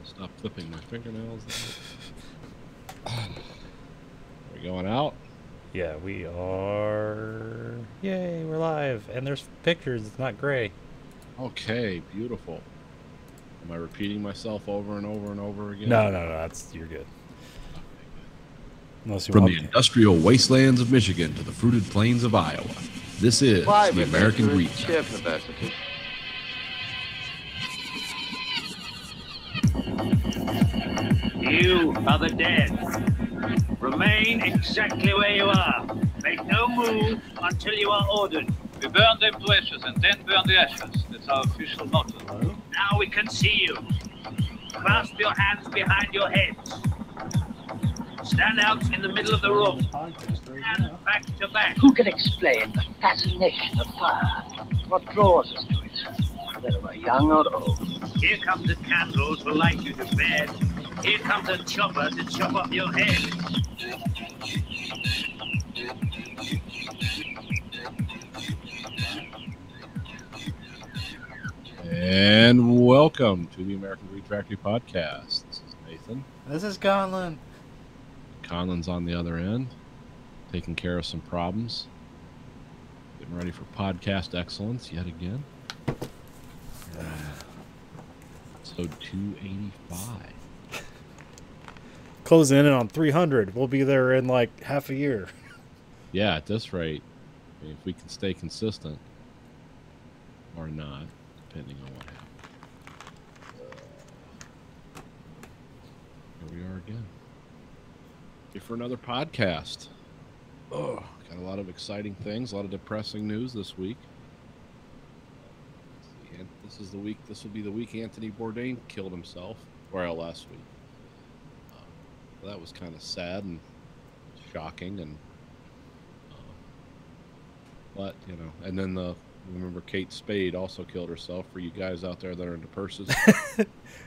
Stop clipping my fingernails. Are we going out? Yeah, we are. Yay, we're live. And there's pictures. It's not gray. Okay, beautiful. Am I repeating myself over and over and over again? No. You're good. Okay, Unless you From want. the industrial wastelands of Michigan to the fruited plains of Iowa, this is the American Wheat Factory. You are the dead. Remain exactly where you are. Make no move until you are ordered. We burn them to ashes and then burn the ashes. That's our official motto. Now we can see you. Clasp your hands behind your heads. Stand out in the middle of the room. Stand back to back. Who can explain the fascination of fire? What draws us to it? Whether we're young or old. Here comes the candles to light you to bed. Here comes a chopper to chop off your head. And welcome to the American Wheat Factory podcast. This is Nathan. This is Conlon. Conlon's on the other end, taking care of some problems. Getting ready for podcast excellence yet again. Episode 285. Closing in on 300. We'll be there in like half a year. Yeah, at this rate, I mean, if we can stay consistent or not, depending on what happens. Here we are again. Here for another podcast. Oh, got a lot of exciting things, a lot of depressing news this week. And this is the week. This will be the week Anthony Bourdain killed himself, or last week. That was kind of sad and shocking, and but you know, and then remember Kate Spade also killed herself. For you guys out there that are into purses,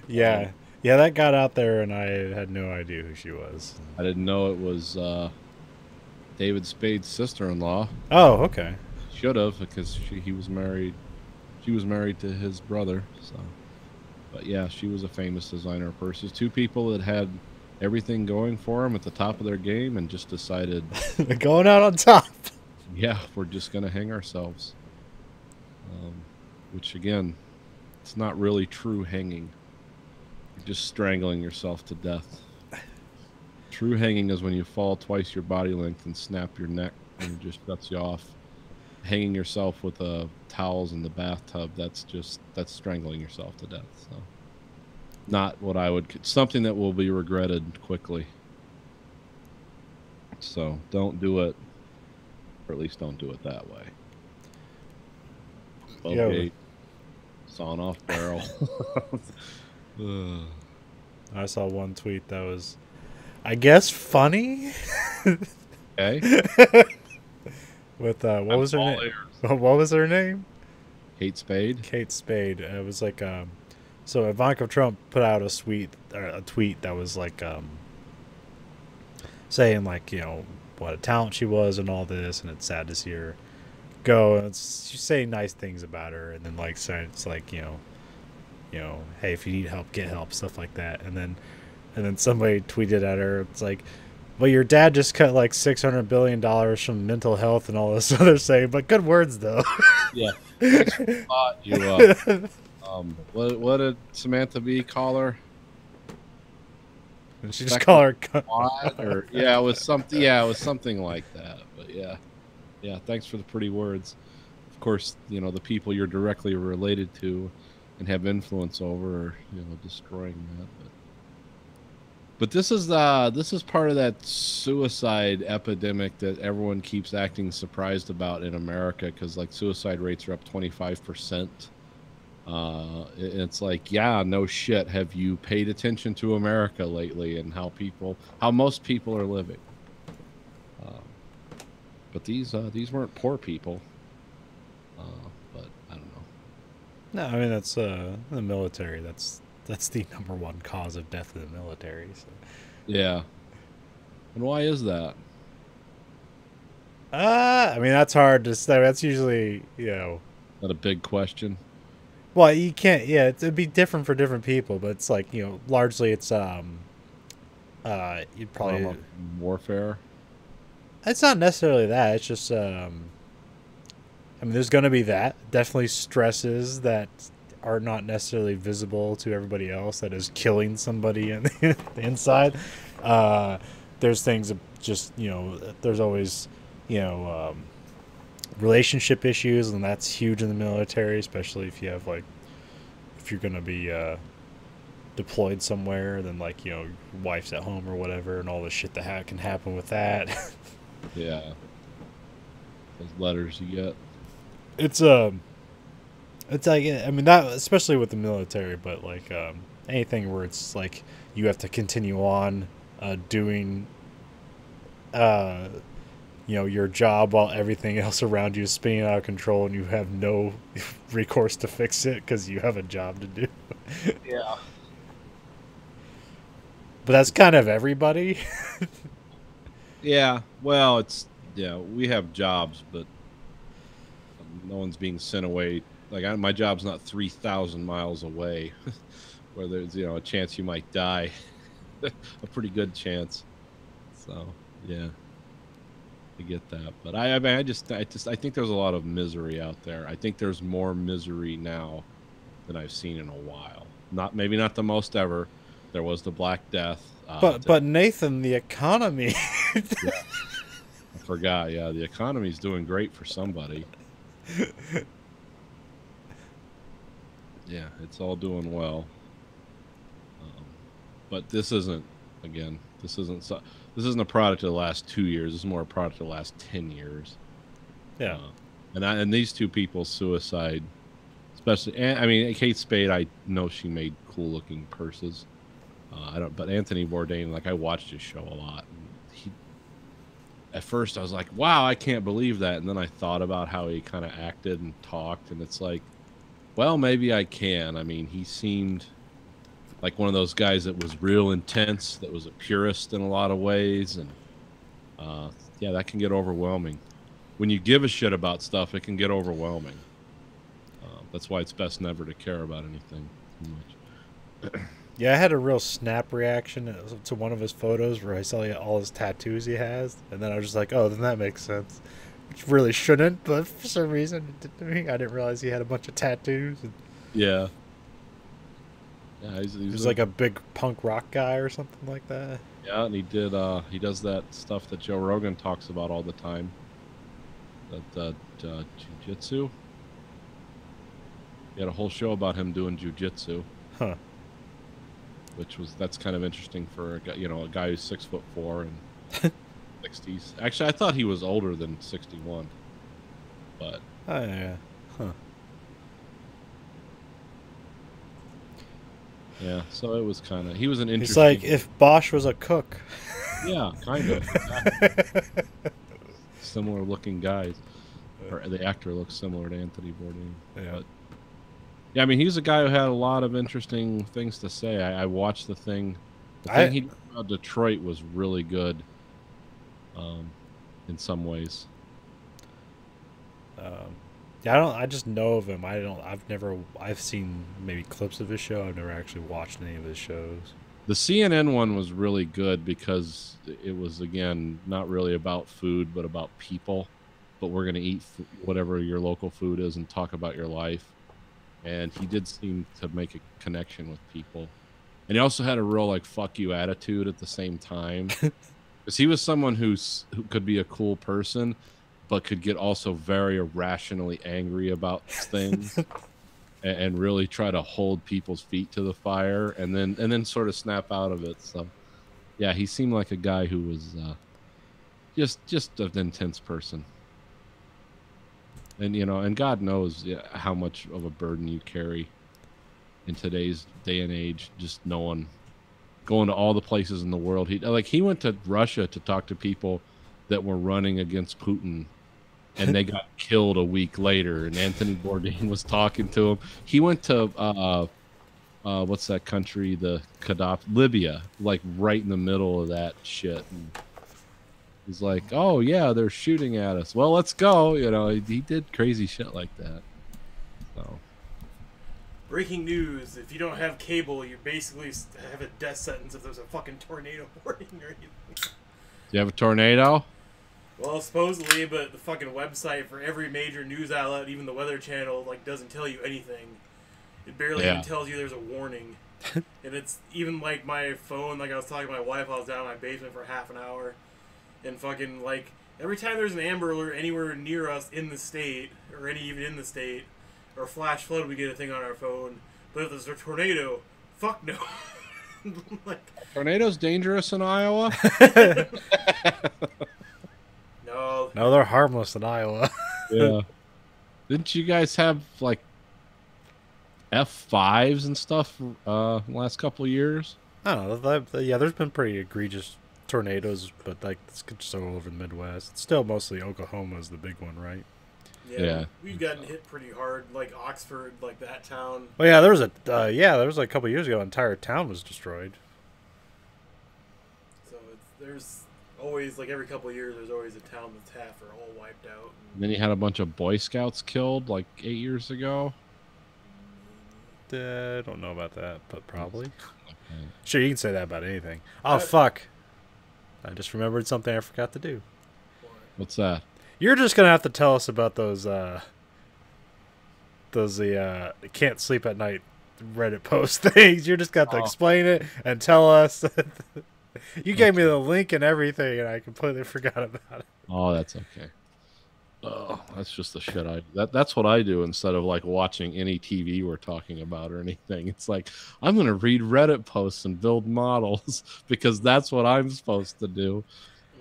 Yeah, that got out there, and I had no idea who she was. I didn't know it was David Spade's sister-in-law. Oh, okay. Should have, because he was married. She was married to his brother. So, but yeah, she was a famous designer of purses. Two people that had everything going for them at the top of their game, and just decided Going out on top. yeah, we're just gonna hang ourselves. Which again, it's not really true hanging. You're just strangling yourself to death. True hanging is when you fall twice your body length and snap your neck and it just shuts you off. Hanging yourself with towels in the bathtub, that's strangling yourself to death. So not what I would, something that will be regretted quickly. So don't do it, or at least don't do it that way. Okay, sawn off barrel. I saw one tweet that was, I guess, funny. Okay. With what was her name? What was her name? Kate Spade. Kate Spade. It was like so Ivanka Trump put out a tweet that was like saying like, you know, what a talent she was and all this, and it's sad to see her go. And she's saying nice things about her, and then like saying it's like, you know, hey, if you need help, get help, stuff like that. And then somebody tweeted at her, it's like, well, your dad just cut like $600 billion from mental health and all this other saying, but good words though. Yeah. What did Samantha Bee call her? And she just call her or yeah, it was something. Yeah, it was something like that. But yeah. Thanks for the pretty words. Of course, you know the people you're directly related to and have influence over, are, you know, destroying that. But this is part of that suicide epidemic that everyone keeps acting surprised about in America, because like suicide rates are up 25%. It's like, yeah, no shit. Have you paid attention to America lately and how most people are living? But these weren't poor people. But I don't know. No, I mean that's the military. That's the number one cause of death in the military. So. Yeah. And why is that? I mean that's hard to say. That's usually, you know, Not a big question. Well, you can't. Yeah, it'd be different for different people, but it's like, largely it's you'd probably. Warfare. It's not necessarily that. It's just I mean, there's gonna be that definitely stresses that are not necessarily visible to everybody else that is killing somebody in the inside. There's things that just there's always relationship issues, and that's huge in the military, especially if you have if you're gonna be deployed somewhere, then your wife's at home or whatever, and all the shit that can happen with that. Yeah. Those letters you get. It's like, I mean, that especially with the military, but anything where it's like you have to continue on doing your job while everything else around you is spinning out of control and you have no recourse to fix it because you have a job to do. Yeah. But that's kind of everybody. Yeah, well, we have jobs, but no one's being sent away. My job's not 3,000 miles away, where there's a chance you might die, a pretty good chance. So yeah, I get that. But I think there's a lot of misery out there. I think there's more misery now than I've seen in a while. Maybe not the most ever. There was the Black Death. But Nathan, the economy. Yeah. I forgot. Yeah, the economy's doing great for somebody. Yeah, it's all doing well. But this isn't a product of the last 2 years. This is more a product of the last 10 years. Yeah. And these two people's suicide, especially, I mean, Kate Spade, I know she made cool looking purses. But Anthony Bourdain, I watched his show a lot. And at first I was like, wow, I can't believe that. And then I thought about how he kind of acted and talked, and it's like, well, maybe I can. I mean, he seemed like one of those guys that was real intense, that was a purist in a lot of ways. And yeah, that can get overwhelming. When you give a shit about stuff, it can get overwhelming. That's why it's best never to care about anything too much. Yeah, I had a real snap reaction to one of his photos where I saw all his tattoos he has, and then I was just like, oh, then that makes sense. Which really shouldn't, but for some reason it did to me. I didn't realize he had a bunch of tattoos. Yeah. Yeah, he's like a big punk rock guy or something like that. Yeah, and he does that stuff that Joe Rogan talks about all the time. That jiu-jitsu. He had a whole show about him doing jiu-jitsu. Huh. That's kind of interesting for a guy who's 6'4" and 60s. Actually, I thought he was older than 61, but oh yeah, huh? Yeah, so it was he was an interesting. It's like if Bosch was a cook. Yeah, kind of. Similar looking guys, or the actor looks similar to Anthony Bourdain. Yeah. But, yeah, I mean, he's a guy who had a lot of interesting things to say. I watched the thing. The thing he did about Detroit was really good. In some ways. Yeah, I just know of him. I've seen maybe clips of his show. I've never actually watched any of his shows. The CNN one was really good because it was, again, not really about food, but about people. But we're going to eat whatever your local food is and talk about your life. And he did seem to make a connection with people. And he also had a real, fuck you attitude at the same time. Because he was someone who could be a cool person, but could get also very irrationally angry about things. And really try to hold people's feet to the fire, and then sort of snap out of it. So, yeah, he seemed like a guy who was just an intense person. And and God knows how much of a burden you carry in today's day and age. Just going to all the places in the world. He went to Russia to talk to people that were running against Putin. And they got killed a week later, and Anthony Bourdain was talking to him. He went to what's that country? The Gaddafi, Libya, right in the middle of that shit. And he's like, "Oh yeah, they're shooting at us. Well, let's go." He did crazy shit like that. So breaking news. If you don't have cable, you basically have a death sentence if there's a fucking tornado warning or anything. Do you have a tornado? Well, supposedly, but the fucking website for every major news outlet, even the Weather Channel, like, doesn't tell you anything. It barely even tells you there's a warning. And it's even, like, my phone, like I was talking to my wife, I was down in my basement for half an hour. And fucking, like, every time there's an Amber Alert anywhere near us in the state, or even in the state, or a flash flood, we get a thing on our phone. But if there's a tornado, fuck no. Like, Tornadoes dangerous in Iowa? No, they're harmless in Iowa. Yeah. Didn't you guys have like F5s and stuff the last couple of years? I don't know. Yeah, there's been pretty egregious tornadoes, but like it's just all over the Midwest. It's still mostly Oklahoma's the big one, right? Yeah. We've gotten hit pretty hard, like Oxford, like that town. Well, yeah, there was like a couple of years ago, an entire town was destroyed. So there's always, like, every couple of years, there's always a town that's half or all wiped out. And then you had a bunch of Boy Scouts killed like 8 years ago. I don't know about that, but probably. Okay. Sure, you can say that about anything. Oh, fuck. I just remembered something I forgot to do. What's that? You're just going to have to tell us about those can't sleep at night Reddit post things. You're just got to explain it and tell us. You gave me the link and everything, and I completely forgot about it. Oh, that's okay. Oh, that's just the shit that's what I do instead of like watching any TV we're talking about or anything. It's like I'm gonna read Reddit posts and build models because that's what I'm supposed to do.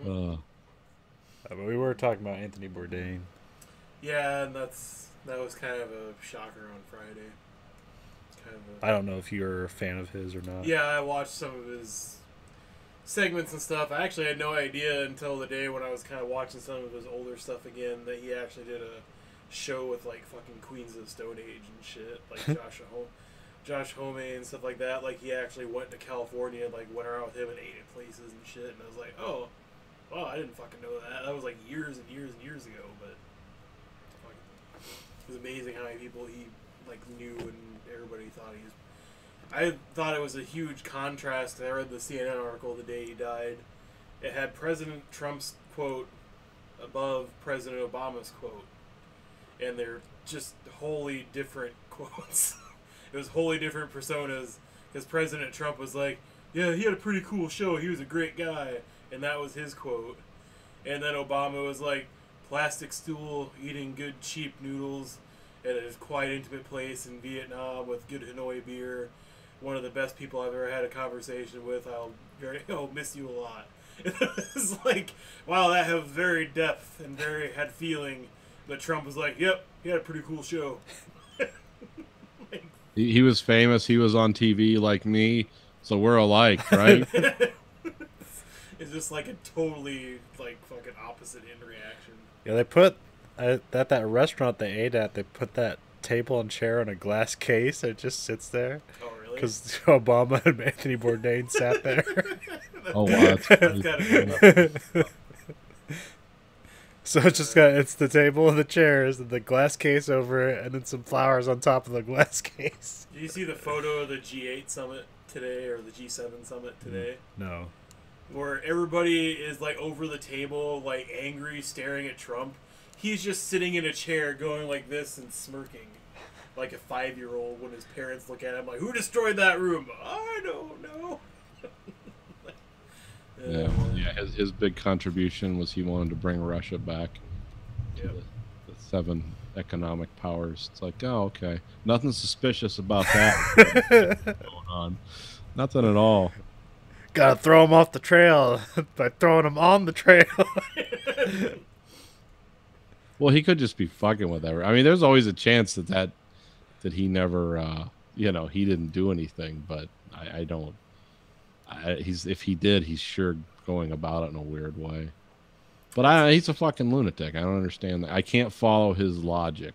But we were talking about Anthony Bourdain. Yeah, and that was kind of a shocker on Friday. I don't know if you're a fan of his or not. Yeah, I watched some of his segments and stuff. I actually had no idea until the day when I was kind of watching some of his older stuff again that he actually did a show with like fucking Queens of the Stone Age and shit, like Josh Homme and stuff like that. Like he actually went to California and like went around with him and ate at places and shit. And I was like, oh, wow, I didn't fucking know that. That was like years and years and years ago. But it was amazing how many people he like knew and everybody thought he was. I thought it was a huge contrast. I read the CNN article the day he died. It had President Trump's quote above President Obama's quote. And they're just wholly different quotes. It was wholly different personas. Because President Trump was like, yeah, he had a pretty cool show. He was a great guy. And that was his quote. And then Obama was like, plastic stool, eating good cheap noodles at a quiet, intimate place in Vietnam with good Hanoi beer. One of the best people I've ever had a conversation with. I'll miss you a lot. It's like, wow, that has very depth and very had feeling. But Trump was like, yep, he had a pretty cool show. He was famous. He was on TV like me, so we're alike, right? It's just like a totally like fucking opposite end reaction. Yeah, they put at that restaurant they ate at. They put that table and chair in a glass case. It just sits there. Oh, really? Because Obama and Anthony Bourdain sat there. Oh, wow. So it's just it's the table and the chairs and the glass case over it, and then some flowers on top of the glass case. Did you see the photo of the G8 summit today, or the G7 summit today? No. Where everybody is like over the table, like angry, staring at Trump. He's just sitting in a chair, going like this and smirking, like a 5-year-old when his parents look at him like, "Who destroyed that room?" I don't know. His big contribution was he wanted to bring Russia back to the 7 economic powers. It's like, oh, okay, nothing suspicious about that going on. Nothing at all. Gotta throw him off the trail by throwing him on the trail. Well, he could just be fucking with everyone. I mean, there's always a chance that he never, he didn't do anything. But I don't. If he did, he's sure going about it in a weird way. But he's a fucking lunatic. I don't understand that. I can't follow his logic.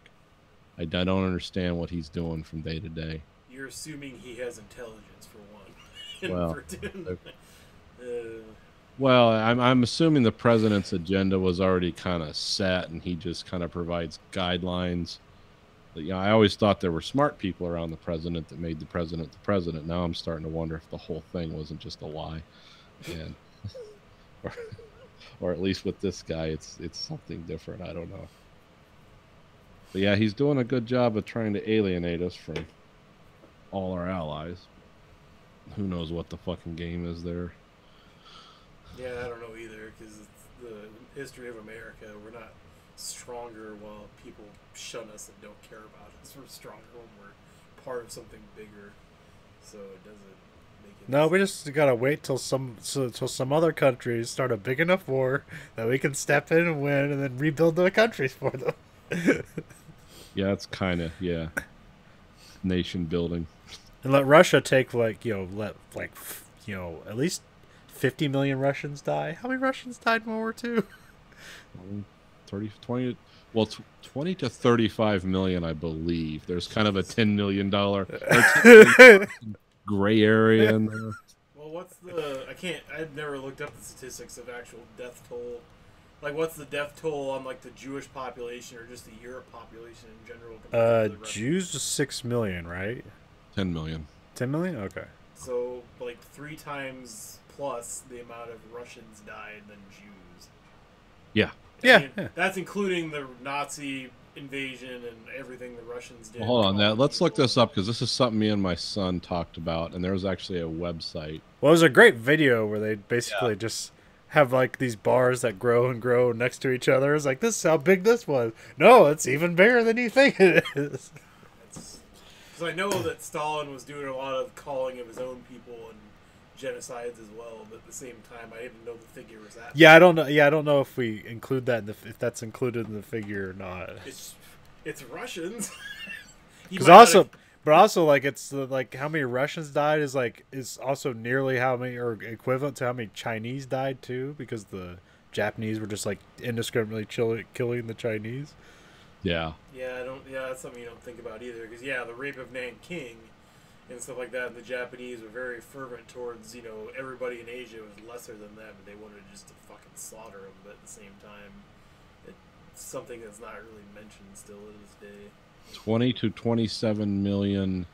I don't understand what he's doing from day to day. You're assuming he has intelligence for one. Well, I'm assuming the president's agenda was already kind of set, and he just kind of provides guidelines But, yeah, I always thought there were smart people around the president that made the president the president. Now I'm starting to wonder if the whole thing wasn't just a lie, and or at least with this guy, it's something different. I don't know. But yeah, he's doing a good job of trying to alienate us from all our allies. Who knows what the fucking game is there? Yeah, I don't know either, because it's the history of America. We're not stronger while people shun us and don't care about us. We're stronger when we're part of something bigger. So it doesn't make it. No, we just gotta wait till some other countries start a big enough war that we can step in and win, and then rebuild their countries for them. Yeah, it's kind of nation building. And let Russia take at least 50 million Russians die. How many Russians died in World War II? 20 to 35 million, I believe. There's kind of a $10 million gray area in there. Well, what's the? I've never looked up the statistics of actual death toll. Like, what's the death toll on like the Jewish population or just the Europe population in general? compared to the Jews is 6 million, right? 10 million. 10 million? Okay. So, like 3 times plus the amount of Russians died than Jews. Yeah. Yeah. That's including the Nazi invasion and everything the Russians did. Well, hold on, that. Let's look this up because this is something me and my son talked about, and there was actually a website. Well, it was a great video where they basically just have like these bars that grow and grow next to each other. It's like, this is how big this was. No, it's even bigger than you think it is. Because I know that Stalin was doing a lot of calling of his own people and genocides as well, but at the same time, I didn't know the figure was that. Yeah, I don't know. Yeah, I don't know if we include that if that's included in the figure or not. It's Russians. But also, like, it's like how many Russians died is also nearly how many, or equivalent to how many Chinese died too, because the Japanese were just like indiscriminately killing the Chinese. Yeah. Yeah, that's something you don't think about either. Because the rape of Nanking and stuff like that, and the Japanese were very fervent towards everybody in Asia was lesser than them, and they wanted just to fucking slaughter them. But at the same time, it's something that's not really mentioned still to this day. 20 to 27 million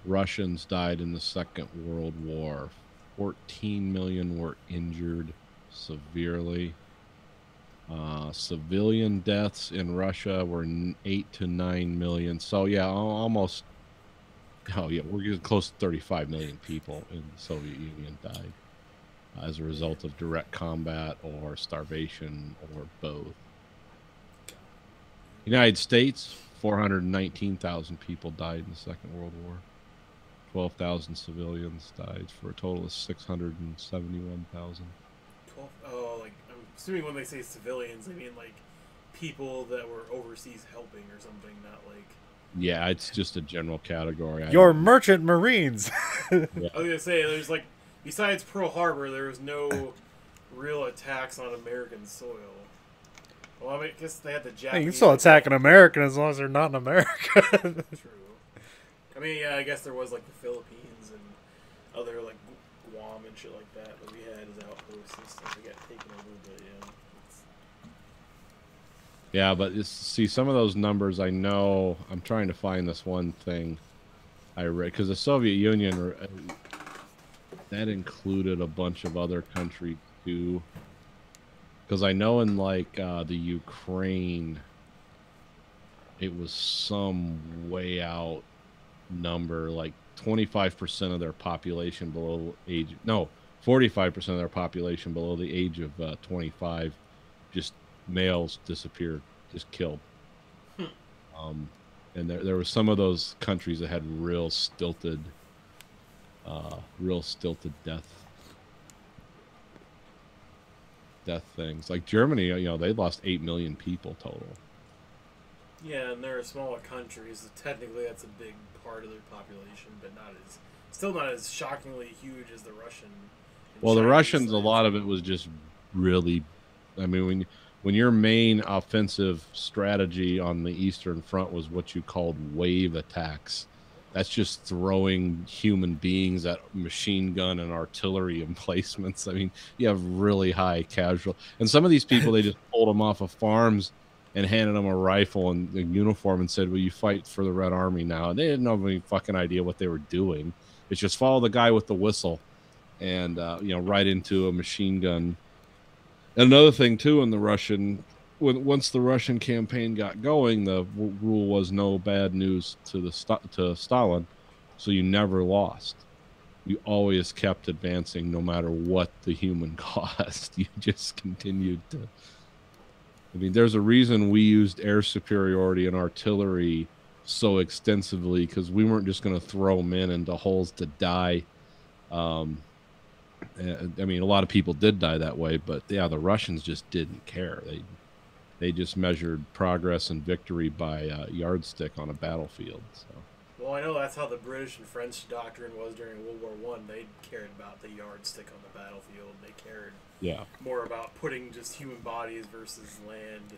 Russians died in the Second World War. 14 million were injured severely. Civilian deaths in Russia were 8 to 9 million. So yeah, almost. Oh yeah, we're getting close to 35 million people in the Soviet Union died as a result of direct combat or starvation or both. United States, 419,000 people died in the Second World War. 12,000 civilians died for a total of 671,000. Oh, like I'm assuming when they say civilians, they mean like people that were overseas helping or something, not like. Yeah, it's just a general category. Your merchant marines. Yeah. I was gonna say, there's like, besides Pearl Harbor, there was no real attacks on American soil. Well, I guess they had the Japanese. Hey, you can still attack an American as long as they're not in America. True. I mean, yeah, I guess there was like the Philippines and other like Guam and shit like that we had as outposts and stuff. They got taken over, but yeah. Yeah, but see, some of those numbers I know. I'm trying to find this one thing I read because the Soviet Union that included a bunch of other countries too. Because I know in like the Ukraine, it was some way out number, like 25% of their population below age. No, 45% of their population below the age of 25, just males disappeared, just killed. And there were some of those countries that had real stilted death things. Like Germany, they lost 8 million people total. Yeah, and they're a smaller country, so technically that's a big part of their population, but still not as shockingly huge as the Russian. Well, the Russians, a lot of it was just really, I mean, when your main offensive strategy on the Eastern Front was what you called wave attacks, that's just throwing human beings at machine gun and artillery emplacements. I mean, you have really high casual. And some of these people, they just pulled them off of farms and handed them a rifle and a uniform and said, "Well, you fight for the Red Army now." And they didn't have any fucking idea what they were doing. It's just follow the guy with the whistle, and right into a machine gun. And another thing too, in the Russian, once the Russian campaign got going, the rule was no bad news to Stalin, so you never lost. You always kept advancing, no matter what the human cost. You just continued to. I mean, there's a reason we used air superiority and artillery so extensively, because we weren't just going to throw men into holes to die. I mean, a lot of people did die that way, but yeah, the Russians just didn't care. They just measured progress and victory by yardstick on a battlefield. So. Well, I know that's how the British and French doctrine was during World War One. They cared about the yardstick on the battlefield. They cared more about putting just human bodies versus land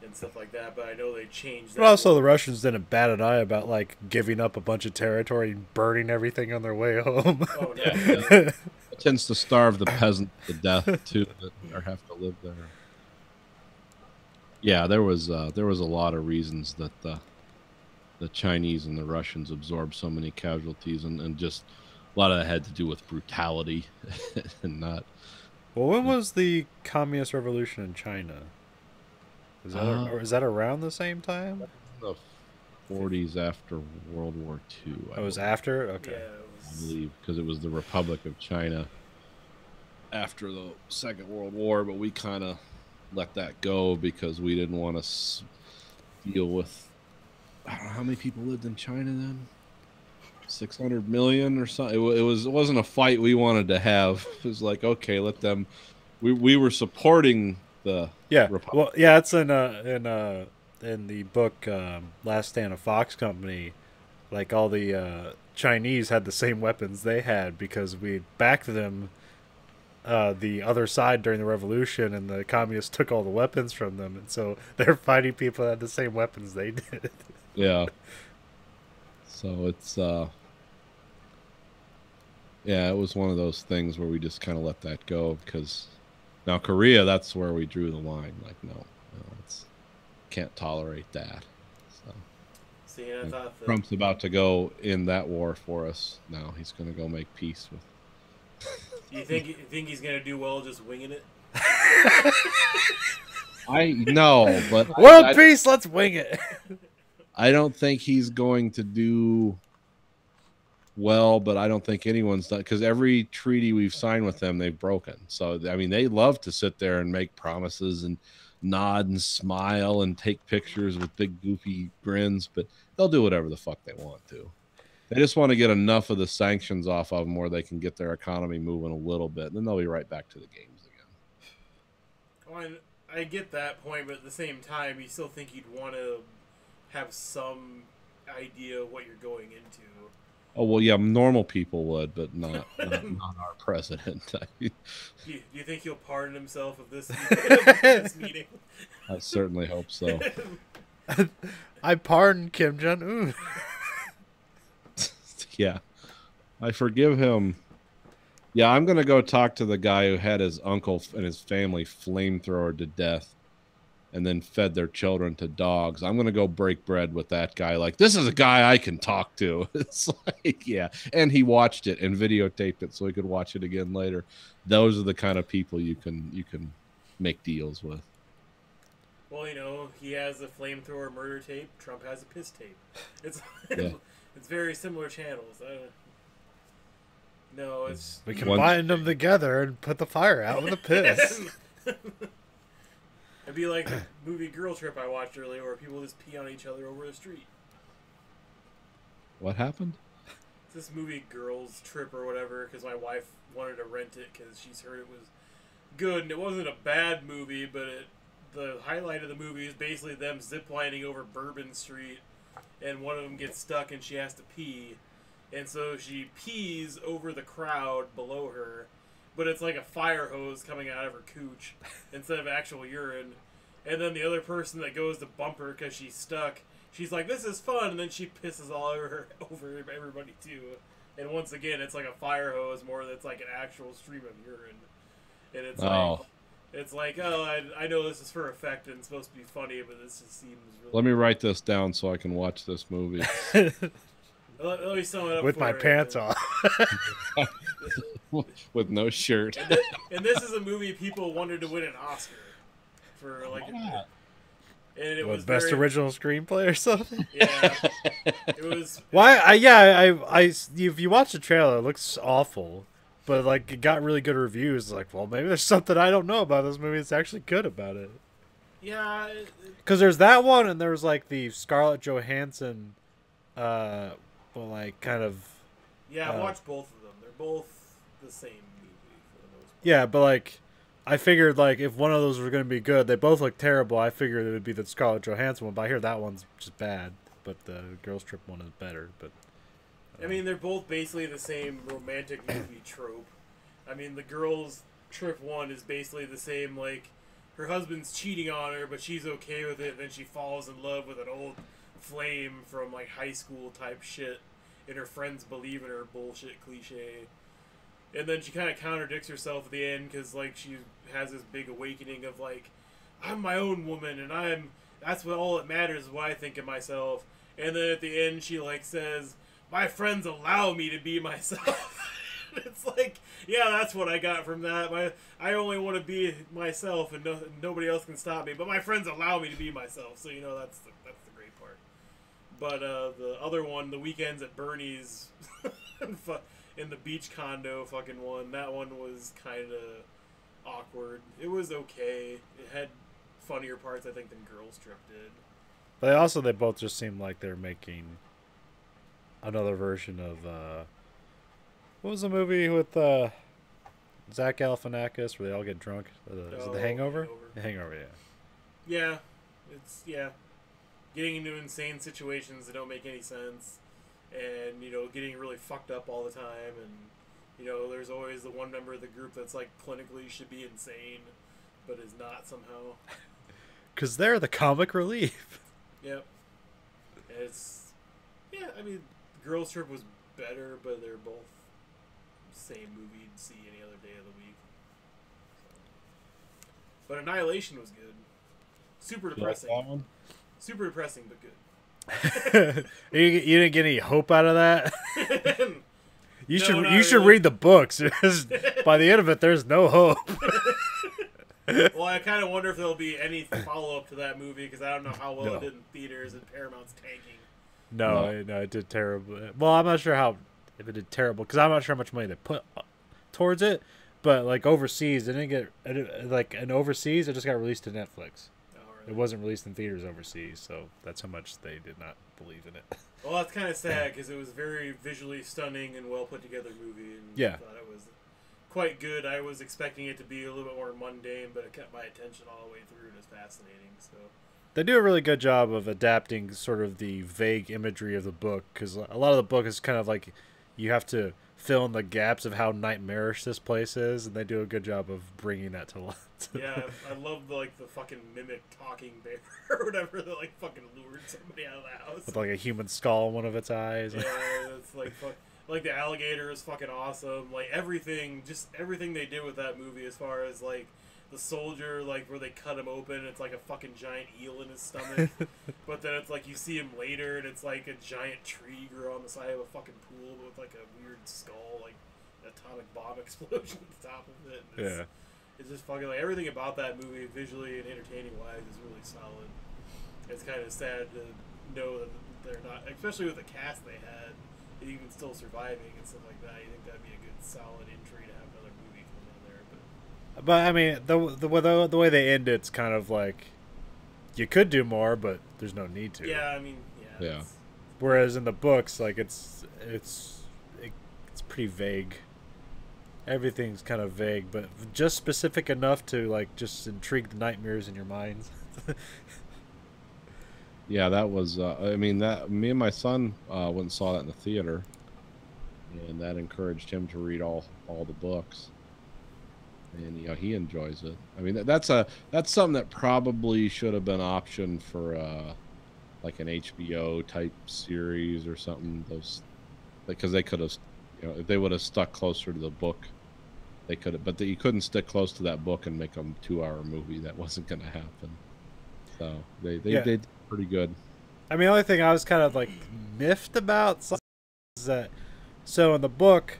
and stuff like that. But I know they changed that. But also, the Russians didn't bat an eye about like giving up a bunch of territory and burning everything on their way home. Oh, no. It tends to starve the peasant to death too, or have to live there. Yeah, there was a lot of reasons that the Chinese and the Russians absorbed so many casualties, and just a lot of that had to do with brutality and not. Well, when was the Communist Revolution in China? Is that around the same time? The 40s after World War II. It was after? Okay. Yeah, I believe, because it was the Republic of China after the Second World War, but we kind of let that go because we didn't want to deal with. I don't know how many people lived in China then. 600 million or something. It wasn't a fight we wanted to have. It was like, okay, let them. We were supporting the Republic. Well, yeah, it's in the book Last Stand of Fox Company. Like all the Chinese had the same weapons they had because we backed them. The other side during the revolution, and the communists took all the weapons from them, and so they're fighting people that had the same weapons they did. Yeah. So it's it was one of those things where we just kind of let that go, because now Korea, that's where we drew the line. Like, no, it's can't tolerate that. So see, I thought that Trump's about to go in that war for us. Now he's going to go make peace with. You think he's gonna do well just winging it? I know, but World peace, let's wing it. I don't think he's going to do well, but I don't think anyone's done, because every treaty we've signed with them, they've broken. So, I mean, they love to sit there and make promises and nod and smile and take pictures with big goofy grins, but they'll do whatever the fuck they want to. They just want to get enough of the sanctions off of them where they can get their economy moving a little bit, and then they'll be right back to the games again. Well, I get that point, but at the same time, you still think you'd want to have some idea of what you're going into. Oh, well, yeah, normal people would, but not our president. Do you think he'll pardon himself of this meeting? I certainly hope so. I pardon Kim Jong-un. Yeah, I forgive him. Yeah, I'm going to go talk to the guy who had his uncle and his family flamethrowered to death and then fed their children to dogs. I'm going to go break bread with that guy. Like, this is a guy I can talk to. It's like, yeah. And he watched it and videotaped it so he could watch it again later. Those are the kind of people you can make deals with. Well, he has a flamethrower murder tape. Trump has a piss tape. It's It's very similar channels. No, it's... We can bind them together and put the fire out with a piss. It'd be like the movie Girl Trip I watched earlier, where people just pee on each other over the street. What happened? It's this movie Girls Trip or whatever, because my wife wanted to rent it because she's heard it was good, and it wasn't a bad movie, but the highlight of the movie is basically them ziplining over Bourbon Street, and one of them gets stuck and she has to pee. And so she pees over the crowd below her, but it's like a fire hose coming out of her cooch instead of actual urine. And then the other person that goes to bump her because she's stuck, she's like, "This is fun," and then she pisses all over everybody too. And once again, it's like a fire hose more than it's like an actual stream of urine. And it's like, It's like, oh, I know this is for effect and it's supposed to be funny, but this just seems really... Let me write this down so I can watch this movie. Let me sum it up With for my you. pants off. With no shirt. And this is a movie people wanted to win an Oscar for, like... And it was Best very, original screenplay or something. Yeah. It was... Why? If you watch the trailer, it looks awful, but like it got really good reviews. Like, well, maybe there's something I don't know about this movie that's actually good about it. Yeah. Because there's that one, and there's like the Scarlett Johansson, well, like kind of. Yeah, I watched both of them. They're both the same movie for the most part. Yeah, but like, I figured like if one of those were going to be good, they both look terrible. I figured it would be the Scarlett Johansson one, but I hear that one's just bad. But the Girls Trip one is better. But I mean, they're both basically the same romantic movie trope. I mean, the Girls Trip one is basically the same, like, her husband's cheating on her, but she's okay with it, and then she falls in love with an old flame from, like, high school type shit, and her friends believe in her bullshit cliche. And then she kind of contradicts herself at the end, because, like, she has this big awakening of, like, I'm my own woman, and that's what all that matters is what I think of myself. And then at the end, she, like, says, my friends allow me to be myself. It's like, yeah, that's what I got from that. I only want to be myself, and nobody else can stop me. But my friends allow me to be myself, so you know that's the great part. But the other one, the Weekends at Bernie's, in the beach condo fucking one, that one was kind of awkward. It was okay. It had funnier parts, I think, than Girls Trip did. But they both just seem like they're making another version of what was the movie with Zach Galifianakis where they all get drunk? Is it The Hangover? The Hangover, yeah. Yeah, getting into insane situations that don't make any sense, and getting really fucked up all the time, and there's always the one member of the group that's like clinically should be insane, but is not somehow. Because they're the comic relief. Yep. I mean, Girls Trip was better, but they're both same movie you'd see any other day of the week. But Annihilation was good. Super depressing. That one? Super depressing, but good. You didn't get any hope out of that? You should really. read the books. By the end of it, there's no hope. Well, I kind of wonder if there'll be any follow-up to that movie, because I don't know how well it did in theaters, and Paramount's tanking. No, it did terrible. Well, I'm not sure if it did terrible, because I'm not sure how much money they put towards it. But like overseas, it didn't get overseas. It just got released to Netflix. Oh, really? It wasn't released in theaters overseas, so that's how much they did not believe in it. Well, that's kind of sad, because it was a very visually stunning and well put together movie, and Yeah. I thought it was quite good. I was expecting it to be a little bit more mundane, but it kept my attention all the way through, and it's fascinating. So They do a really good job of adapting sort of the vague imagery of the book, because a lot of the book is kind of like you have to fill in the gaps of how nightmarish this place is, and they do a good job of bringing that to life. yeah, I love the fucking mimic talking bear or whatever that fucking lured somebody out of the house. With like a human skull in one of its eyes. Yeah, it's like the alligator is fucking awesome. Like everything they did with that movie, as far as like the soldier, like where they cut him open, it's like a fucking giant eel in his stomach. But then it's like you see him later, and it's like a giant tree grew on the side of a fucking pool with like a weird skull, like an atomic bomb explosion at the top of it. Yeah. It's just fucking like everything about that movie, visually and entertaining wise, is really solid. It's kind of sad to know that they're not, especially with the cast they had, even still surviving and stuff like that. You think that'd be a good solid entry to have another movie come in there, But I mean, the way they end it's kind of like you could do more, but there's no need to. yeah, I mean, yeah. Yeah. Whereas in the books, like it's pretty vague. Everything's kind of vague, but just specific enough to like just intrigue the nightmares in your minds. Yeah, that was. I mean, that me and my son went and saw that in the theater, and that encouraged him to read all the books, and he enjoys it. I mean, that's something that probably should have been optioned for like an HBO type series or something. Those, because they could have, if they would have stuck closer to the book, they could have, but you couldn't stick close to that book and make a 2-hour movie. That wasn't going to happen. So they did pretty good. I mean, the only thing I was kind of like miffed about is that, so in the book,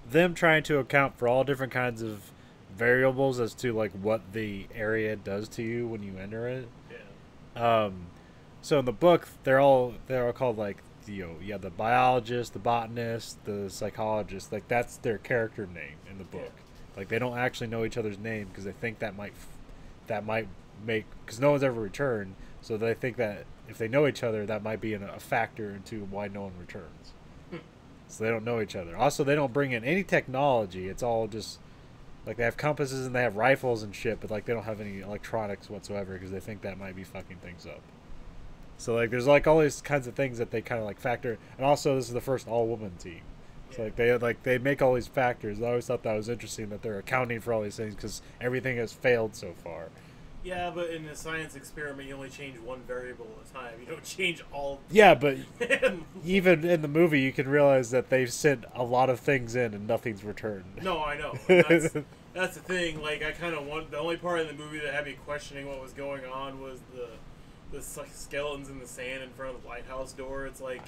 them trying to account for all different kinds of variables as to like what the area does to you when you enter it. Yeah. So in the book, they're all called like the biologist, the botanist, the psychologist. Like that's their character name in the book. Like they don't actually know each other's name because they think that might make, because no one's ever returned. So they think that if they know each other, that might be a factor into why no one returns. So they don't know each other. Also, they don't bring in any technology. It's all just like they have compasses and they have rifles and shit, but like they don't have any electronics whatsoever because they think that might be fucking things up. So like there's like all these kinds of things that they kind of like factor. And also, this is the first all-woman team. So like they make all these factors. I always thought that was interesting that they're accounting for all these things because everything has failed so far. Yeah, but in a science experiment, you only change one variable at a time. You don't change all. Yeah, but even in the movie, you can realize that they've sent a lot of things in and nothing's returned. No, I know. That's the thing. Like, I kind of want, the only part in the movie that had me questioning what was going on was the skeletons in the sand in front of the lighthouse door. It's like,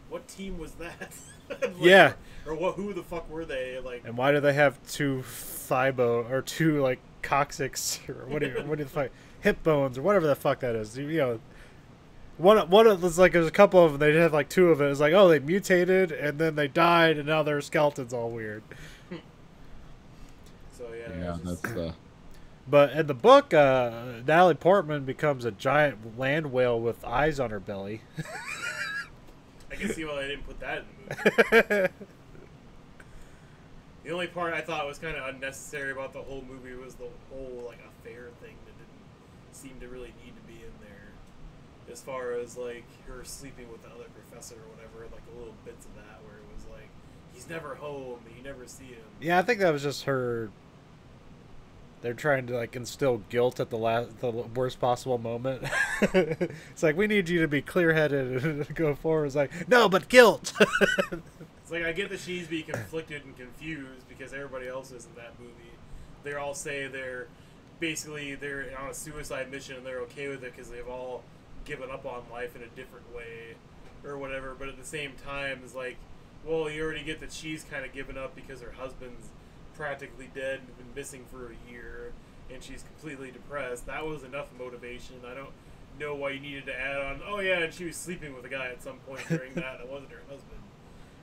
what team was that? Like, yeah. Or what? Who the fuck were they? Like, and why do they have two like coccyx or what do the fuck, hip bones or whatever the fuck that is? You know, one was like there's a couple of them. They had like two of it. It's like, oh, they mutated and then they died and now their skeletons all weird. So Yeah, that's But in the book, Natalie Portman becomes a giant land whale with eyes on her belly. I can see why they didn't put that in the movie. The only part I thought was kind of unnecessary about the whole movie was the whole like affair thing that didn't seem to really need to be in there. As far as like her sleeping with the other professor or whatever, like the little bits of that where it was like he's never home, you never see him. Yeah, I think that was just her. They're trying to like instill guilt at the worst possible moment. It's like, we need you to be clear-headed and go forward. It's like, no, but guilt. It's like, I get that she's being conflicted and confused because everybody else is in that movie. They all say they're on a suicide mission and they're okay with it because they've all given up on life in a different way or whatever. But at the same time, it's like, well, you already get that she's kind of given up because her husband's practically dead and been missing for a year and she's completely depressed. That was enough motivation. I don't know why you needed to add on, oh yeah, and she was sleeping with a guy at some point during that. It wasn't her husband.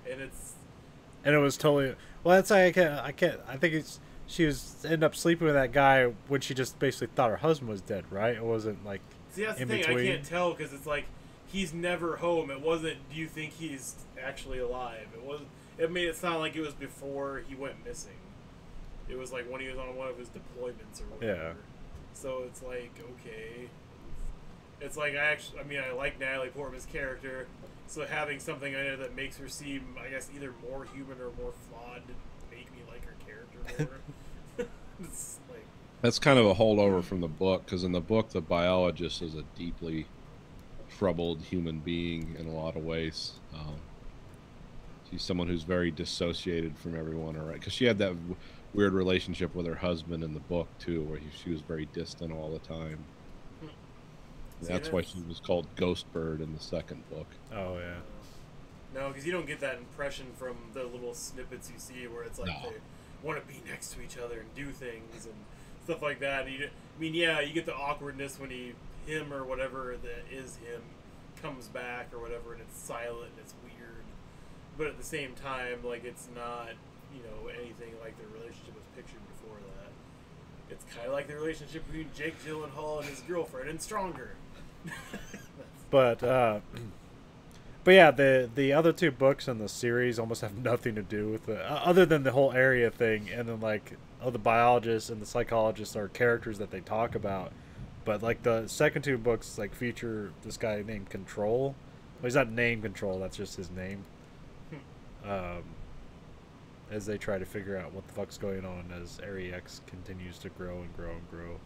And it was totally, well, that's why I think she was ended up sleeping with that guy when she just basically thought her husband was dead, right? It wasn't like, see, that's the in thing. between. I can't tell because it's like he's never home. It wasn't, do you think he's actually alive? It made it sound like it was before he went missing. It was like when he was on one of his deployments or whatever. Yeah. So it's like, okay. It's like I like Natalie Portman's character, so having something in it that makes her seem, I guess, either more human or more flawed to make me like her character more. It's like, that's kind of a holdover from the book, because in the book the biologist is a deeply troubled human being in a lot of ways. She's someone who's very dissociated from everyone, right? Because she had that weird relationship with her husband in the book too, where she was very distant all the time. That's why she was called Ghost Bird in the second book. oh yeah. no, because you don't get that impression from the little snippets you see where it's like they want to be next to each other and do things and stuff like that. You get the awkwardness when him or whatever that is him comes back or whatever, and it's silent and it's weird. But at the same time, like, it's not, anything like the relationship was pictured before that. It's kind of like the relationship between Jake Gyllenhaal and his girlfriend, and stronger. But yeah, the other two books in the series almost have nothing to do with it, other than the whole area thing, and then like, the biologists and the psychologists are characters that they talk about. But like the second two books like feature this guy named Control. Well, he's not named Control, that's just his name. As they try to figure out what the fuck's going on as Area X continues to grow and grow and grow.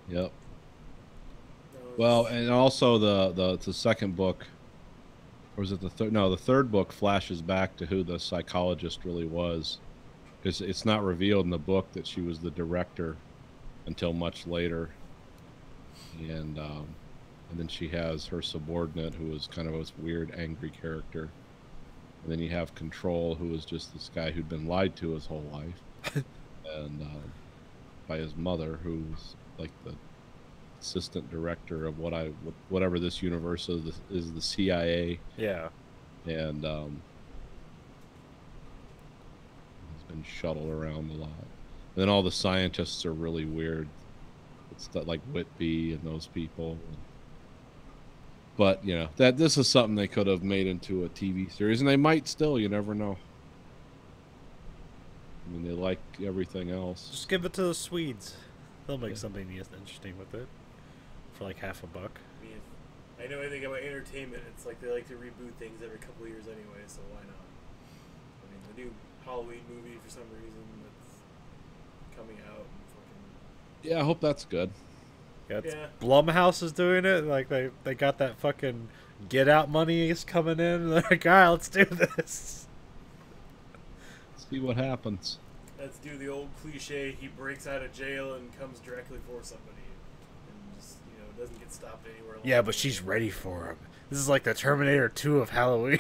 Yep. Well, and also the second book or was it the third? No, the third book flashes back to who the psychologist really was, because it's not revealed in the book that she was the director until much later, and then she has her subordinate, who was kind of this weird, angry character, and then you have Control, who was just this guy who'd been lied to his whole life, and by his mother, who's like the assistant director of whatever this universe is the CIA. Yeah. And he's been shuttled around a lot. And then all the scientists are really weird. It's like Whitby and those people. But that this is something they could have made into a TV series, and they might still. You never know. I mean, they like everything else. Just give it to the Swedes. They'll make something interesting with it for like $50. I mean, if I know anything about entertainment, it's like they like to reboot things every couple of years anyway, so why not? I mean, the new Halloween movie, for some reason, that's coming out. And fucking... Yeah, I hope that's good. Yeah, Blumhouse is doing it. Like they got that fucking Get Out money is coming in. They're like, all right, let's do this. See what happens. Let's do the old cliche. He breaks out of jail and comes directly for somebody, and just doesn't get stopped anywhere. Yeah, but she's ready for him. This is like the Terminator 2 of Halloween.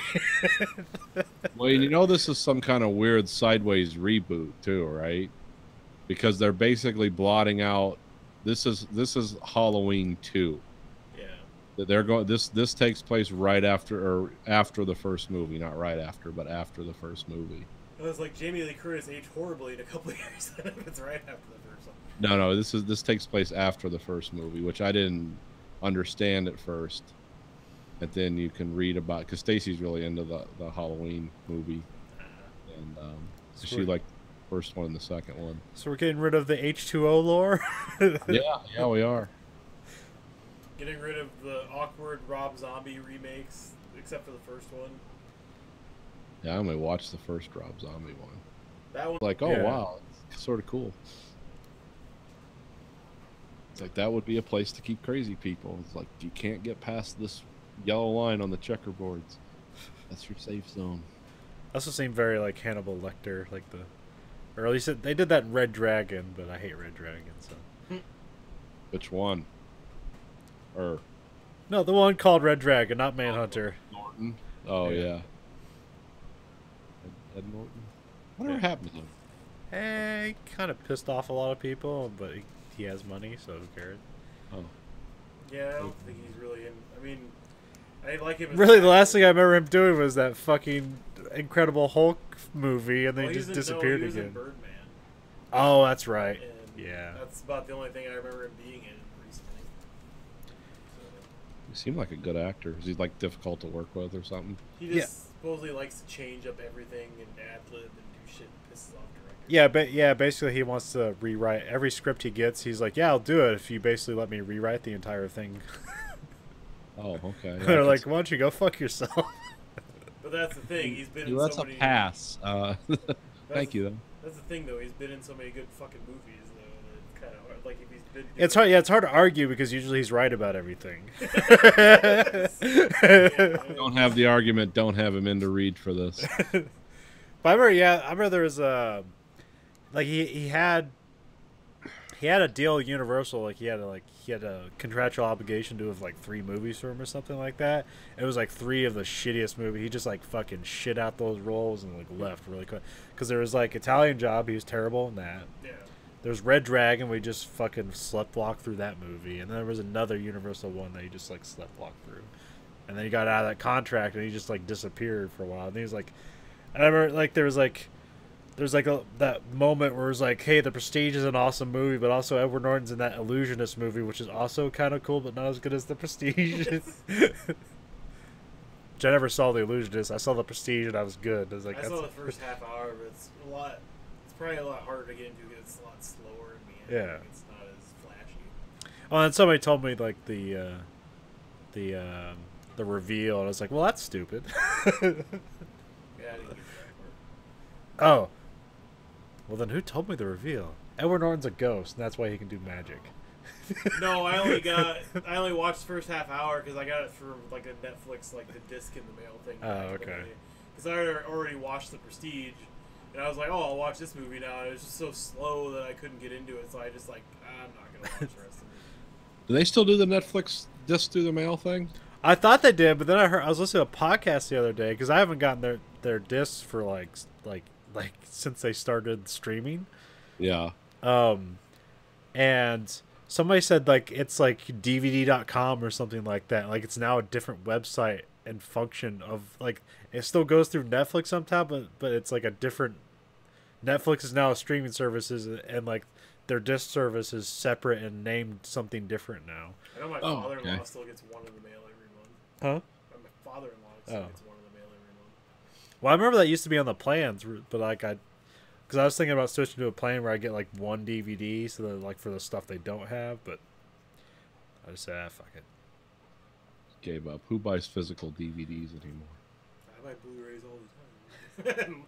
Well, this is some kind of weird sideways reboot too, right? Because they're basically blotting out. This is Halloween 2. Yeah. They're going. This takes place right after the first movie, not right after, but after the first movie. It was like Jamie Lee Curtis aged horribly in a couple of years. It's right after the first one. No, this takes place after the first movie, which I didn't understand at first. And then you can read about, because Stacy's really into the Halloween movie, and so she liked the first one and the second one. So we're getting rid of the H2O lore. Yeah, we are. Getting rid of the awkward Rob Zombie remakes, except for the first one. Yeah, I only watched the first Rob Zombie one. That one, like, oh wow, it's sort of cool. It's like that would be a place to keep crazy people. It's like you can't get past this yellow line on the checkerboards. That's your safe zone. Also seemed very like Hannibal Lecter, like or at least they did that in Red Dragon, but I hate Red Dragon. So. Which one? No, the one called Red Dragon, not Manhunter. Norton. Oh yeah. Ed Norton. Whatever happened to him? He kind of pissed off a lot of people, but he has money, so who cares? Oh. Yeah, I don't think he's really in. I mean, I like him. Really, the last thing I remember him doing was that fucking Incredible Hulk movie, and then he just disappeared again. In Birdman. Oh, that's right. And yeah. That's about the only thing I remember him being in recently. He seemed like a good actor. Is he like difficult to work with or something? He just supposedly likes to change up everything and ad-lib and do shit that pisses off directors. Yeah, but basically he wants to rewrite every script he gets. He's like, yeah, I'll do it if you basically let me rewrite the entire thing. Oh, okay. Yeah, they're like, why don't you go fuck yourself? But that's the thing. He's been in that's so many... a pass. Thank you, though. That's the thing, though. He's been in so many good fucking movies, though. That it's kind of hard. Like, if he's been... It's hard. Yeah, it's hard to argue because usually he's right about everything. Don't have the argument. Don't have him in to read for this. But I remember there was like he had a deal with Universal. Like he had a contractual obligation to do with like 3 movies for him or something like that. It was like 3 of the shittiest movies. He just like fucking shit out those roles and like left really quick. Because there was like Italian Job. He was terrible in that. Yeah. There's Red Dragon. We just fucking sleptwalked through that movie. And then there was another Universal one that he just like sleptwalked through. And then he got out of that contract and he just like disappeared for a while. And he was like, I remember like there's like that moment where it was like, hey, The Prestige is an awesome movie, but also Edward Norton's in that Illusionist movie, which is also kind of cool, but not as good as The Prestige. Which I never saw The Illusionist. I saw The Prestige and I was good. I was like, I saw the first half hour, but it's probably a lot harder to get into because it's a lot slower in the end. Yeah. Like, it's not as flashy. Oh, and somebody told me like the reveal, and I was like, well, that's stupid. Yeah, I didn't get that part. Oh. Well, then who told me the reveal? Edward Norton's a ghost, and that's why he can do magic. No, I only watched the first half hour because I got it through like a Netflix, like the disc in the mail thing. Oh, okay. Because I already watched The Prestige, and I was like, oh, I'll watch this movie now. And it was just so slow that I couldn't get into it, so I just like, I'm not gonna watch the rest of it. Do they still do the Netflix disc through the mail thing? I thought they did, but then I was listening to a podcast the other day because I haven't gotten their discs for like since they started streaming. Yeah. And somebody said like it's like DVD.com or something like that. Like it's now a different website and function of like it still goes through Netflix sometimes, but it's like a different. Netflix is now a streaming services and like their disc service is separate and named something different now. I know my father-in-law still gets one in the mail every month. Huh? My father-in-law still gets one in the mail every month. Well, I remember that used to be on the plans, but like because I was thinking about switching to a plan where I get like one DVD, so that like for the stuff they don't have, but I just said, fuck it. Gave up. Who buys physical DVDs anymore? I buy Blu-rays all the time.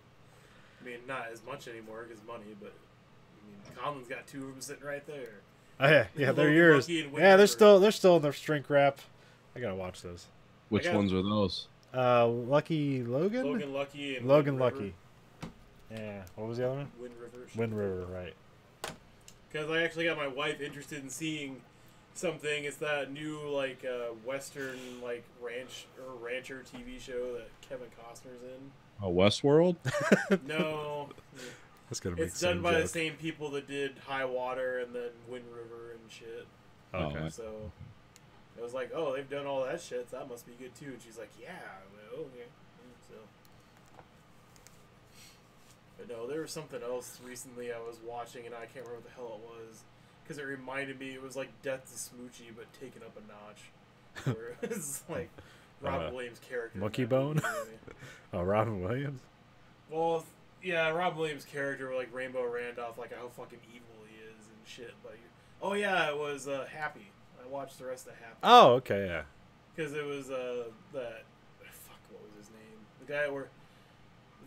I mean, not as much anymore because money, but I mean, Colin's got 2 of them sitting right there. Oh yeah, they're Logan yours. Lucky and Wind Yeah, they're River. still in their shrink wrap. I gotta watch those. Which ones are those? Lucky Logan. Logan Lucky and Logan Wind River. Lucky. Yeah. What was the other one? Wind River. Wind River, right? Because I actually got my wife interested in seeing something. It's that new like Western like rancher TV show that Kevin Costner's in. Oh, Westworld? No, That's gonna be it's done by the same people that did High Water and then Wind River and shit. Okay. So I was like, oh, they've done all that shit. So that must be good too. And she's like, yeah. I'm like, oh, okay. So, but no, there was something else recently I was watching, and I can't remember what the hell it was because it reminded me it was like Death to Smoochie, but taken up a notch. Where it was like Robin Williams' character. Monkey Bone. Oh, Robin Williams. Well, yeah, Robin Williams' character, like Rainbow Randolph, like how fucking evil he is and shit. Like, oh yeah, it was Happy. I watched the rest of Happy. Oh, okay, yeah. Because it was that fuck, what was his name? The guy where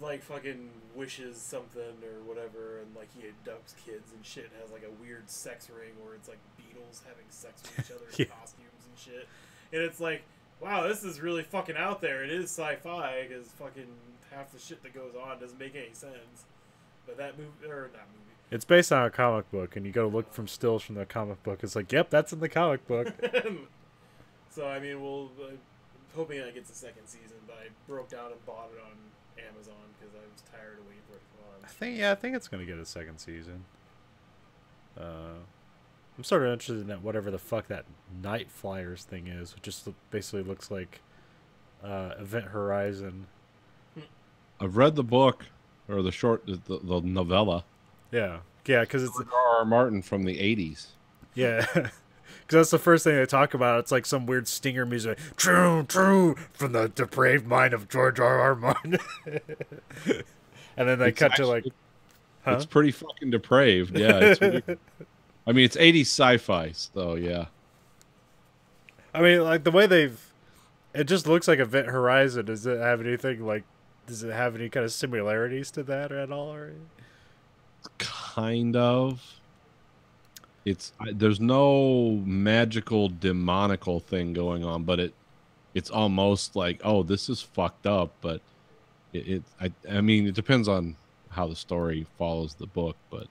like fucking wishes something or whatever, and like he abducts kids and shit, and has like a weird sex ring where it's like beetles having sex with each other in costumes and shit, and it's like, wow, this is really fucking out there. It is sci-fi because fucking half the shit that goes on doesn't make any sense. But that movie, or not movie. It's based on a comic book, and you go look from stills from the comic book. It's like, yep, that's in the comic book. So I mean, I'm hoping that gets a second season, but I broke down and bought it on Amazon because I was tired of waiting for it to come on. I think it's gonna get a second season. I'm sort of interested in that whatever the fuck that Night Flyers thing is, which just basically looks like Event Horizon. I've read the book, or the short, the novella. Yeah, because it's R.R. Martin from the 80s. yeah, because that's the first thing they talk about. It's like some weird stinger music, true from the depraved mind of George R.R. Martin, and then they cut to like, huh? It's pretty fucking depraved. Yeah, it's weird. I mean, it's 80s sci-fi, so yeah. I mean, like the way it just looks like Event Horizon. Does it have anything like? Does it have any kind of similarities to that at all? Or kind of. There's no magical demonical thing going on, but it's almost like, oh, this is fucked up. But I mean, it depends on how the story follows the book, but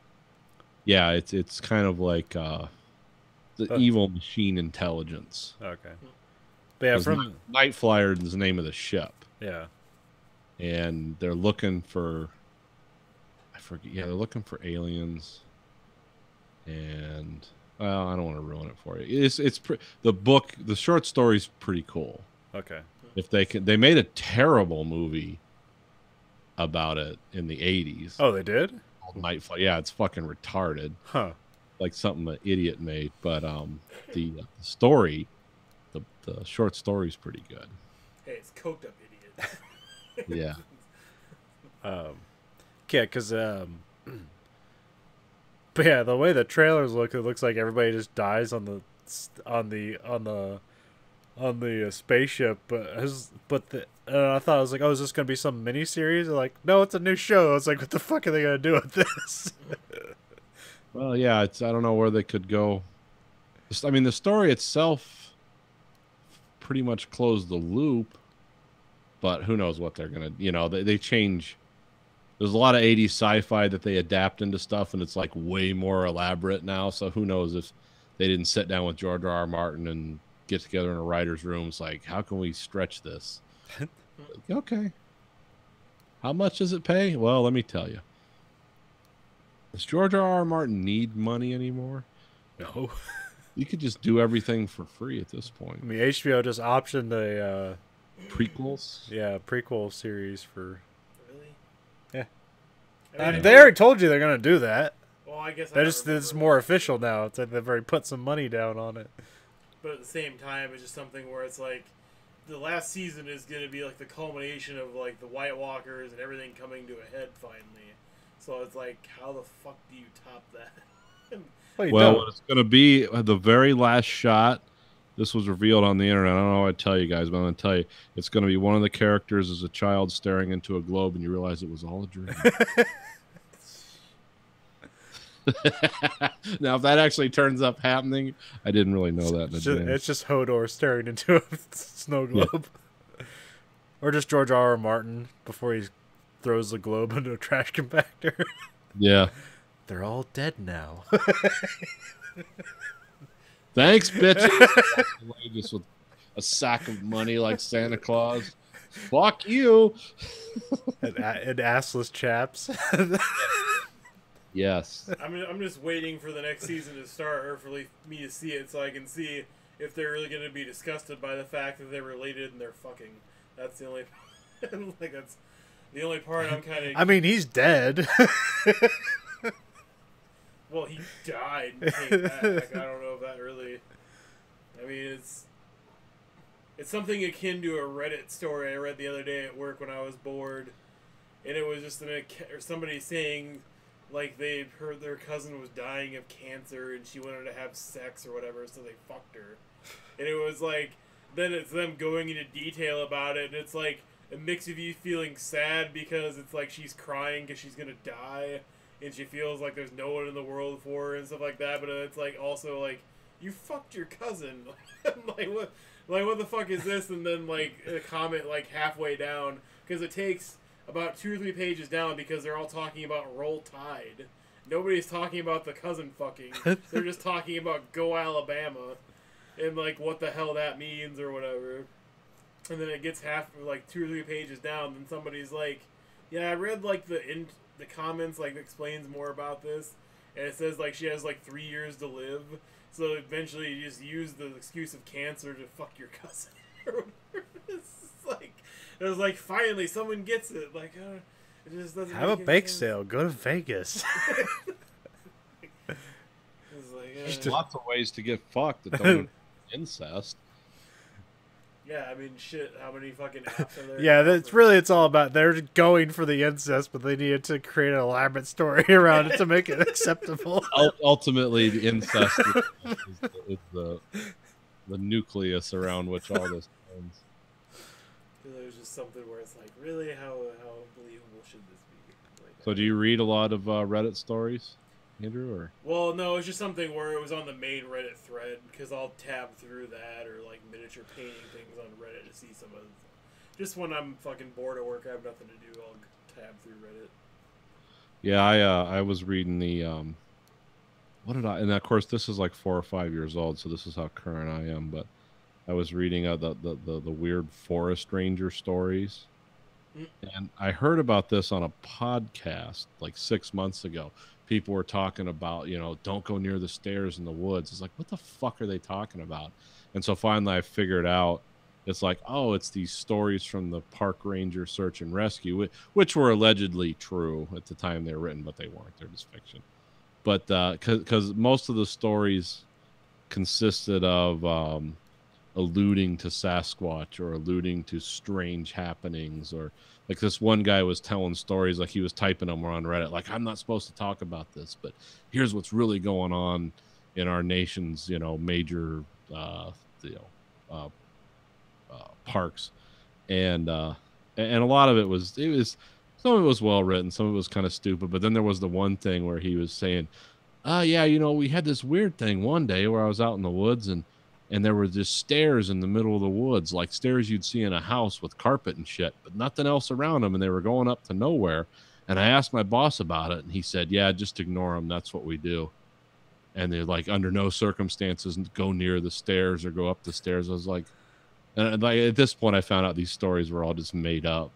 yeah, it's kind of like the evil machine intelligence. Okay, but yeah, from Night Flyer is the name of the ship. Yeah. And they're looking for, I forget. Yeah, they're looking for aliens. And well, I don't want to ruin it for you. The short story's pretty cool. Okay. If they made a terrible movie about it in the 80s. Oh, they did? Called Night Flight. Yeah, it's fucking retarded. Huh. Like something an idiot made. But the story, the short story's pretty good. Hey, it's coked up idiot. Yeah. Yeah, because but yeah, the way the trailers look, it looks like everybody just dies on the spaceship. But I thought, I was like, oh, is this gonna be some mini series? Like, no, it's a new show. I was like, what the fuck are they gonna do with this? Well, yeah, I don't know where they could go I mean, the story itself pretty much closed the loop, but who knows what they're gonna, they change. There's a lot of 80s sci-fi that they adapt into stuff, and it's like way more elaborate now. So who knows if they didn't sit down with George R. R. Martin and get together in a writer's room. It's like, how can we stretch this? Okay. How much does it pay? Well, let me tell you. Does George R. R. Martin need money anymore? No. You could just do everything for free at this point. I mean, HBO just optioned a Prequels? prequel series for. Really? Yeah. I mean, They already told you they're gonna do that. Well, I guess I They don't just it's remember. more official now. It's like they've already put some money down on it. But at the same time, it's just something where it's like the last season is going to be like the culmination of like the White Walkers and everything coming to a head finally. So it's like, how the fuck do you top that? Well, what it's going to be, the very last shot, this was revealed on the internet. I don't know how I'd tell you guys, but I'm going to tell you. It's going to be one of the characters as a child staring into a globe, and you realize it was all a dream. Now, if that actually turns up happening, I didn't really know that in advance. It's just Hodor staring into a snow globe. Or just George R. R. Martin before he throws the globe into a trash compactor. Yeah. They're all dead now. Thanks, bitches. Just with a sack of money like Santa Claus. Fuck you. and assless chaps. Yes. I'm just waiting for the next season to start, or for me to see it, so I can see if they're really going to be disgusted by the fact that they're related and they're fucking. That's the only. Like that's the only part I'm kind of. I mean, he's dead. Well, he died and came back. I don't know if that really. I mean, it's something akin to a Reddit story I read the other day at work when I was bored, and it was just somebody saying, like, they heard their cousin was dying of cancer and she wanted to have sex or whatever, so they fucked her. And it was like, then it's them going into detail about it, and it's like a mix of you feeling sad because it's like she's crying because she's gonna die, and she feels like there's no one in the world for her and stuff like that, but it's like also like, you fucked your cousin. What the fuck is this? And then like a comment like halfway down, because it takes about 2 or 3 pages down because they're all talking about Roll Tide. Nobody's talking about the cousin fucking. They're just talking about Go Alabama and like what the hell that means or whatever. And then it gets like 2 or 3 pages down, and somebody's like, yeah, I read like the comments like explains more about this, and it says like she has like 3 years to live, so eventually you just use the excuse of cancer to fuck your cousin. It was like finally someone gets it. Like it just doesn't Have a make any bake sense. sale. Go to Vegas. It's like, There's lots of ways to get fucked that don't involve incest. yeah, I mean, shit. How many fucking apps are there? Yeah, it's all about they're going for the incest, but they needed to create an elaborate story around it to make it acceptable. Ultimately, the incest is the nucleus around which all this turns. There's just something where it's like, really, how believable should this be? Like, So, do you read a lot of Reddit stories, Andrew? Or well, no, it's just something where it was on the main Reddit thread, because I'll tab through that, or like miniature painting things on Reddit to see some of it. Just when I'm fucking bored at work, I have nothing to do, I'll tab through Reddit. yeah, I was reading the what did I? And of course, this is like 4 or 5 years old, so this is how current I am. But I was reading the weird forest ranger stories, and I heard about this on a podcast like 6 months ago. People were talking about, don't go near the stairs in the woods. It's like, what the fuck are they talking about? And so finally I figured out, it's like, oh, it's these stories from the park ranger search and rescue, which were allegedly true at the time they were written, but they weren't. They're just fiction. But because most of the stories consisted of alluding to Sasquatch or alluding to strange happenings, or like this one guy was telling stories, like he was typing them on Reddit, like, I'm not supposed to talk about this, but here's what's really going on in our nation's major parks, and a lot of it was some of it was well written, some of it was kind of stupid, but then there was the one thing where he was saying, yeah, we had this weird thing one day where I was out in the woods and there were just stairs in the middle of the woods, like stairs you'd see in a house with carpet and shit, but nothing else around them, and they were going up to nowhere. And I asked my boss about it, and he said, "Yeah, just ignore them. That's what we do." And they're like, under no circumstances go near the stairs or go up the stairs. I was like, and like at this point, I found out these stories were all just made up.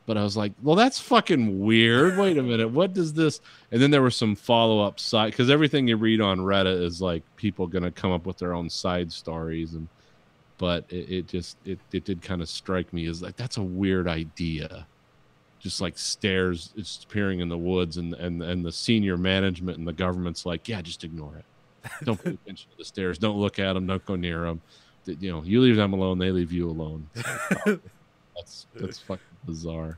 But I was like, well, that's fucking weird. Wait a minute. What does this? And then there were some follow-up side, because everything you read on Reddit is like people going to come up with their own side stories. But it did kind of strike me as like, that's a weird idea. Just like stairs appearing in the woods, and the senior management and the government's like, yeah, just ignore it. Don't pay attention to the stairs. Don't look at them. Don't go near them. You leave them alone. They leave you alone. That's fucking bizarre.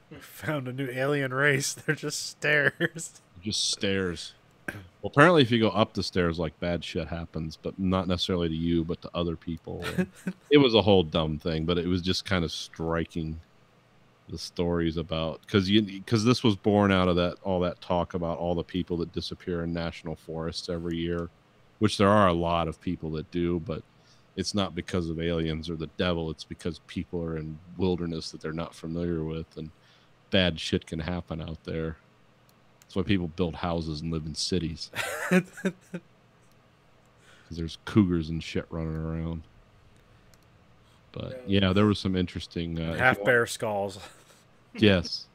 We found a new alien race. They're just stairs. Just stairs. Well, apparently, if you go up the stairs, like bad shit happens, but not necessarily to you, but to other people. It was a whole dumb thing, but it was just kind of striking. The stories about because this was born out of all that talk about all the people that disappear in national forests every year, which there are a lot of people that do, but it's not because of aliens or the devil. It's because people are in wilderness that they're not familiar with, and bad shit can happen out there. That's why people build houses and live in cities, because there's cougars and shit running around. But yeah, there was some interesting half bear skulls. Yes.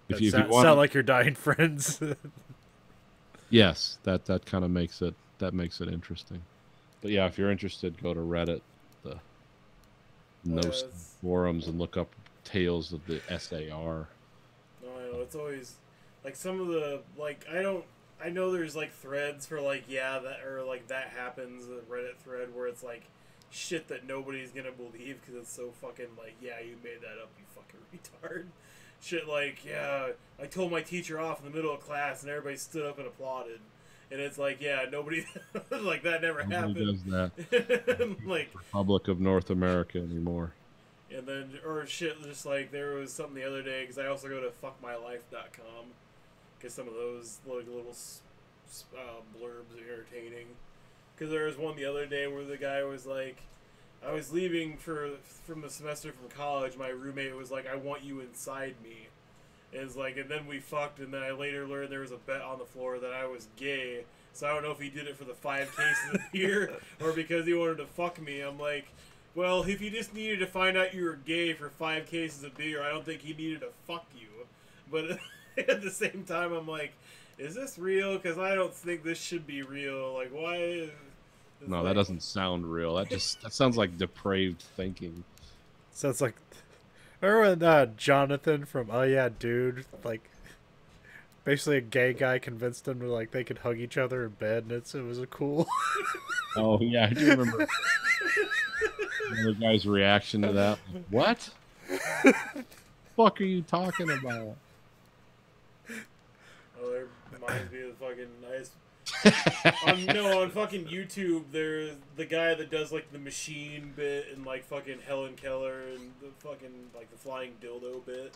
If you want, sound like your dying friends. Yes, that kind of makes it interesting. But yeah, if you're interested, go to Reddit, the forums, and look up tales of the SAR. No, I know it's always like some of the I know there's like threads for like that happens, a Reddit thread where it's like shit that nobody's gonna believe because it's so fucking like, yeah, you made that up, you fucking retard. Shit like, yeah, I told my teacher off in the middle of class and everybody stood up and applauded. And it's like, yeah, nobody, like, that never happened. Does that. Like, Republic of North America anymore. And then, or shit, just like, there was something the other day, because I also go to fuckmylife.com, because some of those like little blurbs are entertaining. Because there was one the other day where the guy was like, I was leaving from the semester from college. My roommate was like, I want you inside me. And it's like, and then we fucked, and then I later learned there was a bet on the floor that I was gay. So I don't know if he did it for the 5 cases of beer or because he wanted to fuck me. I'm like, well, if he just needed to find out you were gay for 5 cases of beer, I don't think he needed to fuck you. But at the same time, I'm like, is this real? Because I don't think this should be real. Like, why? No, that doesn't sound real. That sounds like depraved thinking. Sounds like, remember when Jonathan from Oh Yeah Dude, like, basically a gay guy convinced him to like they could hug each other in bed, and it was a cool. Oh yeah, I do remember. The guy's reaction to that. What? The fuck are you talking about? Oh, that reminds me of the fucking nice. On fucking YouTube, there's the guy that does like the machine bit and like fucking Helen Keller and the fucking like the flying dildo bit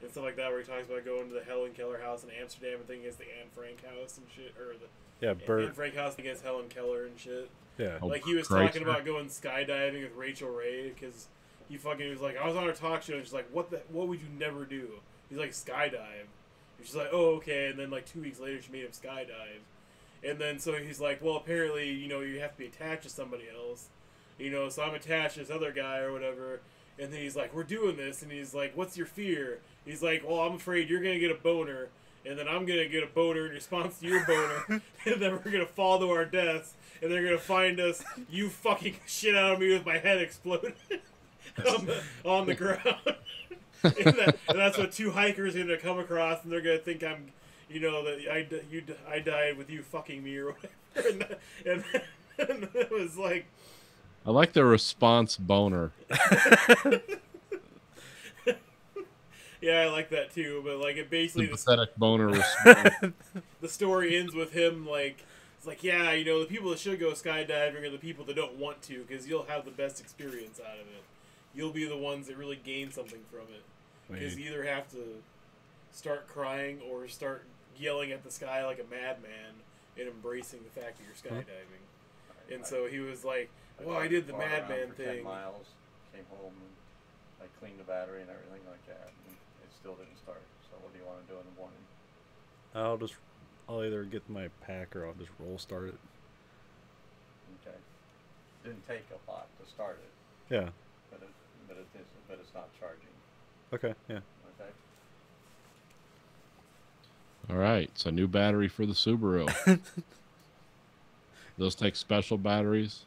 and stuff like that, where he talks about going to the Helen Keller house in Amsterdam and thinking it's the Anne Frank house and shit, or the Anne Frank house against Helen Keller and shit. Yeah, like he was talking about going skydiving with Rachel Ray because he was like, I was on her talk show and she's like, what would you never do? He's like, skydive. And she's like, oh okay, and then like 2 weeks later she made him skydive. And then so he's like, well, apparently, you have to be attached to somebody else. So I'm attached to this other guy or whatever. And then he's like, we're doing this. And he's like, what's your fear? He's like, well, I'm afraid you're going to get a boner. And then I'm going to get a boner in response to your boner. And then we're going to fall to our deaths. And they're going to find us, you fucking shit out of me with my head exploding on the ground. and that's what 2 hikers are going to come across. And they're going to think I'm... that I died with you fucking me or whatever. And it was like... I like the response boner. Yeah, I like that too, but like it basically... Pathetic boner response. The story ends with him like... It's like, yeah, the people that should go skydiving are the people that don't want to, because you'll have the best experience out of it. You'll be the ones that really gain something from it. Because you either have to... start crying or start yelling at the sky like a madman and embracing the fact that you're skydiving. And so he was like, "Well, I did the madman for 10 thing." miles, came home and I cleaned the battery and everything like that, and it still didn't start. So what do you want to do in the morning? I'll either get my pack or I'll just roll start it. Okay. Didn't take a lot to start it, Yeah. but it's not charging. Okay. Yeah. Okay. All right, so new battery for the Subaru. Those take special batteries.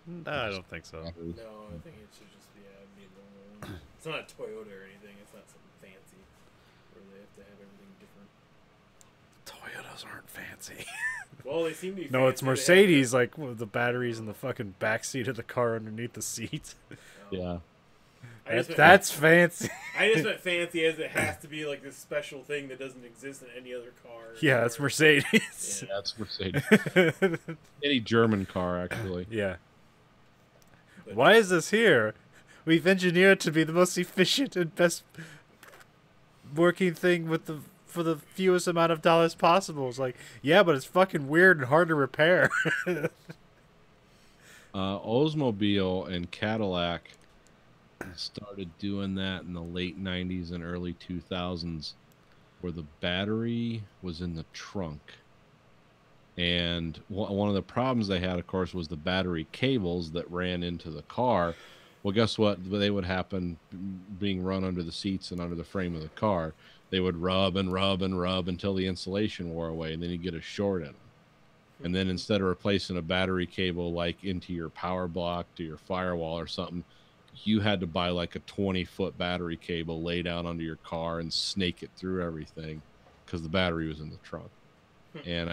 No, I don't think so. No, I think it should just be a normal one. It's not a Toyota or anything. It's not something fancy where they have to have everything different. Toyotas aren't fancy. Well, they seem to be. No, it's fancy. Mercedes, like with the batteries in the fucking back seat of the car underneath the seat. Yeah. That's fancy. I just meant fancy as it has to be like this special thing that doesn't exist in any other car. Yeah, that's Mercedes. Yeah, that's Mercedes. Any German car, actually. Yeah. Why is this here? We've engineered to be the most efficient and best working thing for the fewest amount of dollars possible. It's like, yeah, but it's fucking weird and hard to repair. Oldsmobile and Cadillac started doing that in the late 90s and early 2000s, where the battery was in the trunk. And one of the problems they had, of course, was the battery cables that ran into the car. Well, guess what? They would happen being run under the seats and under the frame of the car. They would rub and rub and rub until the insulation wore away, and then you get a short in them. And then instead of replacing a battery cable like into your power block to your firewall or something, you had to buy like a 20-foot battery cable laid out under your car and snake it through everything because the battery was in the trunk. And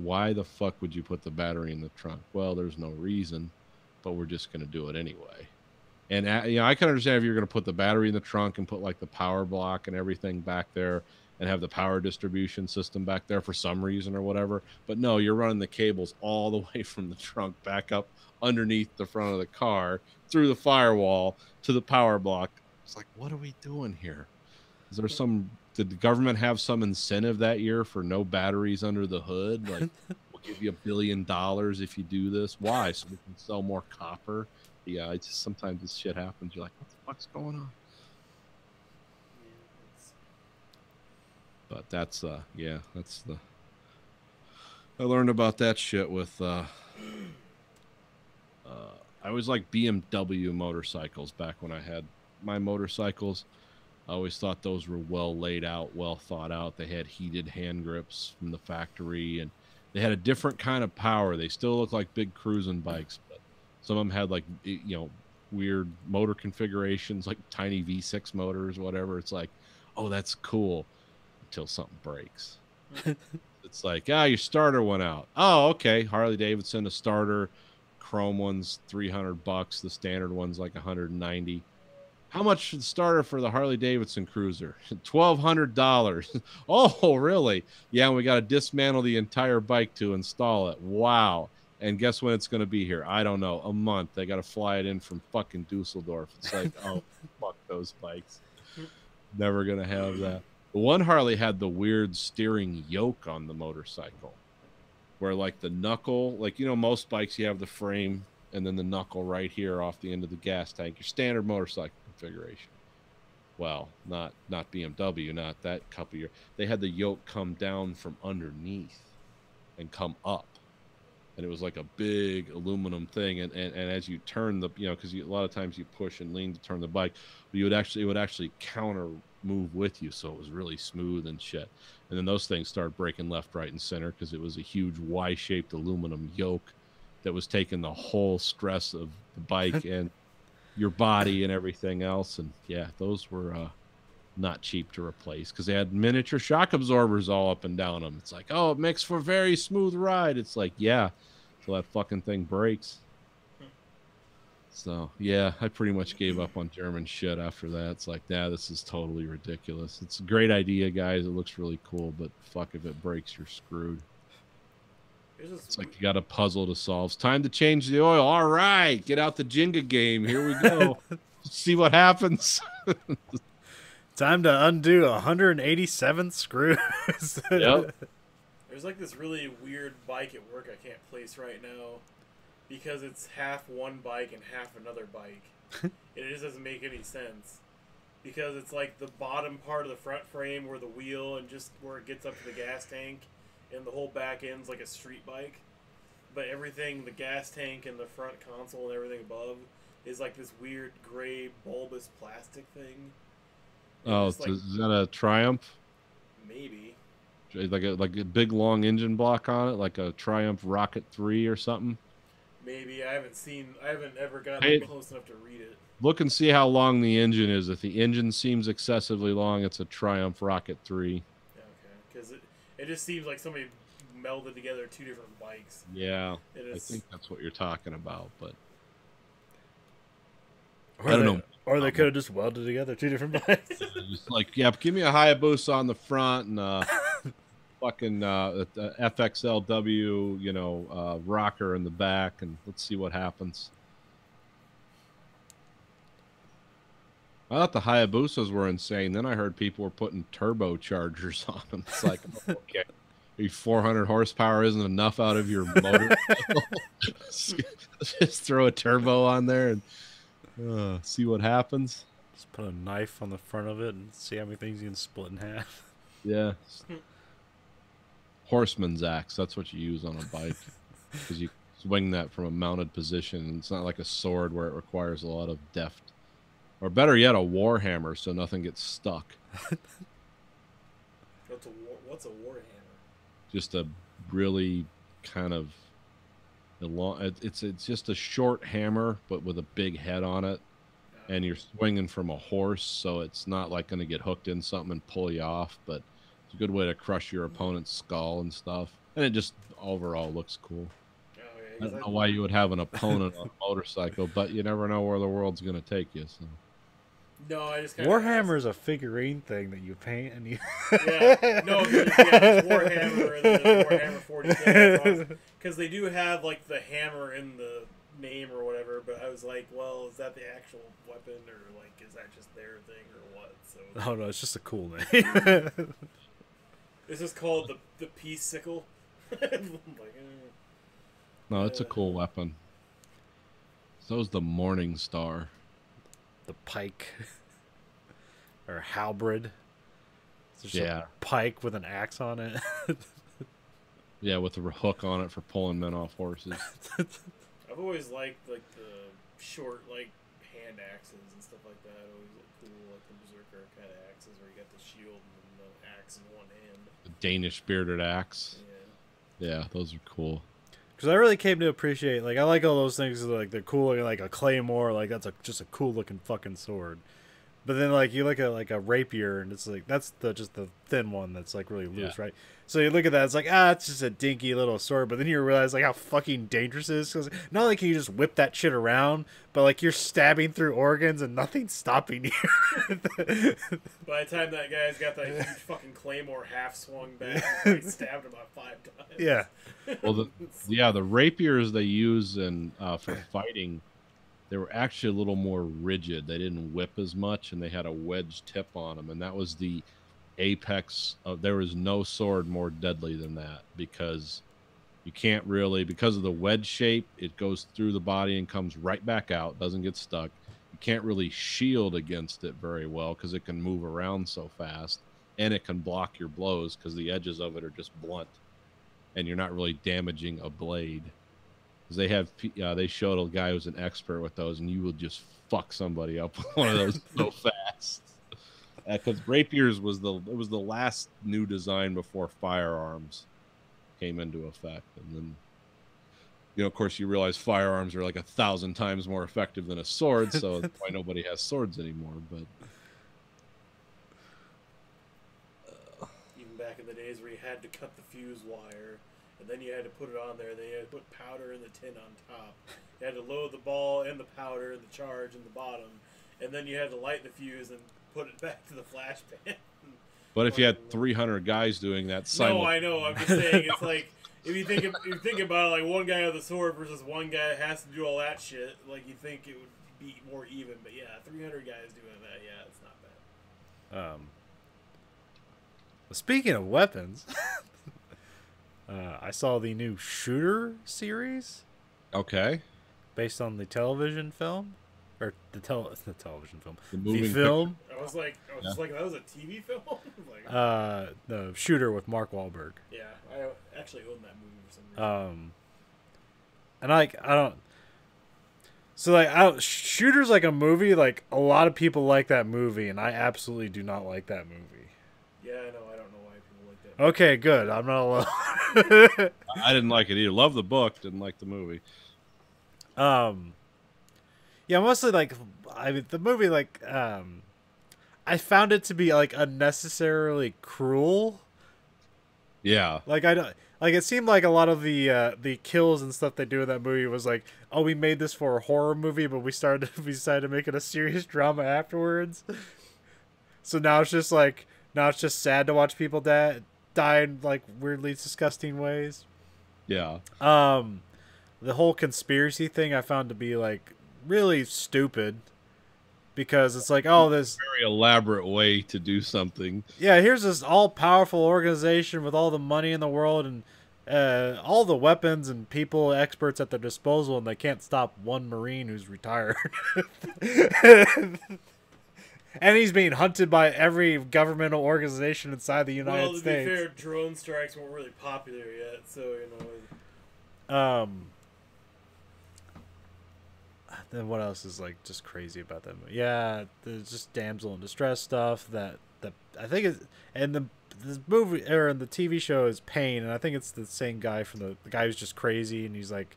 why the fuck would you put the battery in the trunk? Well, there's no reason, but we're just going to do it anyway. And I can understand if you're going to put the battery in the trunk and put like the power block and everything back there and have the power distribution system back there for some reason or whatever. But no, you're running the cables all the way from the trunk back up underneath the front of the car, through the firewall to the power block. It's like, what are we doing here? Is there did the government have some incentive that year for no batteries under the hood? Like, we'll give you $1 billion if you do this. Why? So we can sell more copper? Yeah, it's just sometimes this shit happens. You're like, what the fuck's going on? But that's I learned about that shit with I always liked BMW motorcycles back when I had my motorcycles. I always thought those were well laid out, well thought out. They had heated hand grips from the factory, and they had a different kind of power. They still look like big cruising bikes, but some of them had like, weird motor configurations, like tiny V6 motors, whatever. It's like, oh, that's cool, until something breaks. It's like, your starter went out. Oh, okay. Harley Davidson, a starter, chrome one's $300. The standard one's like $190. How much the starter for the Harley Davidson Cruiser? $1,200. Oh, really? Yeah, and we got to dismantle the entire bike to install it. Wow. And guess when it's going to be here? I don't know. A month. They got to fly it in from fucking Dusseldorf. It's like, oh, fuck those bikes. Never going to have that. The one Harley had the weird steering yoke on the motorcycle, where like the knuckle, like, most bikes you have the frame and then the knuckle right here off the end of the gas tank, your standard motorcycle configuration. Well, not BMW, not that couple years. They had the yoke come down from underneath and come up. And it was like a big aluminum thing. And as you turn the, because a lot of times you push and lean to turn the bike, but it would actually counter move with you. So it was really smooth and shit. And then those things started breaking left, right, and center because it was a huge Y-shaped aluminum yoke that was taking the whole stress of the bike and your body and everything else. And yeah, those were not cheap to replace because they had miniature shock absorbers all up and down them. It's like, oh, it makes for a very smooth ride. It's like, yeah, till that fucking thing breaks. So yeah, I pretty much gave up on German shit after that. It's like, this is totally ridiculous. It's a great idea, guys. It looks really cool, but fuck, if it breaks, you're screwed. It's like you got a puzzle to solve. It's time to change the oil. All right, get out the Jenga game. Here we go. See what happens. Time to undo 187 screws. Yep. There's like this really weird bike at work I can't place right now because it's half one bike and half another bike. And it just doesn't make any sense. Because it's like the bottom part of the front frame where the wheel and just where it gets up to the gas tank, and the whole back end's like a street bike. But everything, the gas tank and the front console and everything above, is like this weird gray bulbous plastic thing. Oh, It's like, is that a Triumph? maybe. Like a big long engine block on it, like a Triumph Rocket 3 or something? Maybe. I haven't ever gotten Hey. close enough to read it. Look and see how long the engine is. If the engine seems excessively long, it's a Triumph Rocket 3. Yeah, okay. Because it just seems like somebody melded together two different bikes. Yeah, It I is, think that's what you're talking about, but Or I don't they- know. Or they could have just welded together two different bikes. Just like, yeah, give me a Hayabusa on the front and fucking FXLW, rocker in the back, and let's see what happens. I thought the Hayabusas were insane. Then I heard people were putting turbochargers on them. It's like, okay, 400 horsepower isn't enough out of your motor. Just throw a turbo on there and see what happens. Just put a knife on the front of it and see how many things you can split in half. Yeah. Horseman's axe. That's what you use on a bike. Because you swing that from a mounted position. And it's not like a sword where it requires a lot of deft. Or better yet, a war hammer so nothing gets stuck. what's a warhammer? Just a really kind of it's just a short hammer but with a big head on it, and you're swinging from a horse, so it's not like going to get hooked in something and pull you off, but it's a good way to crush your opponent's skull and stuff, and it just overall looks cool. Oh, yeah, I don't know why you would have an opponent on a motorcycle, but you never know where the world's going to take you. So No, I just kind Warhammer is a figurine thing that you paint and you. Yeah, no, there's Warhammer and then there's Warhammer 40K. Because they do have like the hammer in the name or whatever, but I was like, well, is that the actual weapon or like is that just their thing or what? So Oh no, it's just a cool name. this is called the peace sickle. no, it's a cool weapon. So's the Morning Star. The pike. Or halberd. It's just Yeah. a pike with an axe on it. Yeah, with a hook on it for pulling men off horses. I've always liked like the short like hand axes and stuff like that. Always look cool, like the berserker kind of axes where you got the shield and the axe in one hand. The Danish bearded axe. Yeah. Yeah, those are cool. Because I really came to appreciate, like, I like all those things, like, they're cool, like a claymore, like, that's just a cool looking fucking sword. But then, like, you look at, like, a rapier, and it's like, that's just the thin one that's, like, really loose, right? So you look at that, it's like, it's just a dinky little sword. But then you realize, like, how fucking dangerous it is. Because not only can you just whip that shit around, but, like, you're stabbing through organs and nothing's stopping you. By the time that guy's got that huge fucking claymore half swung back, he stabbed him about 5 times. Yeah. Well, the rapiers they use for fighting, they were actually a little more rigid. They didn't whip as much, and they had a wedge tip on them, and that was the apex of. There was no sword more deadly than that, because you can't really, because of the wedge shape, it goes through the body and comes right back out, doesn't get stuck. You can't really shield against it very well because it can move around so fast, and it can block your blows because the edges of it are just blunt, and you're not really damaging a blade. Because they showed a guy who's an expert with those, and you will just fuck somebody up with one of those so fast. Because rapiers was the last new design before firearms came into effect, and then of course you realize firearms are like 1,000 times more effective than a sword, so that's why nobody has swords anymore. But even back in the days where you had to cut the fuse wire, and then you had to put it on there, then you had to put powder in the tin on top. You had to load the ball and the powder and the charge in the bottom, and then you had to light the fuse and put it back to the flash pan. But if you had 300 guys doing that, No, I know. I'm just saying, it's like if you think about it, like one guy with a sword versus one guy that has to do all that shit. Like you think it would be more even, but yeah, 300 guys doing that, yeah, it's not bad. Speaking of weapons, I saw the new Shooter series Okay. based on the television film, or the television film, The the moving film, I was just like, that was a TV film. Like, the Shooter with Mark Wahlberg. yeah, I actually own that movie for some reason. And I don't. So like, Shooter's like a movie. Like a lot of people like that movie, and I absolutely do not like that movie. Yeah, I know. I don't know why people like that. Okay, good. I'm not alone. I didn't like it either. Love the book, didn't like the movie. Yeah, mostly like the movie. Like, I found it to be like unnecessarily cruel. Yeah. Like I don't like it seemed like a lot of the kills and stuff they do in that movie was like, oh, we made this for a horror movie, but we decided to make it a serious drama afterwards. So now it's just sad to watch people die in like weirdly disgusting ways. Yeah. The whole conspiracy thing I found to be like really stupid. Because it's like, oh, this Very elaborate way to do something. yeah, here's this all-powerful organization with all the money in the world and all the weapons and people, experts at their disposal, and they can't stop one Marine who's retired. And he's being hunted by every governmental organization inside the United States. Well, to be fair, drone strikes weren't really popular yet, so, you know. Then what else is like just crazy about that movie? Yeah, there's just damsel in distress stuff that I think is, and the movie or in the TV show is Pain, and I think it's the same guy from the guy who's just crazy and he's like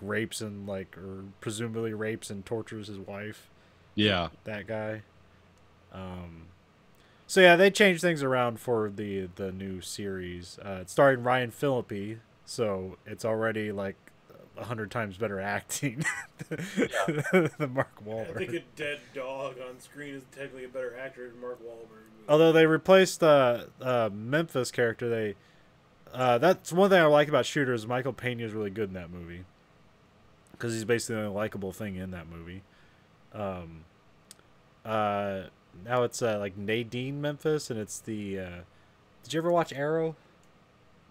rapes and like or presumably rapes and tortures his wife. Yeah. That guy. So yeah, they changed things around for the new series. It's starring Ryan Phillippe, so it's already like 100 times better acting than Mark Wahlberg. I think a dead dog on screen is technically a better actor than Mark Wahlberg. Although they replaced Memphis character, that's one thing I like about Shooter is Michael Pena is really good in that movie because he's basically the only likable thing in that movie. Now it's like Nadine Memphis, and it's the. Did you ever watch Arrow?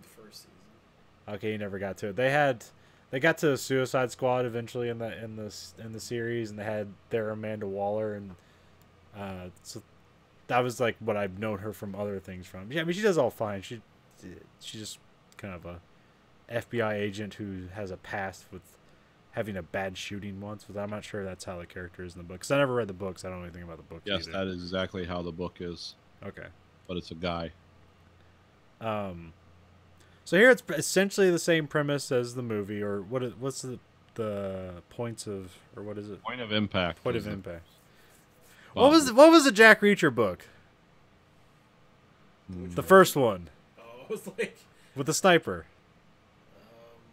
The first season. Okay, you never got to it. They got to Suicide Squad eventually in the series, and they had their Amanda Waller, and so that was like what I've known her from other things from. Yeah, I mean she does all fine. She's just kind of a FBI agent who has a past with having a bad shooting once, but I'm not sure that's how the character is in the book. Because I never read the books. I don't know anything about the book. Yes, either. that is exactly how the book is. Okay. But it's a guy. So here it's essentially the same premise as the movie, or what's the points of, or what is it? Point of impact. Point of impact. Well, What was the Jack Reacher book? The first one Oh, I was like, with the sniper.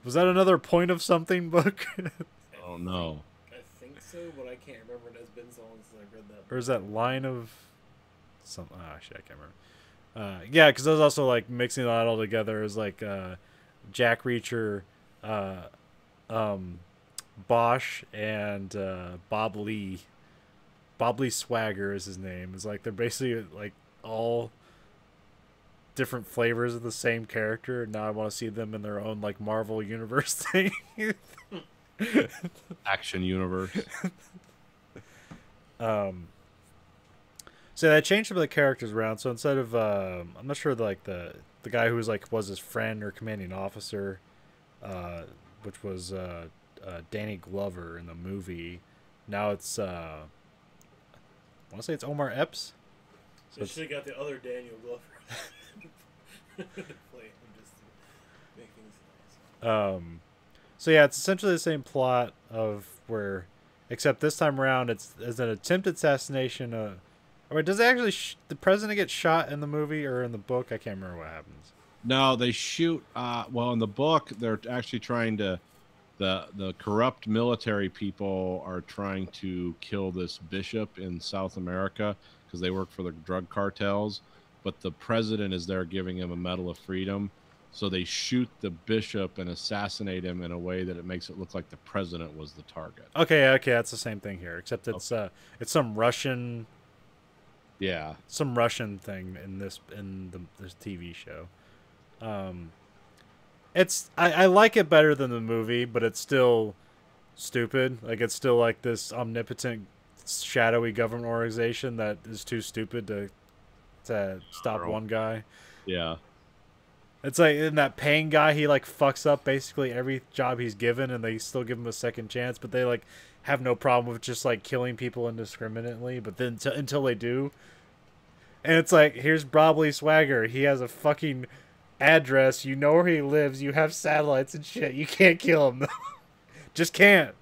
Was that another point of something book? Oh no. I think so, but I can't remember. It has been so long since I read that. Or is that line of some? Oh, actually, I can't remember. Yeah, because I was also like mixing that all together as like Jack Reacher, Bosch, and Bob Lee. Bob Lee Swagger is his name. It's like they're basically like all different flavors of the same character. And now I want to see them in their own like Marvel Universe thing. Action universe. So they changed some of the characters around. So instead of I'm not sure like the guy who was his friend or commanding officer, which was Danny Glover in the movie. Now it's I want to say it's Omar Epps. So they should have got the other Daniel Glover to play him just to make things nice. So yeah, it's essentially the same plot of where, except this time around it's an attempted assassination. Or does it actually the president get shot in the movie or in the book? I can't remember what happens. No, they shoot. Well, in the book, they're actually trying to. The corrupt military people are trying to kill this bishop in South America because they work for the drug cartels. But the president is there giving him a Medal of Freedom. So they shoot the bishop and assassinate him in a way that it makes it look like the president was the target. Okay, that's the same thing here, except it's some Russian. Yeah, some Russian thing in this TV show. I like it better than the movie, but it's still stupid. Like it's still like this omnipotent, shadowy government organization that is too stupid to stop one guy. Yeah. It's like in that Payne guy, he like fucks up basically every job he's given, and they still give him a second chance. But they like have no problem with just like killing people indiscriminately. But then until they do, and it's like, here's Brobley Swagger. He has a fucking address. You know where he lives. You have satellites and shit. You can't kill him. Just can't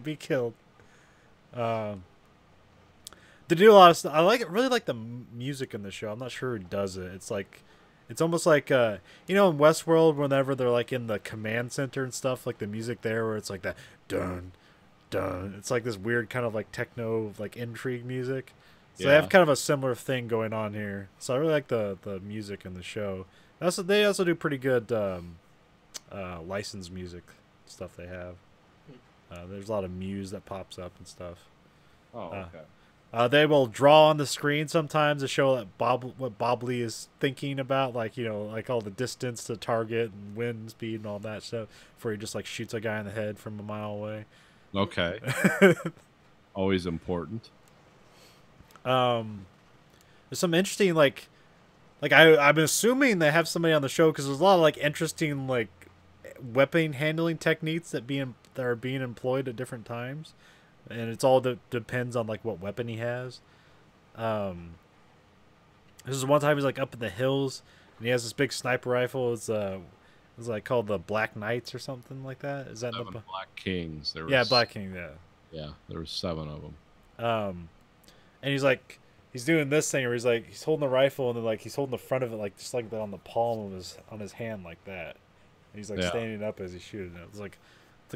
be killed. They do a lot of stuff. I really like the music in the show. I'm not sure who does it. It's almost like in Westworld, whenever they're like in the command center and stuff, like the music there where it's like that dun dun. It's like this weird kind of like techno like intrigue music. So they have kind of a similar thing going on here. So I really like the music in the show. They also do pretty good licensed music stuff they have. There's a lot of Muse that pops up and stuff. Oh, okay. They will draw on the screen sometimes to show that what Bobley is thinking about, like like all the distance to target and wind speed and all that stuff, before he just like shoots a guy in the head from a mile away. Okay. Always important. There's some interesting like I'm assuming they have somebody on the show because there's a lot of like interesting like weapon handling techniques that are being employed at different times. And it's all depends on like what weapon he has. This is one time he's like up in the hills and he has this big sniper rifle. It's like called the Black Knights or something like that. Is that 7 Black Kings? Black King. Yeah, there were 7 of them. And he's doing this thing where he's holding the rifle and then like he's holding the front of it like just like on the palm of his hand like that. And he's like standing up as he's shooting it. It's like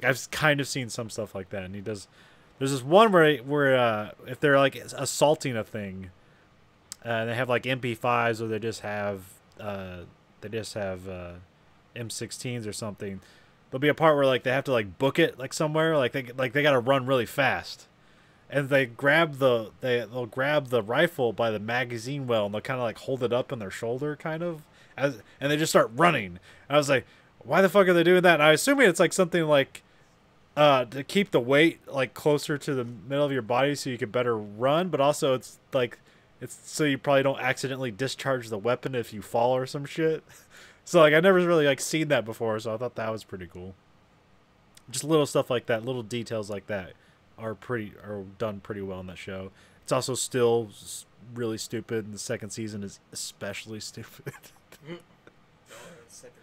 I've kind of seen some stuff like that, and he does. There's this one where if they're like assaulting a thing, they have like MP5s or they just have M16s or something. There'll be a part where like they have to like book it like somewhere, like they got to run really fast, and they'll grab the rifle by the magazine well and they'll kind of like hold it up in their shoulder kind of and they just start running. And I was like, why the fuck are they doing that? And I assuming it's like something like to keep the weight like closer to the middle of your body so you can better run, but also it's so you probably don't accidentally discharge the weapon if you fall or some shit. So like I never really like seen that before, so I thought that was pretty cool. Just little stuff like that, little details like that are done pretty well in that show. It's also still really stupid, and the second season is especially stupid.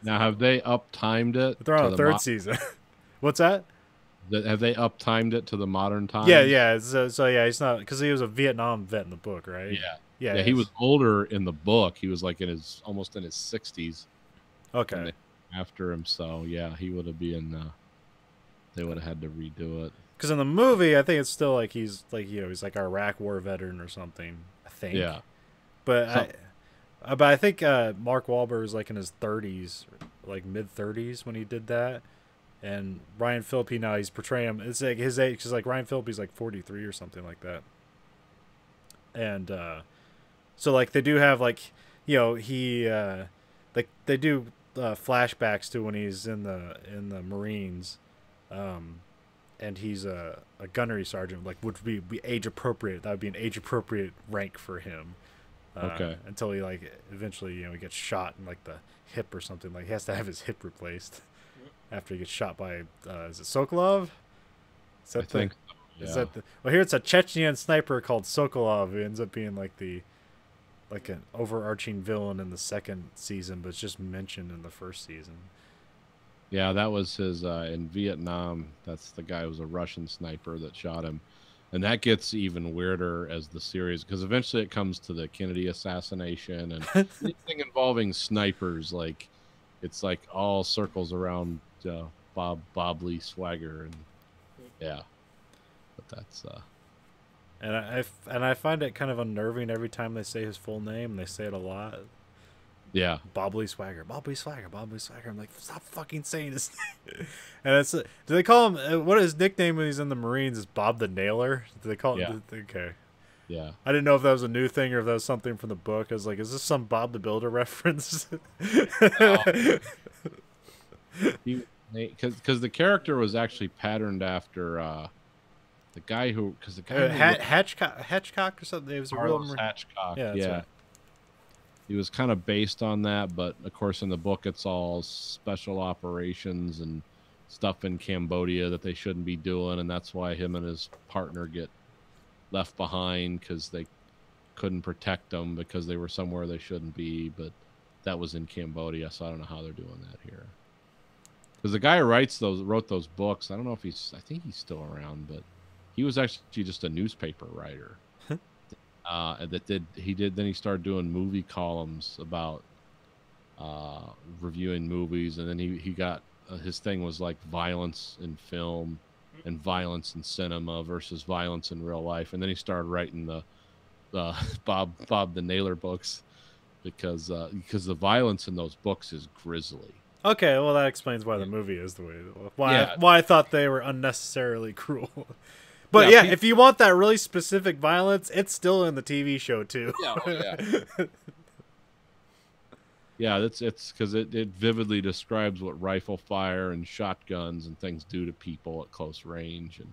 Now, have they up-timed it? But they're on a third season. What's that? Have they up-timed it to the modern time? Yeah. So yeah, he's not, because he was a Vietnam vet in the book, right? Yeah. He was older in the book. He was like almost in his 60s. Okay. After him, so yeah, he would have been. They would have had to redo it. Because in the movie, I think it's still like he's like he's like an Iraq War veteran or something. I think. Yeah. But I think Mark Wahlberg was like in his 30s, like mid 30s when he did that. And Ryan Phillippe now he's portraying him. It's like his age, because like Ryan Phillippe's like 43 or something like that. And so like they do have like he like they do flashbacks to when he's in the Marines, and he's a gunnery sergeant, like would be age appropriate. That would be an age appropriate rank for him. Okay. Until he like eventually he gets shot in like the hip or something. Like he has to have his hip replaced after he gets shot by is it Sokolov? Is that I think so, yeah. Is that well, here it's a Chechnyan sniper called Sokolov who ends up being like an overarching villain in the second season, but it's just mentioned in the first season. Yeah, that was his in Vietnam. That's the guy who was a Russian sniper that shot him. And that gets even weirder as the series, because eventually it comes to the Kennedy assassination and anything involving snipers. Like, it's like all circles around Bobley Swagger, and yeah. But that's and I find it kind of unnerving every time they say his full name, and they say it a lot. Yeah. Bobley Swagger, Bobley Swagger, Bobley Swagger. I'm like, stop fucking saying his name. And do they call him, what his nickname when he's in the Marines is Bob the Nailer? Do they call him? Okay. Yeah. I didn't know if that was a new thing or if that was something from the book. I was like, is this some Bob the Builder reference? Because the character was actually patterned after the guy who, because the guy Hatchcock or something. It was a real Carlos Hatchcock. Yeah, that's right. He was kind of based on that, but of course in the book it's all special operations and stuff in Cambodia that they shouldn't be doing, and that's why him and his partner get left behind because they couldn't protect them because they were somewhere they shouldn't be. But that was in Cambodia, so I don't know how they're doing that here. Because the guy who wrote those books, I don't know if I think he's still around, but he was actually just a newspaper writer. Then he started doing movie columns about reviewing movies, and then he got his thing was like violence in film and violence in cinema versus violence in real life, and then he started writing the Bob the Nailer books because the violence in those books is grisly. Okay, well that explains why the movie is the way it was. Why I thought they were unnecessarily cruel. But yeah, if you want that really specific violence, it's still in the TV show too. Yeah, it's because it vividly describes what rifle fire and shotguns and things do to people at close range and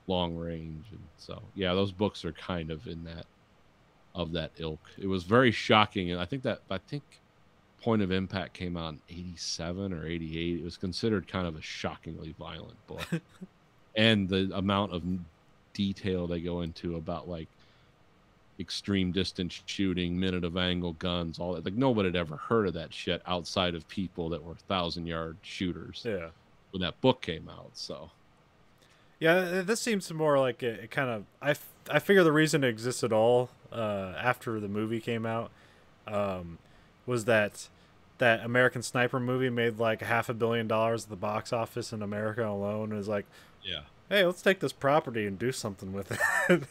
long range, and so yeah, those books are kind of in that ilk. It was very shocking, and I think Point of Impact came out in 87 or 88. It was considered kind of a shockingly violent book. And the amount of detail they go into about like extreme distance shooting, minute of angle guns, all that. Like nobody had ever heard of that shit outside of people that were 1,000-yard shooters. Yeah. When that book came out, so. Yeah, this seems more like it kind of. I figure the reason it exists at all after the movie came out was that American Sniper movie made like $500 million at the box office in America alone. And is like, yeah, hey, let's take this property and do something with it.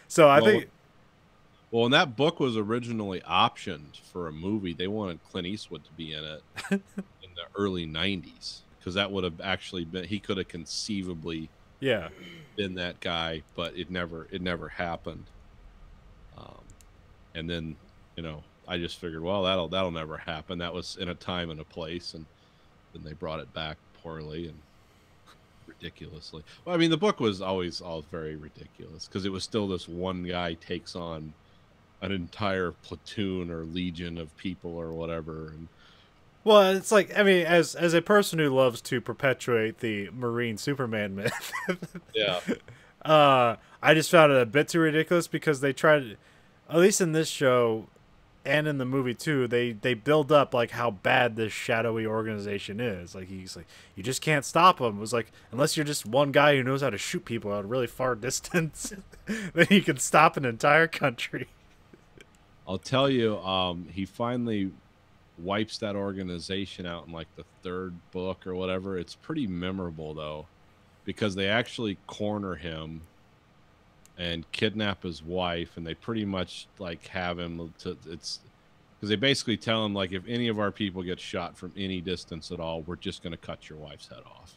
So I think. Well, when that book was originally optioned for a movie, they wanted Clint Eastwood to be in it in the early '90s because that would have actually been. He could have conceivably. Yeah. Been that guy, but it never happened. And then, I just figured, well, that'll never happen. That was in a time and a place, and then they brought it back poorly and ridiculously. Well, I mean, the book was always all very ridiculous because it was still this one guy takes on an entire platoon or legion of people or whatever. And well, it's like, I mean, as a person who loves to perpetuate the Marine Superman myth, yeah, I just found it a bit too ridiculous because they tried, at least in this show and in the movie too, they build up like how bad this shadowy organization is. Like he's like, you just can't stop them. It was like, unless you're just one guy who knows how to shoot people at a really far distance, then you can stop an entire country. I'll tell you, he finally wipes that organization out in like the third book or whatever. It's pretty memorable though, because they actually corner him and kidnap his wife, and they pretty much like have him it's because they basically tell him like, if any of our people get shot from any distance at all, we're just going to cut your wife's head off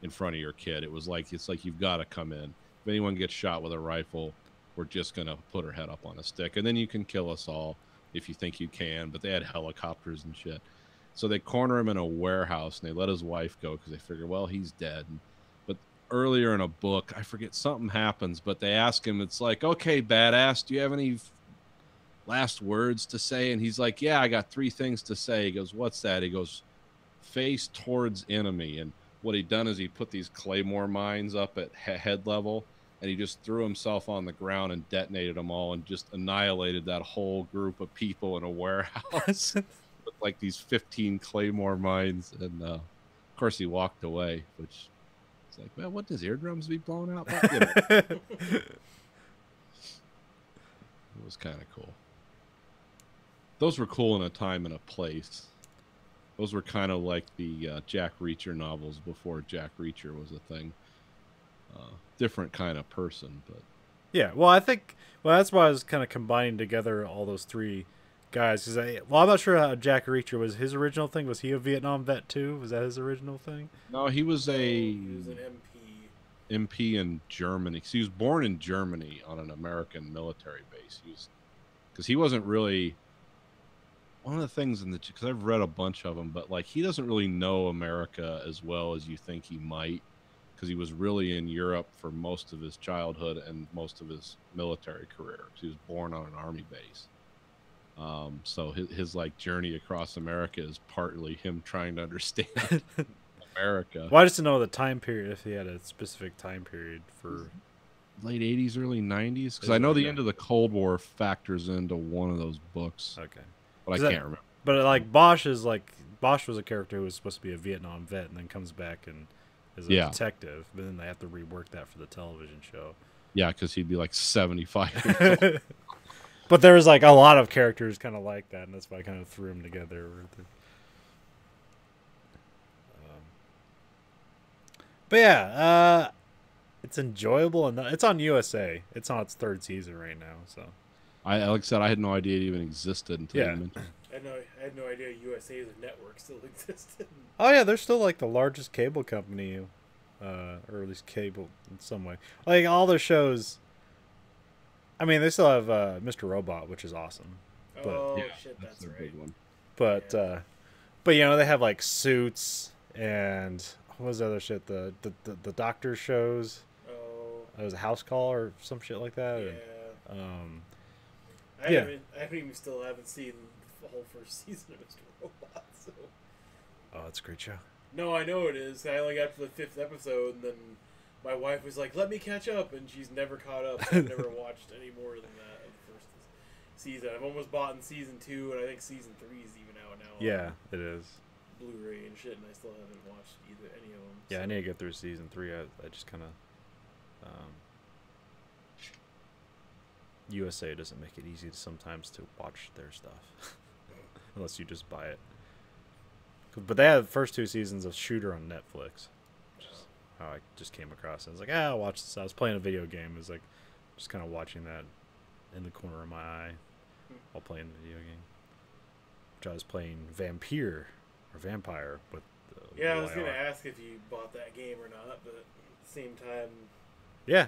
in front of your kid. It's like you've got to come in. If anyone gets shot with a rifle, we're just going to put her head up on a stick, and then you can kill us all if you think you can. But they had helicopters and shit, so they corner him in a warehouse and they let his wife go because they figure, well, he's dead. But earlier in a book, I forget, something happens, but they ask him, it's like, okay, badass, do you have any last words to say? And he's like, yeah, I got 3 things to say. He goes, what's that? He goes, face towards enemy. And what he'd done is he put these claymore mines up at head level, and he just threw himself on the ground and detonated them all and just annihilated that whole group of people in a warehouse with like these 15 claymore mines. And of course he walked away, which is like, well, what, does eardrums be blown out? It was kind of cool. Those were cool in a time and a place. Those were kind of like the Jack Reacher novels before Jack Reacher was a thing. Different kind of person, but yeah. Well, that's why I was kind of combining together all those 3 guys. Because I'm not sure how Jack Reacher was his original thing. Was he a Vietnam vet too? Was that his original thing? No, he was an MP. MP in Germany. He was born in Germany on an American military base. Because he wasn't really. one of the things in the, because I've read a bunch of them, but like he doesn't really know America as well as you think he might, because he was really in Europe for most of his childhood and most of his military career. He was born on an army base. So his like journey across America is partly him trying to understand America. Well, I just to know the time period, if he had a specific time period for late 80s, early 90s, because I know the end of the Cold War factors into one of those books. Okay. But I can't remember. But like Bosch was a character who was supposed to be a Vietnam vet and then comes back and is a detective, but then they have to rework that for the television show. Yeah, because he'd be like 75 years old. But there was like a lot of characters kind of like that, and that's why I kind of threw them together. But yeah, it's enjoyable, and it's on USA. It's on its third season right now. So, like I said, I had no idea it even existed until you mentioned. I had no idea USA as a network still existed. Oh yeah, they're still like the largest cable company, or at least cable in some way. Like all their shows. I mean, they still have Mr. Robot, which is awesome. But, shit, that's right. Big one. But but you know, they have like Suits and what was the other shit? The doctor shows. Oh. It was a House Call or some shit like that. Yeah. Or, I haven't seen the whole first season of Mr. Robot. So. Oh, it's a great show. No, I know it is. I only got to the 5th episode, and then my wife was like, "Let me catch up," and she's never caught up. So I've never watched any more than that of the first season. I've almost bought in season 2, and I think season 3 is even out now. Yeah, it is. Blu-ray and shit, and I still haven't watched any of them. Yeah, I need to get through season 3. I just kind of USA doesn't make it easy sometimes to watch their stuff unless you just buy it. But they have the first 2 seasons of Shooter on Netflix. How I just came across it. I was like, I'll watch this. I was playing a video game. It was like just kind of watching that in the corner of my eye while playing the video game. Which I was playing Vampire with I was going to ask if you bought that game or not, but at the same time... Yeah.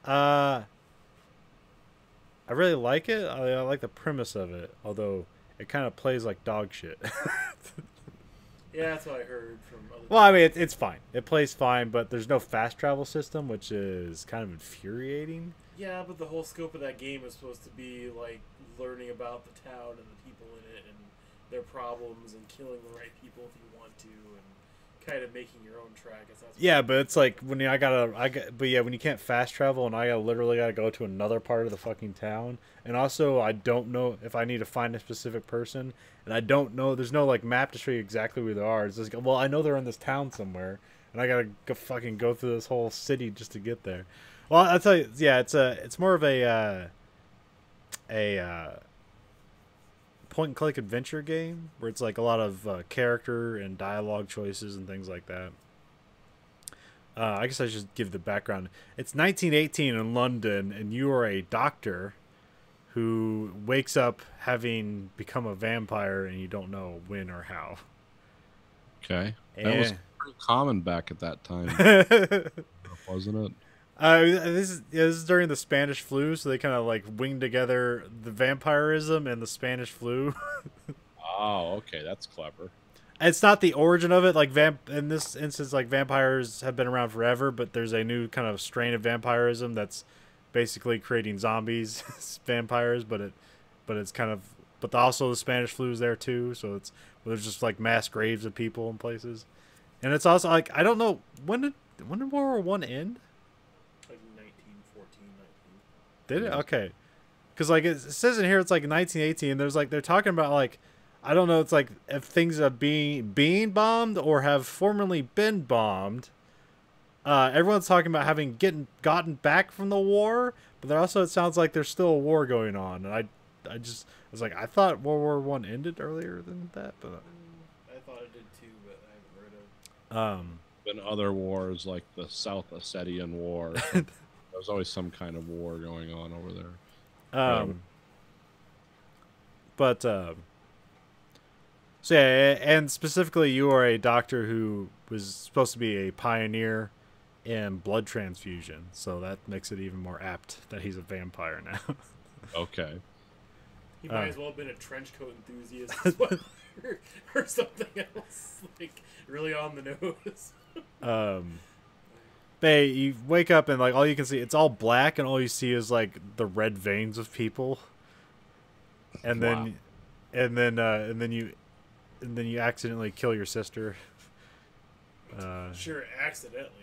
I really like it. I like the premise of it, although it kind of plays like dog shit. Yeah, that's what I heard from other people. Well, I mean, it's fine. It plays fine, but there's no fast travel system, which is kind of infuriating. Yeah, but the whole scope of that game is supposed to be, like, learning about the town and the people in it and their problems and killing the right people if you want to and kind of making your own track. Yeah, but it's like when when you can't fast travel and I literally gotta go to another part of the fucking town, and also I don't know if I need to find a specific person, and I don't know. There's no like map to show you exactly where they are. It's just, well, I know they're in this town somewhere, and I gotta go through this whole city just to get there. Well, I'll tell you, yeah, it's more of a point and click adventure game where it's like a lot of character and dialogue choices and things like that. I guess I should give the background. It's 1918 in London, and you are a doctor who wakes up having become a vampire, and you don't know when or how. Okay. That was pretty common back at that time, wasn't it? This is during the Spanish flu, so they kind of like winged together the vampirism and the Spanish flu. Oh, okay, that's clever. It's not the origin of it. Like in this instance, like vampires have been around forever, but there's a new kind of strain of vampirism that's basically creating zombies, vampires. But also the Spanish flu is there too. So there's just like mass graves of people in places, and it's also like I don't know when did World War I end? Like 1914, 19. Did it? Okay, because like it says in here, it's like 1918. There's like they're talking about like. I don't know. It's like if things are being bombed or have formerly been bombed. Everyone's talking about having gotten back from the war, but there also it sounds like there's still a war going on. And I was like, I thought World War I ended earlier than that, but I thought it did too, but I haven't read it. Been other wars like the South Ossetian War. There's always some kind of war going on over there. So yeah, and specifically, you are a doctor who was supposed to be a pioneer in blood transfusion, so that makes it even more apt that he's a vampire now. Okay. He might as well have been a trench coat enthusiast as well, or something else, like really on the nose. They, you wake up and like all you can see, it's all black, and all you see is like the red veins of people, and then, Wow. and then you accidentally kill your sister. Sure, accidentally.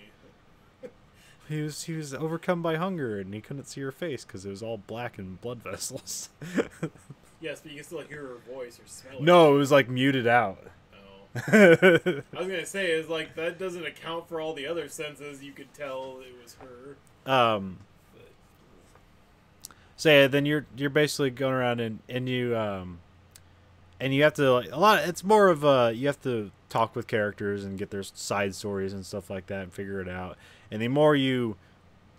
He was overcome by hunger, and he couldn't see her face because it was all black and blood vessels. Yes, but you can still hear her voice or smell it. No, it was like muted out. Oh. I was gonna say is like that doesn't account for all the other senses. You could tell it was her. So yeah, then you're basically going around and you have to like a lot. It's more of you have to talk with characters and get their side stories and stuff like that and figure it out. And the more you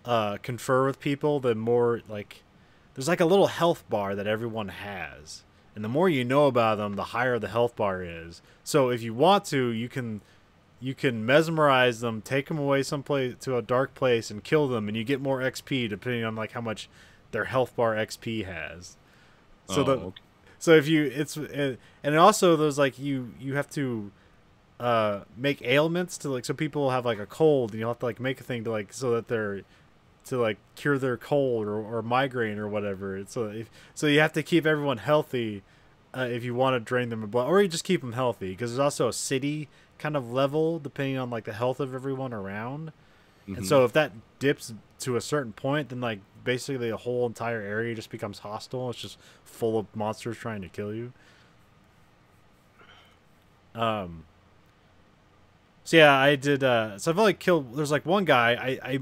confer with people, the more like there's like a little health bar that everyone has. And the more you know about them, the higher the health bar is. So if you want to, you can mesmerize them, take them away someplace to a dark place, and kill them, and you get more XP depending on like how much their health bar XP has. So Okay. so if you and also there's like you have to make ailments to like so people have like a cold, and you have to like make a thing to like so that they're to like cure their cold or migraine or whatever. So you have to keep everyone healthy if you want to drain them of blood, or you just keep them healthy because there's also a city kind of level depending on like the health of everyone around. And so if that dips to a certain point, then like basically the whole entire area just becomes hostile. It's just full of monsters trying to kill you. So yeah, I did. So I've only killed. There's like one guy. I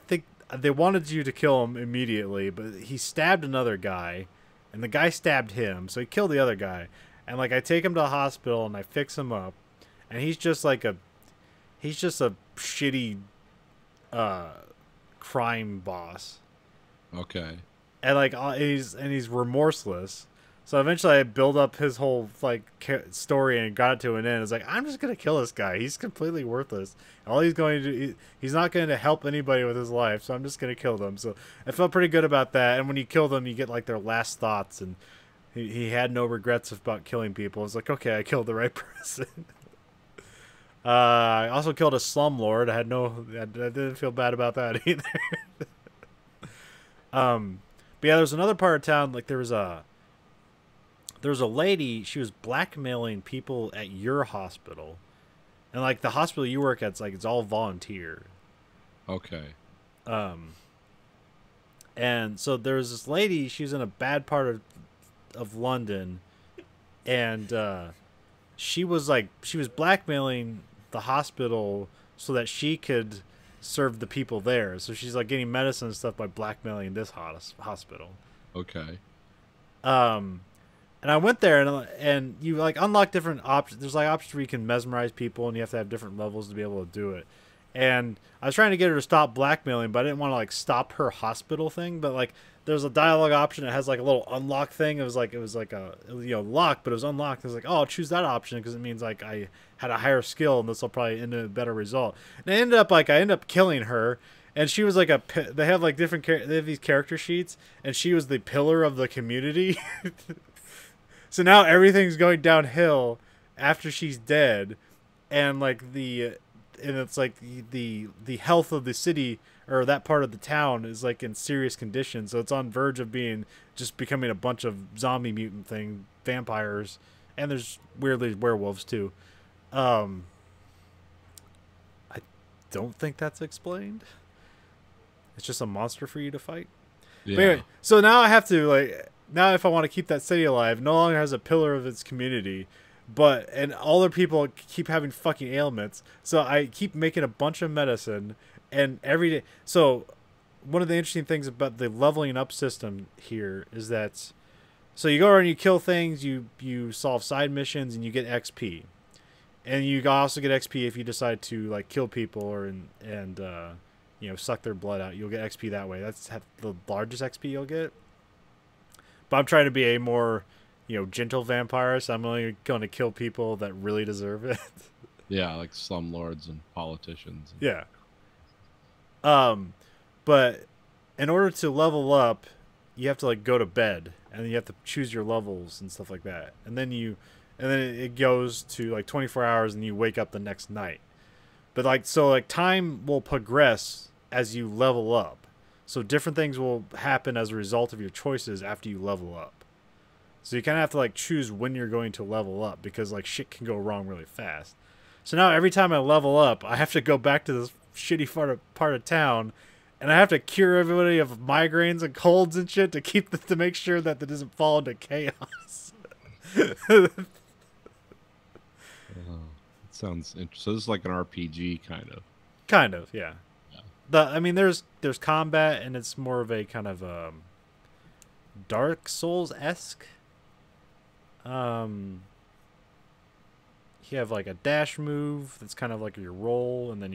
think they wanted you to kill him immediately, but he stabbed another guy, and the guy stabbed him. So he killed the other guy, and like I take him to the hospital and I fix him up, and he's just a shitty crime boss. Okay. And like he's remorseless. So eventually I build up his whole like story and got it to an end. It's like I'm just gonna kill this guy. He's completely worthless. All he's going to do, he's not going to help anybody with his life. So I'm just gonna kill them. So I felt pretty good about that. And when you kill them, you get like their last thoughts. And he had no regrets about killing people. It's like okay, I killed the right person. I also killed a slumlord. I didn't feel bad about that either. But yeah, there's another part of town. Like there was a lady. She was blackmailing people at your hospital, and like the hospital you work at, it's all volunteer. Okay. And so there's this lady. She was in a bad part of London, and she was blackmailing the hospital so that she could serve the people there. So she's like getting medicine and stuff by blackmailing this hospital. Okay. And I went there and you like unlock different options. There's like options where you can mesmerize people and you have to have different levels to be able to do it. And I was trying to get her to stop blackmailing, but I didn't want to like stop her hospital thing. But like there's a dialogue option that has like a little unlock thing. It was like a locked, but it was unlocked. I was like, oh, I'll choose that option because it means like I had a higher skill and this will probably end in a better result. And I ended up killing her. And she was like they have like they have these character sheets, and she was the pillar of the community. So now everything's going downhill after she's dead, and like it's like the health of the city or that part of the town is like in serious condition. So it's on verge of becoming a bunch of zombie mutant vampires, and there's weirdly werewolves too. I don't think that's explained. It's just a monster for you to fight. Yeah. But anyway, so now I have to now if I want to keep that city alive, no longer has a pillar of its community, and all the people keep having fucking ailments. So I keep making a bunch of medicine, and every day. So one of the interesting things about the leveling up system here is that, so you go around and you kill things, you solve side missions, and you get XP, and you also get XP if you decide to like kill people and suck their blood out. You'll get XP that way. That's the largest XP you'll get. But I'm trying to be a more, gentle vampire, so I'm only going to kill people that really deserve it. Yeah, like slumlords and politicians. Yeah. But in order to level up, you have to like go to bed, and then you have to choose your levels and stuff like that, and then it goes to like 24 hours, and you wake up the next night. But like so, like time will progress as you level up. So different things will happen as a result of your choices after you level up. So you kind of have to like choose when you're going to level up, because like shit can go wrong really fast. So now every time I level up, I have to go back to this shitty part of town, and I have to cure everybody of migraines and colds and shit to make sure that it doesn't fall into chaos. It sounds interesting. So this is like an RPG kind of. Kind of, yeah. I mean, there's combat, and it's more of a kind of Dark Souls-esque. You have like a dash move that's kind of like your roll, and then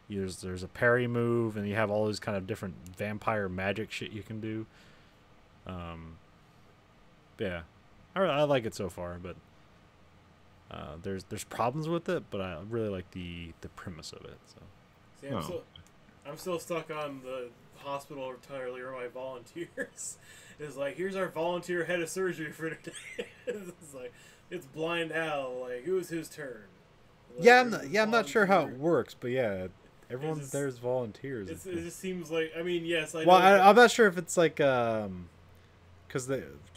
there's a parry move, and you have all these kind of different vampire magic shit you can do. Yeah, I like it so far, but there's problems with it, but I really like the premise of it. So. See, I'm still stuck on the hospital entirely, or my volunteers. It's like, here's our volunteer head of surgery for today. It's like, it's Blind Al. Like, it was his turn. Like, I'm not sure how it works, but yeah, everyone there's volunteers. It just seems like, I mean, yes, I know. Well, I'm not sure if it's like, because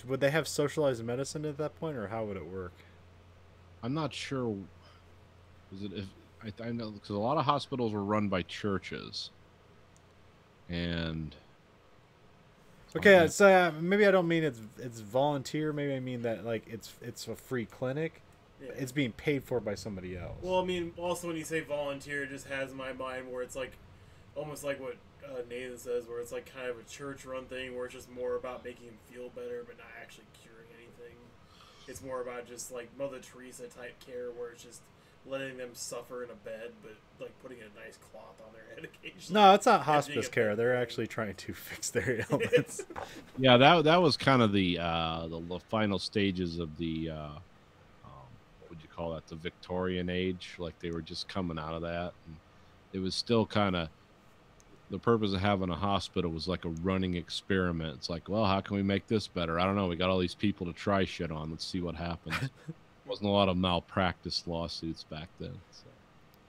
would they have socialized medicine at that point, or how would it work? I'm not sure. Is it if I know, because a lot of hospitals were run by churches, and okay, so maybe I don't mean it's volunteer. Maybe I mean that like it's a free clinic. Yeah. It's being paid for by somebody else. Well, I mean, also when you say volunteer, it just has in my mind where it's like almost like what Nathan says, where it's like kind of a church-run thing, where it's just more about making him feel better, but not actually curing anything. It's more about just like Mother Teresa type care, where it's just letting them suffer in a bed, but like putting a nice cloth on their head occasionally. No, it's not hospice care. They're actually trying to fix their ailments. Yeah, that was kind of the final stages of the what would you call that? The Victorian age. Like they were just coming out of that, and it was still kind of the purpose of having a hospital was like a running experiment. It's like, well, how can we make this better? I don't know. We got all these people to try shit on. Let's see what happens. Wasn't a lot of malpractice lawsuits back then. So.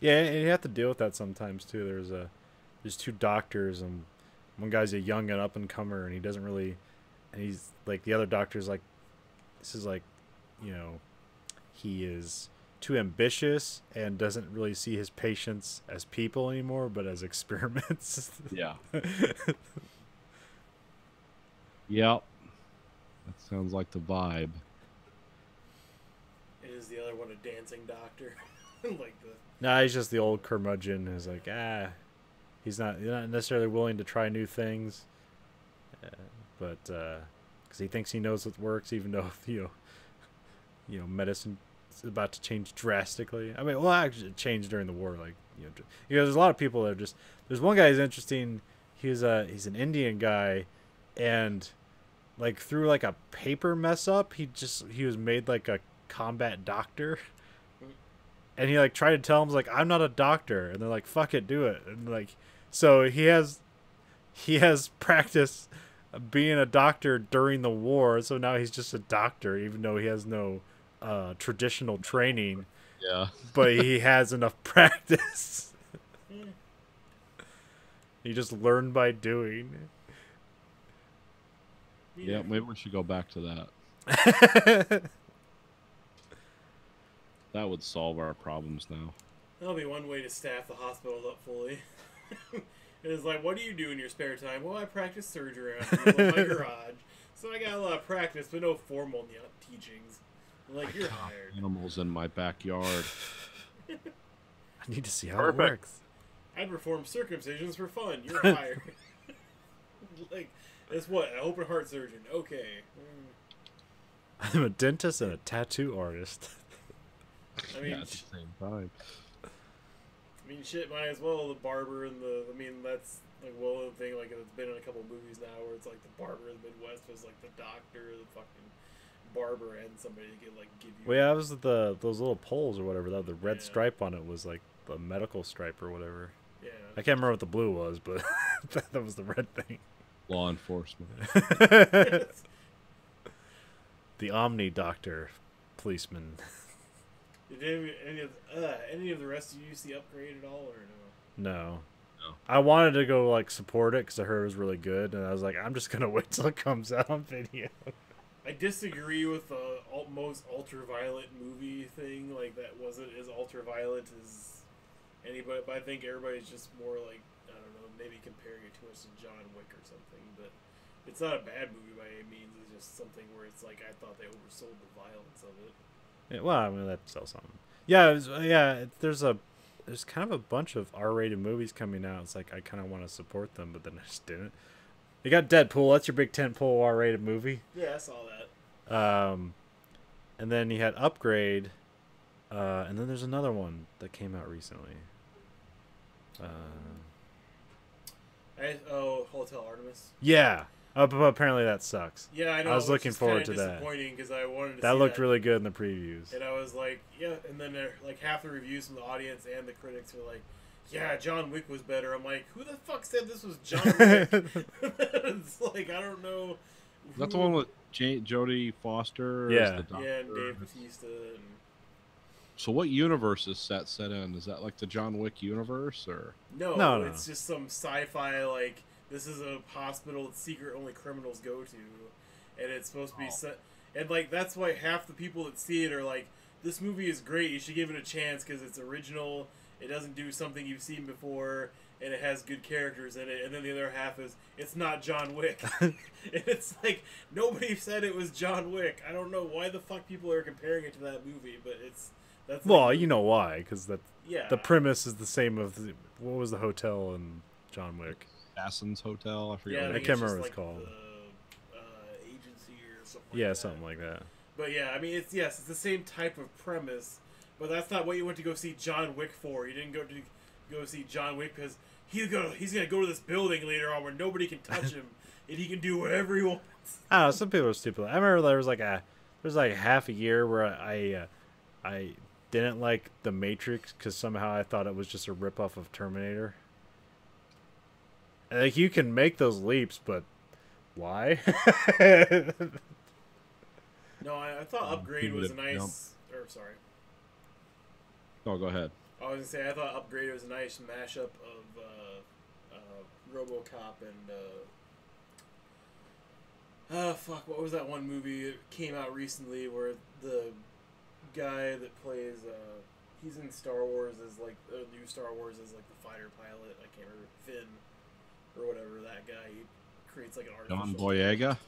Yeah, and you have to deal with that sometimes too. There's two doctors, and one guy's a young and up and comer, and he doesn't really, and he's like the other doctor's like, this is like, you know, he is too ambitious and doesn't really see his patients as people anymore, but as experiments. Yeah. Yep. That sounds like the vibe. Is the other one a dancing doctor? Like the... Nah, he's just the old curmudgeon who's like, he's not necessarily willing to try new things, but because he thinks he knows what works, even though you know medicine is about to change drastically. I mean, well, actually, it changed during the war, like there's a lot of people that are just. There's one guy who's interesting. He's an Indian guy, and like through like a paper mess up, he was made like a combat doctor, and he like tried to tell him like, I'm not a doctor, and they're like, fuck it, do it. And like, so he has practice being a doctor during the war, so now he's just a doctor even though he has no traditional training. Yeah. But he has enough practice. He just learned by doing. Yeah, maybe we should go back to that. That would solve our problems now. That'll be one way to staff the hospital up fully. It's like, what do you do in your spare time? Well, I practice surgery around in my garage. So I got a lot of practice, but no formal teachings. Like, you're hired. Animals in my backyard. I need to see how it works. I perform circumcisions for fun. You're hired. Like, that's what? An open heart surgeon. Okay. I'm a dentist and a tattoo artist. I mean, yeah, at the same time. I mean, shit, might as well. The barber and I mean, that's like, well, the thing, like, it's been in a couple of movies now where it's like the barber in the Midwest was like the doctor, the fucking barber, and somebody to give you. Well, yeah, it was those little poles or whatever. The red stripe on it was like the medical stripe or whatever. Yeah. I can't remember what the blue was, but that was the red thing. Law enforcement. The Omni Doctor, policeman. Did any of the rest of you see Upgrade at all, or no? No. No. I wanted to go like support it because I heard it was really good, and I was like, I'm just gonna wait till it comes out on video. I disagree with the most ultraviolet movie thing. Like, that wasn't as ultraviolet as anybody, but I think everybody's just more like, I don't know, maybe comparing it too much to John Wick or something. But it's not a bad movie by any means. It's just something where it's like I thought they oversold the violence of it. Yeah, well, I mean, that sells something. Yeah, there's kind of a bunch of R-rated movies coming out. It's like I kind of want to support them, but then I just didn't. You got Deadpool. That's your big tentpole R-rated movie. Yeah, I saw that. And then you had Upgrade, and then there's another one that came out recently. Hotel Artemis. Yeah. But apparently that sucks. Yeah, I know. I was looking forward to that. Disappointing because I wanted to. That see looked that. really good in the previews. And I was like, yeah. And then like half the reviews from the audience and the critics were like, yeah, John Wick was better. I'm like, who the fuck said this was John Wick? It's like, I don't know. Is that the one with Jodie Foster? Yeah. Yeah, and Dave Bautista. And... So what universe is set in? Is that like the John Wick universe, or? No, it's just some sci-fi, like, this is a hospital that secret only criminals go to, and it's supposed to be set... And, like, that's why half the people that see it are like, this movie is great, you should give it a chance because it's original, it doesn't do something you've seen before, and it has good characters in it. And then the other half is, it's not John Wick. And it's like, nobody said it was John Wick. I don't know why the fuck people are comparing it to that movie, but that's Well, like, you know why, because yeah. the premise is the same of what was the hotel in John Wick? Assassin's Hotel? I forget. Yeah, what I it can't is. remember what it's called. The agency or something like Yeah, that. something like that. But yeah, I mean, it's the same type of premise, but that's not what you went to go see John Wick for. You didn't go see John Wick because he's gonna go to this building later on where nobody can touch him and he can do whatever he wants. I don't know, some people are stupid. I remember there was like half a year where I didn't like The Matrix because somehow I thought it was just a ripoff of Terminator. Like, you can make those leaps, but why? No, I thought Upgrade was a nice. Or sorry. Oh, go ahead. I was gonna say I thought Upgrade was a nice mashup of RoboCop and fuck, what was that one movie that came out recently where the guy that plays he's in Star Wars as like new Star Wars as like the fighter pilot. I can't remember, Finn or whatever that guy. He creates like an artificial. John Boyega?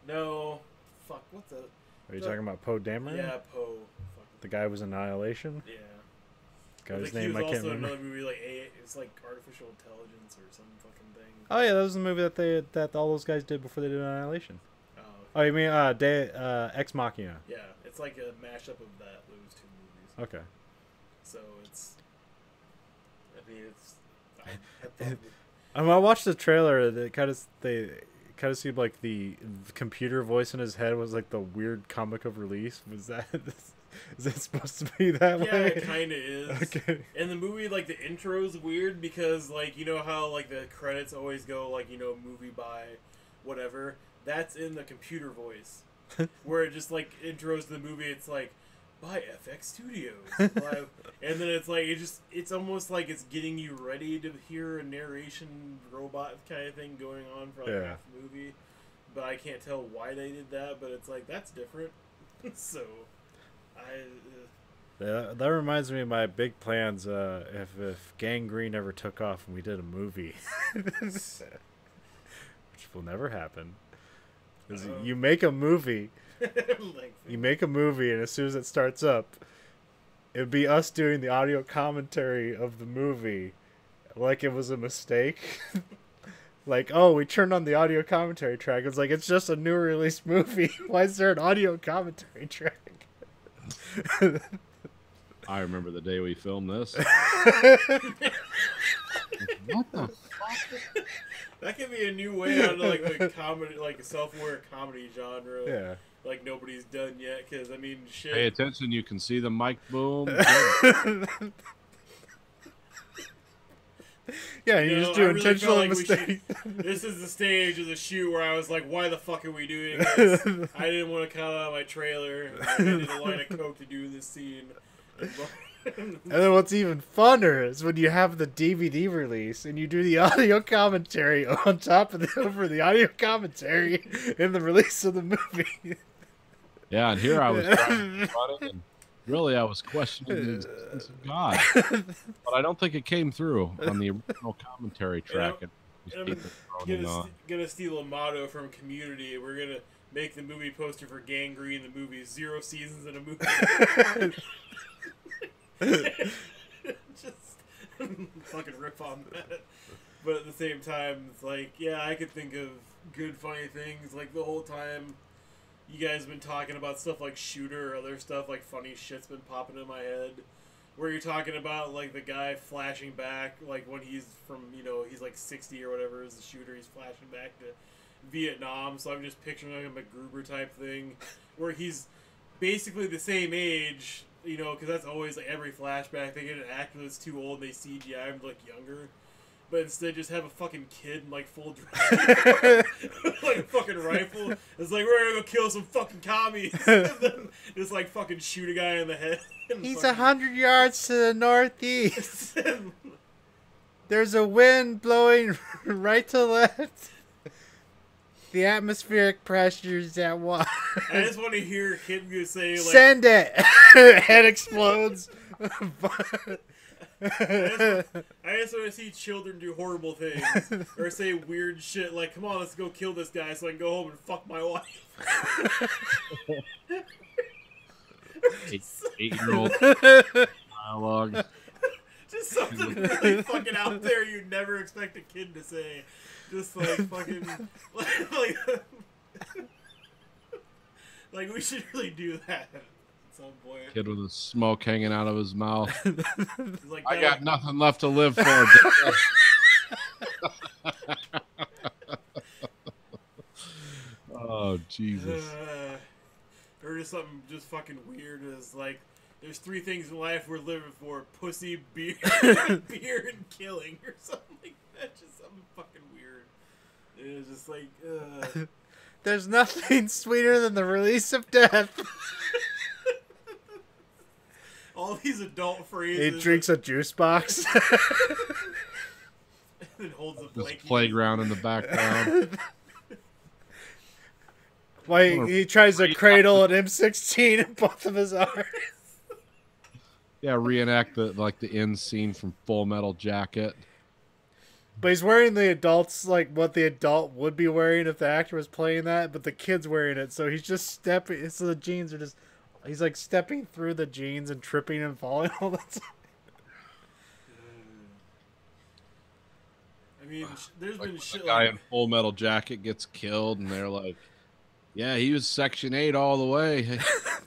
No, fuck. What's the? Are you talking about Poe Dameron? Yeah, Poe. Fuck. The guy was Annihilation? Yeah. Got his Like, name, I can't he was also in remember. another movie like it's like artificial intelligence or some fucking thing. Oh yeah, that was the movie that all those guys did before they did Annihilation. Oh, Oh, you mean Ex Machina? yeah, it's like a mashup of those two movies. Okay. So it's. I mean, it's. I thought I watched the trailer. They kind of seemed like the computer voice in his head was like the weird comic of release. Was that? Is it supposed to be that yeah, way? it kind of is. Okay. And the movie, like, the intro's weird because, like, you know how, like, the credits always go, like, you know, movie by whatever? That's in the computer voice. Where it just, like, intros the movie, it's like, by FX Studios. Like, and then it's like, it's almost like it's getting you ready to hear a narration robot kind of thing going on for, like, half the movie. But I can't tell why they did that, but it's like, that's different. So... That reminds me of my big plans. If Gangrene ever took off and we did a movie, which will never happen, because you make a movie, and as soon as it starts up, it'd be us doing the audio commentary of the movie, like it was a mistake. Like, oh, we turned on the audio commentary track. It's like, it's just a new release movie. Why is there an audio commentary track? I remember the day we filmed this. What the fuck? That could be a new way out of like the comedy, like a self-aware comedy genre. Yeah. Like nobody's done yet, because I mean, shit. Pay attention, you can see the mic boom. Yeah, you just do I really intentional felt like we should- mistakes. This is the stage of the shoot where I was like, why the fuck are we doing this? I didn't want to cut out my trailer. I needed a line of coke to do this scene. And then what's even funner is when you have the DVD release and you do the audio commentary on top of over the audio commentary in the release of the movie. Yeah, and here I was trying to run it, and really I was questioning the existence of God. But I don't think it came through on the original commentary track. And I'm just keep it thrown on. gonna steal a motto from Community. We're gonna make the movie poster for Gangrene, the movie 0 seasons in a movie. Just fucking rip on that. But at the same time, it's like, yeah, I could think of good, funny things. Like the whole time, you guys have been talking about stuff like Shooter or other stuff, like funny shit's been popping in my head. Where you're talking about, like, the guy flashing back, like, when he's from, he's like 60 or whatever is the Shooter, he's flashing back to Vietnam. So I'm just picturing like a MacGruber type thing, where he's basically the same age, because that's always, like, every flashback, they get an actor that's too old, they CGI him, like, younger. But instead, just have a fucking kid in, like, full dress, like a fucking rifle. It's like, we're gonna go kill some fucking commies. And then just, like, fucking shoot a guy in the head. He's fucking... 100 yards to the northeast. There's a wind blowing right to left. The atmospheric pressure is at 1. I just want to hear a kid go say, like... Send it! Head explodes. I just want to see children do horrible things. Or say weird shit like, come on, let's go kill this guy so I can go home and fuck my wife. 8-year-old dialogue. Just something really fucking out there you'd never expect a kid to say. Just like fucking... like we should really do that. Some point. Kid with a smoke hanging out of his mouth. Like, I got nothing left to live for. Oh, Jesus. Or just something just fucking weird is like, there's 3 things in life we're living for: pussy, beer, beer, and killing, or something like that. Just something fucking weird. It was just like, There's nothing sweeter than the release of death. all these adult phrases. He drinks a juice box. And holds a There's a blanket. playground in the background. Why he tries to cradle an M16 in both of his arms. Yeah, reenact the end scene from Full Metal Jacket. But he's wearing the adults, like what the adult would be wearing if the actor was playing that, but the kid's wearing it, so he's just stepping. So the jeans are just, he's like stepping through the jeans and tripping and falling all the time. I mean, there's been shit The guy like in Full Metal Jacket gets killed, and they're like, yeah, he was Section 8 all the way.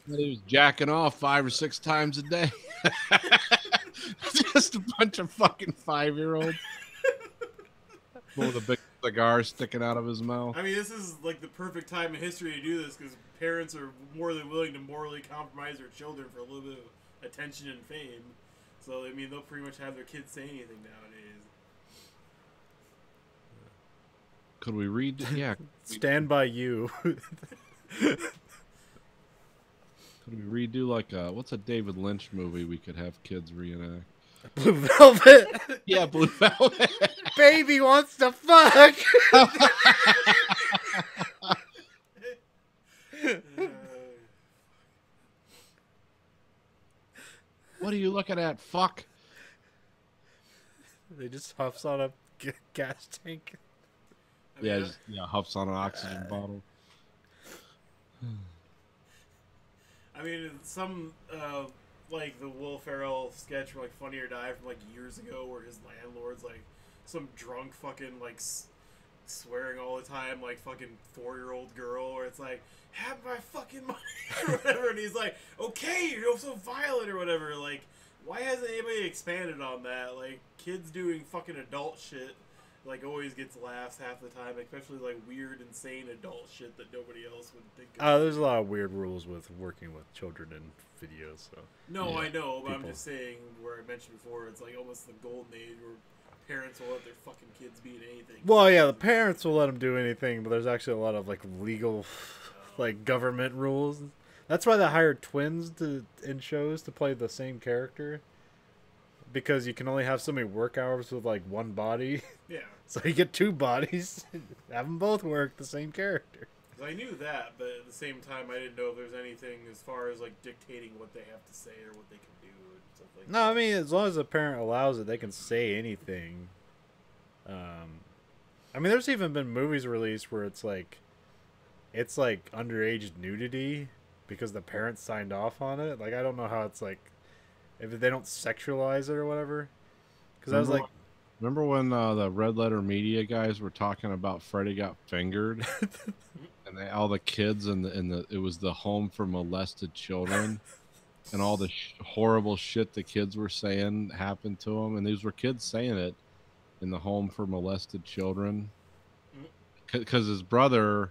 He was jacking off 5 or 6 times a day. Just a bunch of fucking 5-year-olds. With a big cigar sticking out of his mouth. I mean, this is like the perfect time in history to do this because parents are more than willing to morally compromise their children for a little bit of attention and fame. So, I mean, they'll pretty much have their kids say anything nowadays. Could we read? Yeah. Stand by You. Could we redo like what's a David Lynch movie we could have kids reenact? Blue Velvet. Yeah, Blue Velvet. Baby wants to fuck. What are you looking at, fuck? They just huffs on a gas tank. I mean, Yeah, huffs on an oxygen bottle. I mean, some like the Will Ferrell sketch from like Funny or Die from like years ago, where his landlord's like some drunk fucking like swearing all the time, like fucking 4-year-old girl, where it's like, have my fucking money or whatever, and he's like, okay, you're so violent or whatever. Like, why hasn't anybody expanded on that? Like, kids doing fucking adult shit like always gets laughs half the time, especially like weird, insane adult shit that nobody else would think of. There's a lot of weird rules with working with children in videos. So No, Yeah. I know, but I'm People. just saying, where I mentioned before, it's like almost the golden age where parents will let their fucking kids be in anything. Well, yeah, the parents will let them do anything, but there's actually a lot of like legal, like government rules. That's why they hired twins in shows to play the same character, because you can only have so many work hours with like one body. Yeah. So you get two bodies, have them both work the same character. 'Cause I knew that, but at the same time, I didn't know if there's anything as far as like dictating what they have to say or what they can do and stuff like No, I mean, as long as the parent allows it, they can say anything. I mean, there's even been movies released where it's like underage nudity because the parents signed off on it. Like, I don't know how it's like, if they don't sexualize it or whatever. Because I was like, remember when the Red Letter Media guys were talking about Freddie got fingered, and all the kids it was the home for molested children, and all the horrible shit the kids were saying happened to them, and these were kids saying it in the home for molested children, because his brother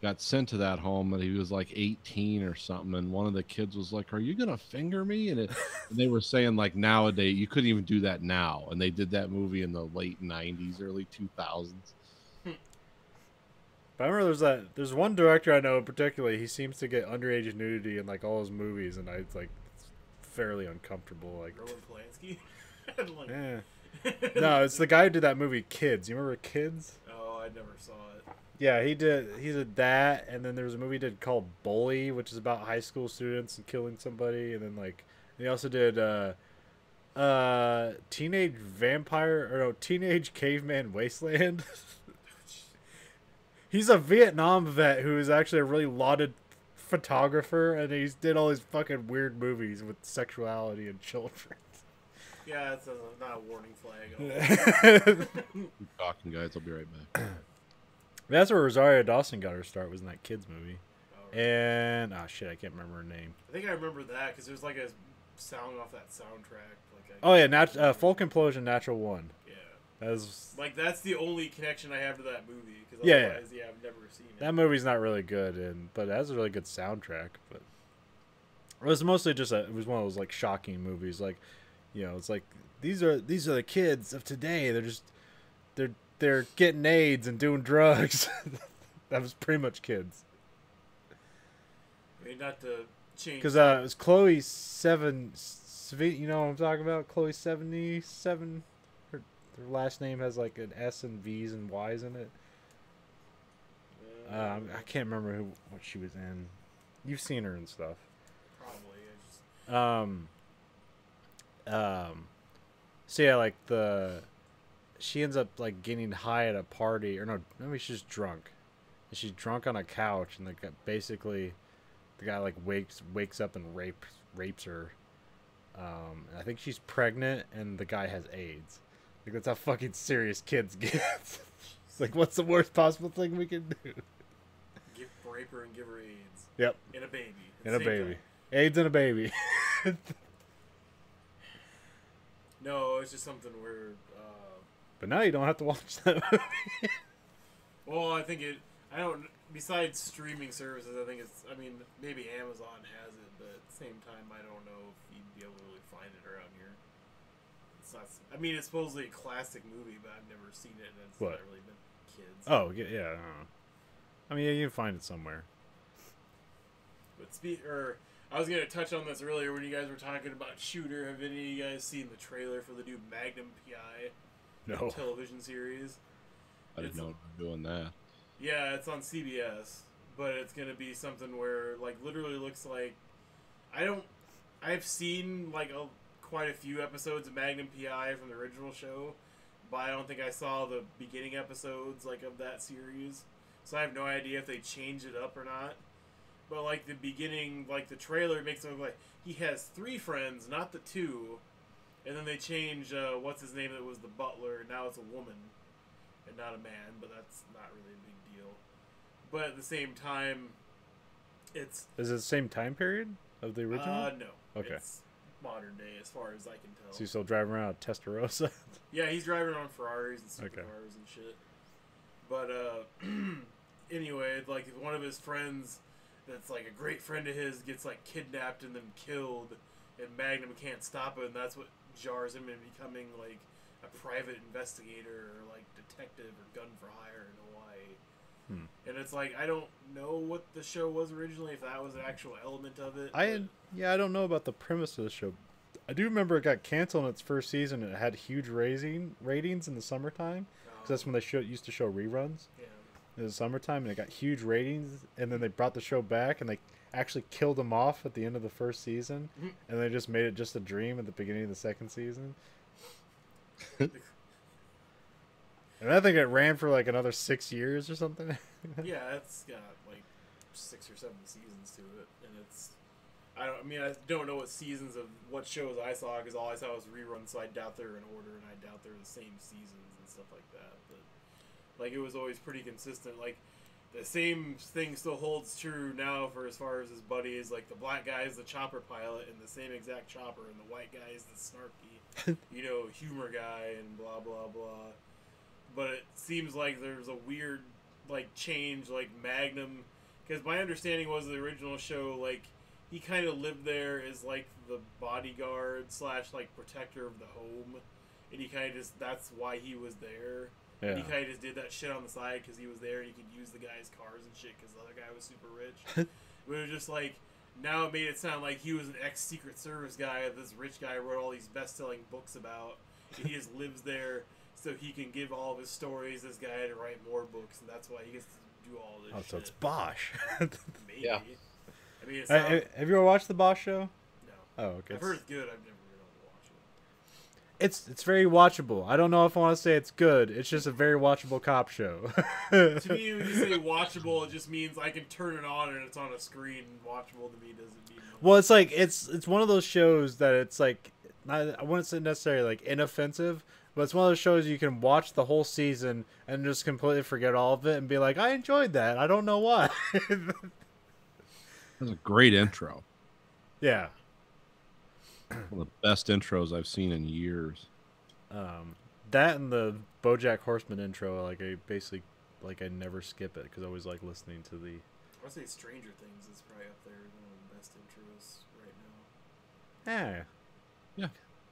got sent to that home and he was like 18 or something, and one of the kids was like, "Are you gonna finger me?" And they were saying like nowadays you couldn't even do that now, and they did that movie in the late 90s, early 2000s. But I remember there's one director I know particularly, he seems to get underage nudity in like all his movies, and it's fairly uncomfortable. Like Roman Polanski. Like, yeah. No, it's the guy who did that movie Kids. You remember Kids? oh, I never saw it. Yeah, he did that, and then there was a movie he did called Bully, which is about high school students and killing somebody, and then he also did Teenage Caveman Wasteland. He's a Vietnam vet who is actually a really lauded photographer, and he did all these fucking weird movies with sexuality and children. Yeah, it's not a warning flag at all. Keep talking, guys. I'll be right back. That's where Rosario Dawson got her start, was in that Kids movie. Oh, right. And shit, I can't remember her name. I think I remember that because there's like a sound off that soundtrack. Oh yeah, Folk Implosion, Natural One. Yeah. That's the only connection I have to that movie. Cause Yeah, otherwise, yeah, I've never seen it. that movie's not really good, but it has a really good soundtrack. But it was mostly just it was one of those like shocking movies, like, you know, it's like these are the kids of today. They're getting AIDS and doing drugs. That was pretty much Kids. I mean, not to change. Because it was Chloe you know what I'm talking about? Chloe 77. Her last name has like an S and V's and Y's in it. I can't remember what she was in. You've seen her and stuff. Probably. So yeah, like she ends up like getting high at a party, or no, maybe she's drunk. And she's drunk on a couch, and basically the guy like wakes up and rapes her. I think she's pregnant, and the guy has AIDS. Like, that's how fucking serious Kids get. It's like, what's the worst possible thing we can do? Rape her and give her AIDS. Yep. And a baby. And a baby. AIDS and a baby. No, it's just something where. But now you don't have to watch that movie. Well, I think I don't. Besides streaming services, I think it's. I mean, maybe Amazon has it, but at the same time, I don't know if you'd be able to really find it around here. It's not. I mean, it's supposedly a classic movie, but I've never seen it, and it's What? not really been Kids. Oh, yeah. I don't know. I mean, yeah, you can find it somewhere. But I was gonna touch on this earlier when you guys were talking about Shooter. Have any of you guys seen the trailer for the new Magnum PI No. television series? I didn't know they were doing that. Yeah, it's on CBS, but it's gonna be something where like literally looks like I've seen like quite a few episodes of Magnum PI from the original show, but I don't think I saw the beginning episodes like of that series, so I have no idea if they changed it up or not. But like the beginning, like the trailer makes it look like he has 3 friends, not the 2, and then they change what's his name that was the butler. Now it's a woman and not a man, but that's not really a big deal. But at the same time, it's Is it the same time period of the original? no. Okay. It's modern day as far as I can tell. So you still driving around a Testarossa? Yeah, he's driving around Ferraris and Okay. supercars and shit. But anyway, like one of his friends that's like a great friend of his gets like kidnapped and then killed, and Magnum can't stop it, and that's what jars him into becoming like a private investigator or like detective or gun for hire in Hawaii. And it's like, I don't know what the show was originally, if that was an actual element of it. I don't know about the premise of the show. I do remember it got canceled in its first season, and it had huge ratings in the summertime, because that's when they used to show reruns. Yeah. In the summertime, and it got huge ratings, and then they brought the show back, and they actually killed him off at the end of the first season, and they just made it just a dream at the beginning of the second season. And I think it ran for like another 6 years or something. Yeah, it's got like 6 or 7 seasons to it, and it's. I don't know what seasons of what shows I saw, because all I saw was reruns, so I doubt they're in order, and I doubt they're the same seasons and stuff like that. But like, it was always pretty consistent. Like, the same thing still holds true now for as far as his buddy is. Like, the black guy is the chopper pilot, and the same exact chopper, and the white guy is the snarky, humor guy, and blah blah blah. But it seems like there's a weird like change, like Magnum, because my understanding was the original show, like, he kind of lived there as like the bodyguard / like protector of the home, and he kind of just, that's why he was there. Yeah. And he kind of just did that shit on the side because he was there and he could use the guy's cars and shit because the other guy was super rich. But it was just like, now it made it sound like he was an ex-Secret Service guy that this rich guy wrote all these best-selling books about, and he just lives there so he can give all of his stories this guy to write more books, and that's why he gets to do all this shit. So it's Bosch. Maybe. Yeah. I mean, it's not, Have you ever watched the Bosch show? no. Oh, okay. I've heard it's good. I've never been able to watch it. It's very watchable. I don't know if I want to say it's good. It's just a very watchable cop show. To me, when you say watchable, it just means I can turn it on and it's on a screen. Watchable to me doesn't mean much. Well, it's like it's one of those shows that it's like, I wouldn't say necessarily like inoffensive, but it's one of those shows you can watch the whole season and just completely forget all of it and be like, I enjoyed that. I don't know why. That's a great intro. Yeah. One of the best intros I've seen in years. That and the BoJack Horseman intro, like I never skip it because I always like listening to the. I would say Stranger Things is probably up there as one of the best intros right now. Yeah.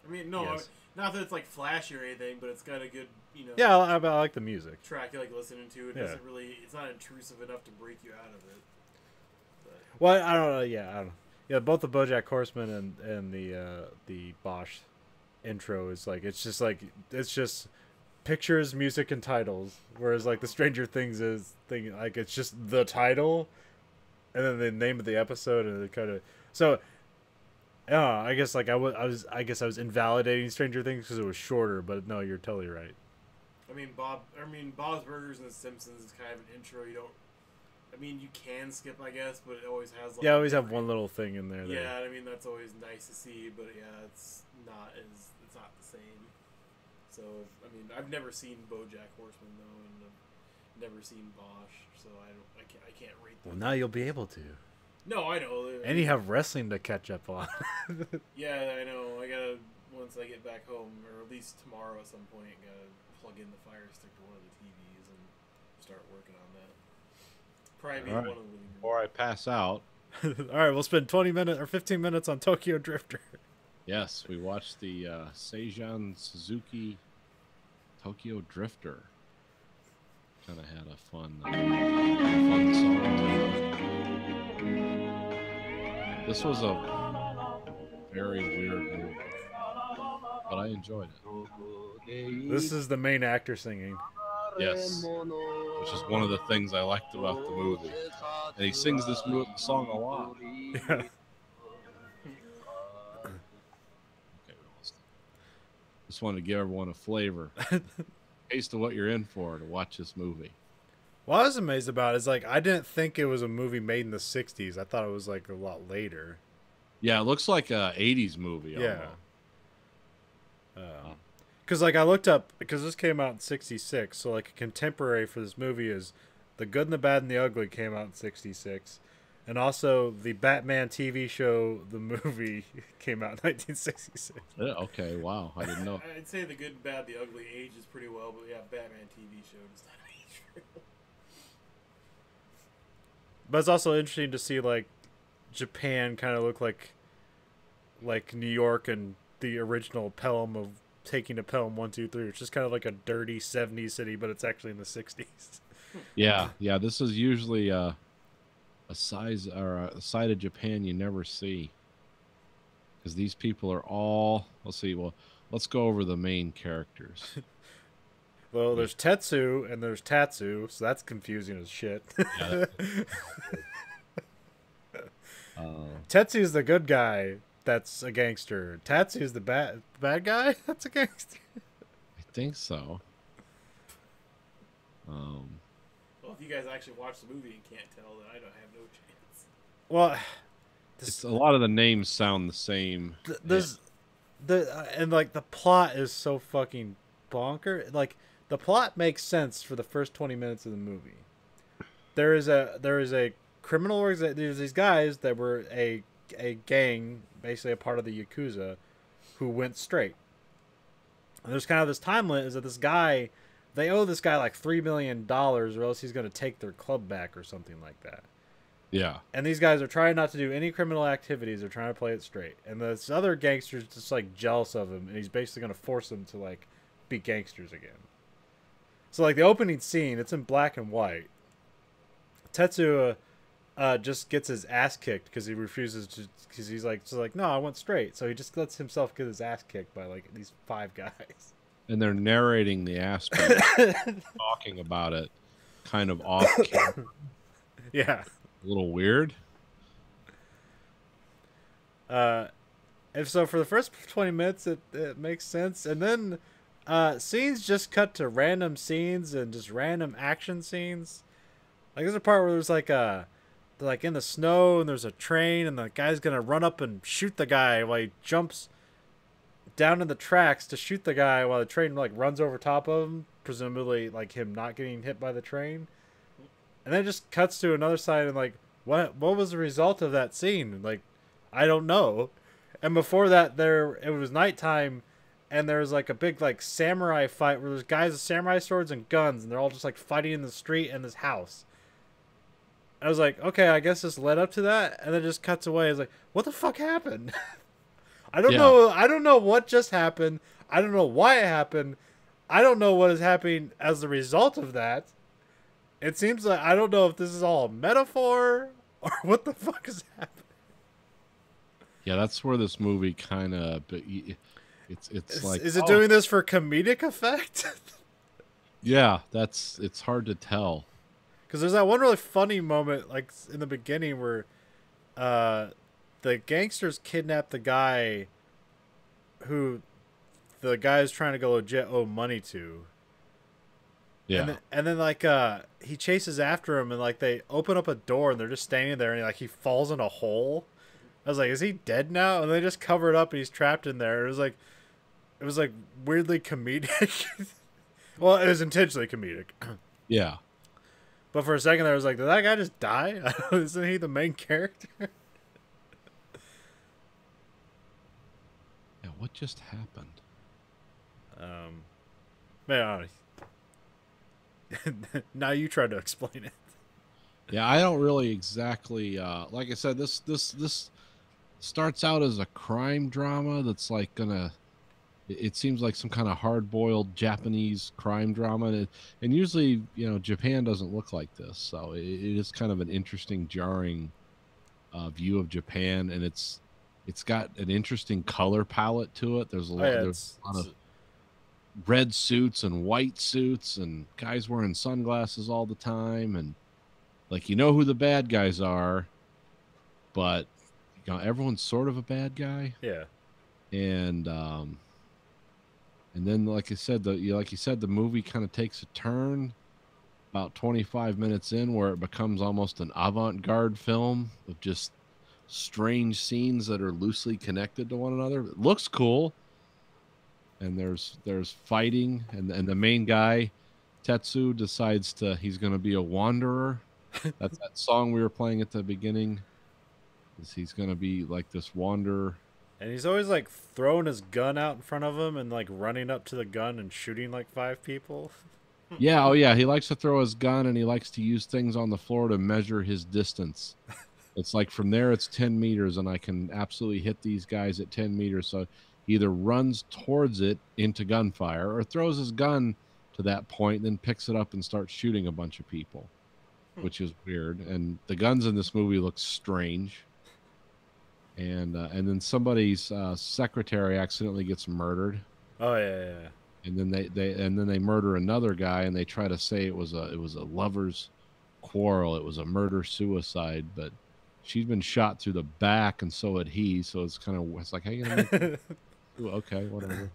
I mean, no, Yes. not that it's like flashy or anything, but it's got a good, Yeah, I like the music. track you like listening to. It Yeah. doesn't really, it's not intrusive enough to break you out of it. But, Well, I don't know. Yeah, I don't know. Yeah, both the BoJack Horseman and the Bosch intro is like it's just pictures, music, and titles. Whereas like the Stranger Things thing, like it's just the title, and then the name of the episode, and it kind of so. I guess like I was invalidating Stranger Things because it was shorter, but no, you're totally right. I mean, Bob's Burgers and The Simpsons is kind of an intro. You can skip, I guess, but it always has. Like, Yeah, I always have one little thing in there. Yeah, I mean that's always nice to see, but yeah, it's not the same. So I've never seen BoJack Horseman though, and I've never seen Bosch, so I can't rate them. Well, now you'll be able to. No, I know. And you have wrestling to catch up on. Yeah, I know. I gotta, once I get back home, or at least tomorrow at some point, gotta plug in the Fire Stick to one of the TVs and start working on that. Probably be All right. one of the living room. Before I pass out, All right, we'll spend 20 minutes or 15 minutes on Tokyo Drifter. yes, we watched the Seijan Suzuki Tokyo Drifter. Kind of had a fun song to it. This was a very weird movie, but I enjoyed it. This is the main actor singing. Yes, which is one of the things I liked about the movie. And he sings this song a lot. Yeah. Okay, just wanted to give everyone a flavor, taste of what you're in for to watch this movie. What I was amazed about is like I didn't think it was a movie made in the 60s. I thought it was like a lot later. Yeah, it looks like a 80s movie. Yeah. Almost. Because like I looked up, because this came out in 66, so like a contemporary for this movie is The Good and the Bad and the Ugly came out in 66. And also the Batman TV show, the movie, came out in 1966. Yeah, okay, wow, I didn't know. I'd say The Good, Bad, the Ugly ages pretty well, but yeah, Batman TV show does not age very well. But it's also interesting to see like Japan kind of look like New York and the original Pelham of taking a Pelham 123, which is kind of like a dirty 70s city, but it's actually in the 60s. Yeah, yeah. This is usually a size or a side of Japan you never see, because these people are all. Let's see. Well, let's go over the main characters. Well, there's Tetsu and there's Tatsu, so that's confusing as shit. Yeah, Tetsu's the good guy that's a gangster. Tatsu's the bad guy that's a gangster. I think so. Well, if you guys actually watch the movie and can't tell, then I don't have no chance. Well, It's a lot of the names sound the same. there's and like the plot is so fucking bonker. Like the plot makes sense for the first 20 minutes of the movie. There is a criminal organization. There's these guys that were a gang, basically a part of the Yakuza, who went straight. And there's kind of this time limit is that this guy, they owe this guy like $3 million, or else he's going to take their club back or something like that. Yeah. And these guys are trying not to do any criminal activities. They're trying to play it straight. And this other gangster's just like jealous of him, and he's basically going to force them to like be gangsters again. So like the opening scene, it's in black and white. Tetsuya just gets his ass kicked because he refuses to, because he's like, no, I went straight. So he just lets himself get his ass kicked by like these 5 guys. And they're narrating the aspect, talking about it, kind of off camera. Yeah. A little weird. And so for the first 20 minutes, it makes sense. And then scenes just cut to random scenes and just random action scenes. Like there's a part where there's like they're like in the snow and there's a train and the guy's gonna run up and shoot the guy while he jumps down in the tracks to shoot the guy while the train like runs over top of him, presumably like him not getting hit by the train. And then it just cuts to another side and like what was the result of that scene? Like I don't know. And before that it was nighttime and there was like a big like samurai fight where there's guys with samurai swords and guns and they're all just like fighting in the street in this house. I was like, okay, I guess this led up to that, and then it just cuts away. It's like, what the fuck happened? I don't know. I don't know what just happened. I don't know why it happened. I don't know what is happening as a result of that. It seems like I don't know if this is all a metaphor or what the fuck is happening. Yeah, that's where this movie kind of it's like, is it doing this for comedic effect? Yeah, it's hard to tell. Because there's that one really funny moment, like in the beginning, where the gangsters kidnap the guy who the guy's trying to go legit owe money to. Yeah. And then like he chases after him and like they open up a door and they're just standing there and like he falls in a hole. I was like, is he dead now? And they just cover it up and he's trapped in there. It was like weirdly comedic. Well, it was intentionally comedic. Yeah. But for a second there, I was like, did that guy just die? Isn't he the main character? Yeah, what just happened? Man, now you try to explain it. Yeah, I don't really exactly like I said, this starts out as a crime drama that's like gonna. It seems like some kind of hard-boiled Japanese crime drama, and usually, you know, Japan doesn't look like this. So it is kind of an interesting, jarring view of Japan, and it's got an interesting color palette to it. There's a lot, there's a lot of red suits and white suits, and guys wearing sunglasses all the time, and like you know who the bad guys are, but you know everyone's sort of a bad guy. Yeah, and then, like I said, the movie kind of takes a turn about 25 minutes in where it becomes almost an avant-garde film of just strange scenes that are loosely connected to one another. It looks cool. And there's fighting, and the main guy, Tetsu, decides he's going to be a wanderer. That's that song we were playing at the beginning. He's going to be like this wanderer. And he's always like throwing his gun out in front of him and like running up to the gun and shooting like 5 people. Yeah, oh yeah, he likes to throw his gun and he likes to use things on the floor to measure his distance. It's like from there it's 10 meters and I can absolutely hit these guys at 10 meters. So He either runs towards it into gunfire or throws his gun to that point, then picks it up and starts shooting a bunch of people, which is weird. And the guns in this movie look strange. And then somebody's secretary accidentally gets murdered. Oh yeah. And then they murder another guy, and they try to say it was a lover's quarrel. It was a murder suicide, but she's been shot through the back, and so had he. So it's like, hey, you gonna make okay, whatever.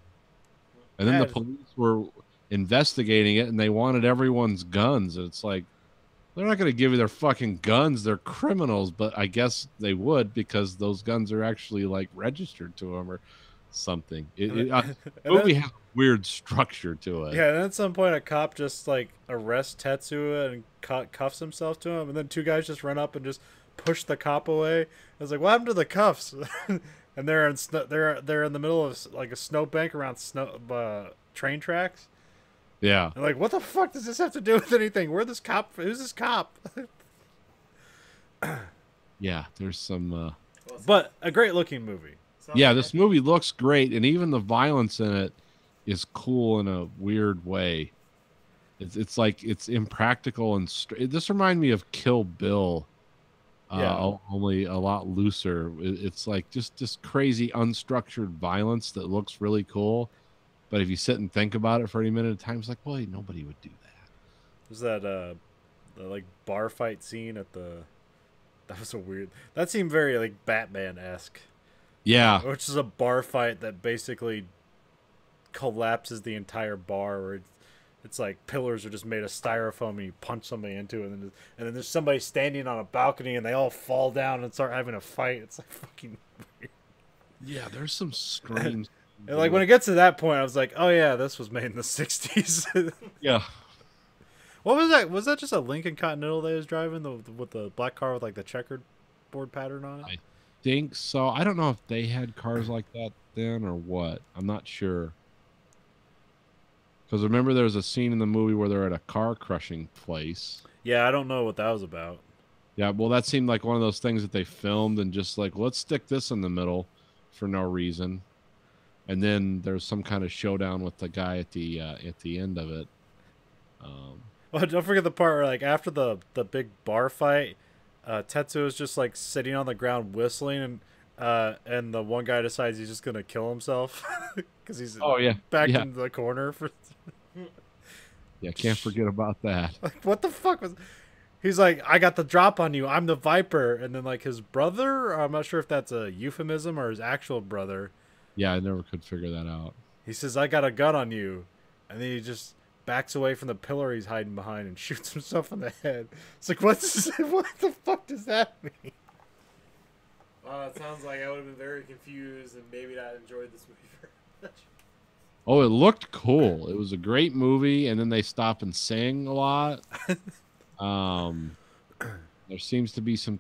And then the police were investigating it, and they wanted everyone's guns. And it's like, they're not going to give you their fucking guns. They're criminals, but I guess they would, because those guns are actually like registered to them or something. The movie has a weird structure to it. Yeah, and at some point a cop just like arrests Tetsuo and cuffs himself to him, and then two guys just run up and just push the cop away. I was like, what happened to the cuffs? And they're in the middle of like a snowbank around train tracks. Yeah. I'm like, what the fuck does this have to do with anything? Who's this cop? Yeah, there's some but a great looking movie. yeah, this movie looks great, and even the violence in it is cool in a weird way. It's like it's impractical and this reminds me of Kill Bill. Only a lot looser. It's like just crazy unstructured violence that looks really cool, but if you sit and think about it for any minute at a time, it's like, boy, nobody would do that. There's that the like bar fight scene at the that seemed very like Batman-esque. Yeah, which is a bar fight that basically collapses the entire bar, where it's like pillars are just made of styrofoam, and you punch somebody into it, and then there's somebody standing on a balcony, and they all fall down and start having a fight. It's like fucking weird. Yeah, there's some strange. And like when it gets to that point, I was like, oh yeah, this was made in the 60s. Yeah. What was that? Was that just a Lincoln Continental they was driving, with the black car with like the checkered board pattern on it? I think so. I don't know if they had cars like that then or what. I'm not sure. Because remember, there was a scene in the movie where they're at a car crushing place. Yeah, I don't know what that was about. Yeah, well, that seemed like one of those things that they filmed and just like, let's stick this in the middle for no reason. And then there's some kind of showdown with the guy at the end of it. Well, don't forget the part where, like, after the big bar fight, Tetsuo is just like sitting on the ground whistling, and the one guy decides he's just gonna kill himself because he's back in the corner for. Yeah, can't forget about that. Like, what the fuck was? He's like, I got the drop on you. I'm the Viper, and then like his brother. I'm not sure if that's a euphemism or his actual brother. Yeah, I never could figure that out. He says, I got a gun on you, and then he just backs away from the pillar he's hiding behind and shoots himself in the head. It's like, what the fuck does that mean? It sounds like I would have been very confused and maybe not enjoyed this movie very much. Oh, it looked cool. It was a great movie, and then they stop and sing a lot. There seems to be some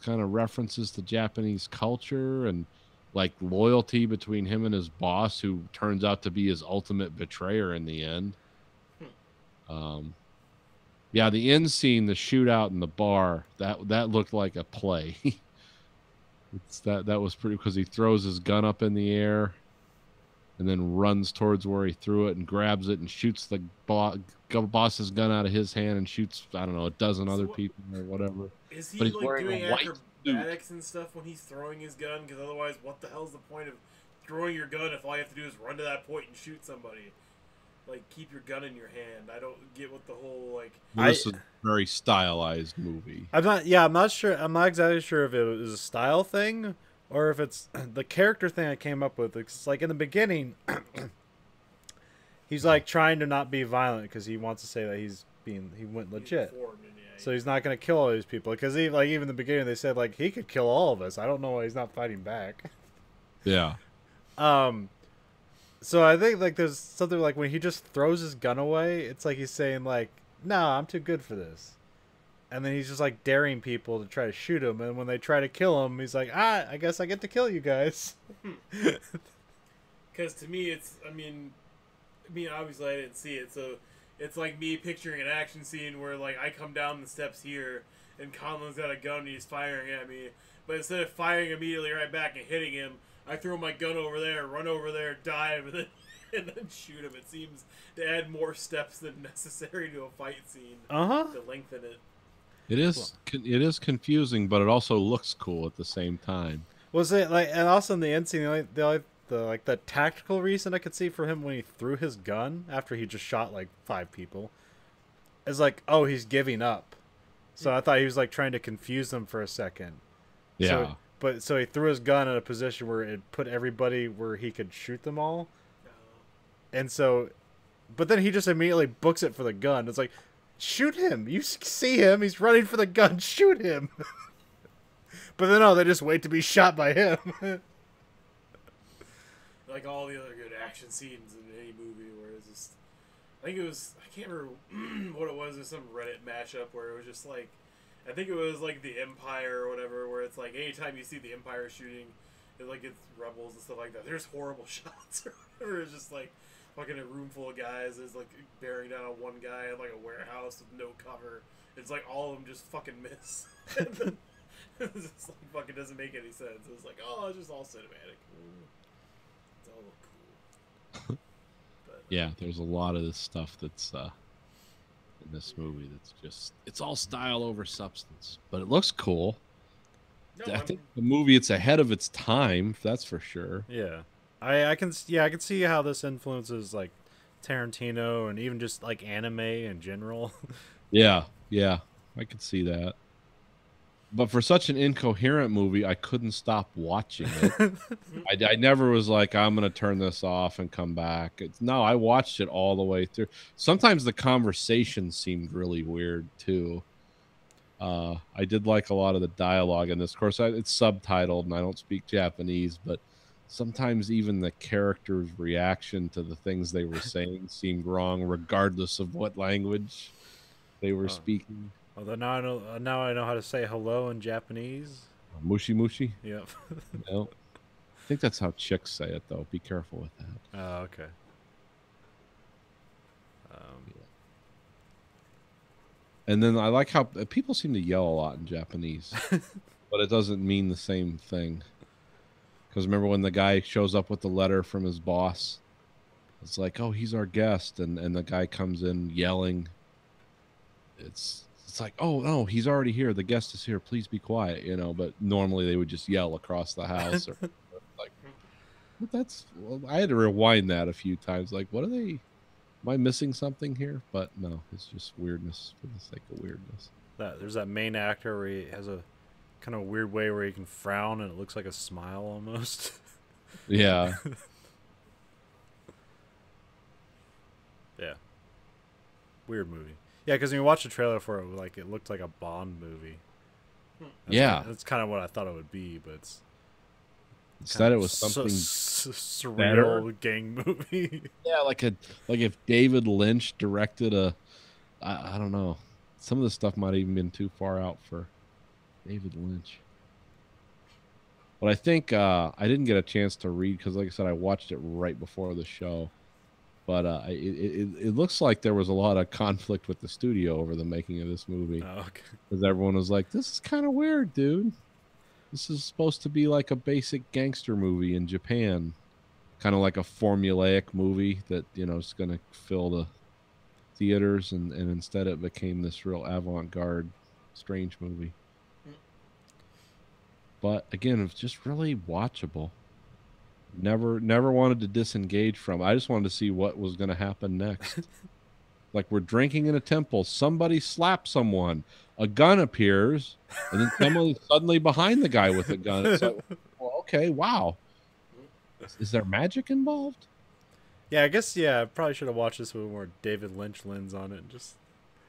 kind of references to Japanese culture and like loyalty between him and his boss, who turns out to be his ultimate betrayer in the end. Yeah, the end scene, the shootout in the bar, that looked like a play. That was pretty, because he throws his gun up in the air and then runs towards where he threw it and grabs it and shoots the boss's gun out of his hand and shoots, I don't know, a dozen other people or whatever. Is he but he's like wearing doing a white acrobatics and stuff when he's throwing his gun? Because otherwise, what the hell's the point of throwing your gun if all you have to do is run to that point and shoot somebody? Like, keep your gun in your hand. I don't get what the whole, like... This is a very stylized movie. I'm not sure. I'm not exactly sure if it was a style thing or if it's the character thing I came up with. It's like in the beginning, he's like trying to not be violent because he wants to say that he went legit. So he's not going to kill all these people. Because even in the beginning, they said, like, he could kill all of us. I don't know why he's not fighting back. Yeah. So I think like there's something like when he just throws his gun away, it's like he's saying like, "Nah, I'm too good for this," and then he's just like daring people to try to shoot him. And when they try to kill him, he's like, I guess I get to kill you guys. Because to me, I mean, obviously I didn't see it, so it's like me picturing an action scene where like I come down the steps here and Conlon's got a gun and he's firing at me, But instead of firing immediately right back and hitting him, I throw my gun over there, run over there, dive, and then shoot him. It seems to add more steps than necessary to a fight scene to lengthen it. It is confusing, but it also looks cool at the same time. Was it like, and also in the end scene, the tactical reason I could see for him when he threw his gun after he just shot like 5 people is like, oh, he's giving up. So I thought he was like trying to confuse them for a second. Yeah. So he threw his gun in a position where it put everybody where he could shoot them all. And so, but then he just immediately books it for the gun. It's like, shoot him! You see him? He's running for the gun. Shoot him! But then, no, they just wait to be shot by him. Like all the other good action scenes in any movie, where it's just, I think it was, I can't remember what it was. It was some Reddit mashup where it was just like, I think it was like the Empire or whatever, where it's like anytime you see the Empire shooting, it like it's rebels and stuff like that. There's horrible shots or whatever. It's just like fucking a room full of guys is like bearing down on one guy in like a warehouse with no cover. It's like all of them just fucking miss. It's just like fucking doesn't make any sense. It's like, oh, it's just all cinematic. It's all cool. But, Yeah, there's a lot of this stuff that's in this movie that's just, it's all style over substance, but it looks cool. no, I think the movie, it's ahead of its time, that's for sure. Yeah, I can see how this influences like Tarantino and even just like anime in general. Yeah, I could see that. But for such an incoherent movie, I couldn't stop watching it. I never was like, I'm going to turn this off and come back. No, I watched it all the way through. Sometimes the conversation seemed really weird, too. I did like a lot of the dialogue in this. Of course, it's subtitled, and I don't speak Japanese, but sometimes even the characters' reaction to the things they were saying seemed wrong, regardless of what language they were speaking. Although now I know how to say hello in Japanese. Mushi mushi? Yep. No. I think that's how chicks say it, though. Be careful with that. Oh, okay. And then I like how people seem to yell a lot in Japanese, but it doesn't mean the same thing. Because remember when the guy shows up with the letter from his boss? It's like, oh, he's our guest, and the guy comes in yelling. It's like, oh, no, he's already here. The guest is here. Please be quiet, But normally they would just yell across the house. Or like, well, I had to rewind that a few times. Like, what are they? Am I missing something here? But no, it's just weirdness for the sake of weirdness. There's that main actor where he has a kind of weird way where he can frown and it looks like a smile almost. Yeah. Yeah. Weird movie. Yeah, because when you watch the trailer for it, like it looked like a Bond movie. That's kind of what I thought it would be, but it's instead it was something surreal better. gang movie. Yeah, like if David Lynch directed I don't know, some of the stuff might have even been too far out for David Lynch. But I think I didn't get a chance to read because, like I said, I watched it right before the show. But it looks like there was a lot of conflict with the studio over the making of this movie. Oh, okay. Because everyone was like, this is kind of weird, dude. This is supposed to be like a basic gangster movie in Japan. Kind of like a formulaic movie that, is going to fill the theaters. And instead it became this real avant-garde, strange movie. But again, it's just really watchable. Never wanted to disengage from. I just wanted to see what was going to happen next. Like we're drinking in a temple. Somebody slaps someone. A gun appears, and then somebody's suddenly behind the guy with a gun. It's like, well, okay, wow. Is there magic involved? Yeah, I guess. Yeah, I probably should have watched this with a more David Lynch lens on it. Just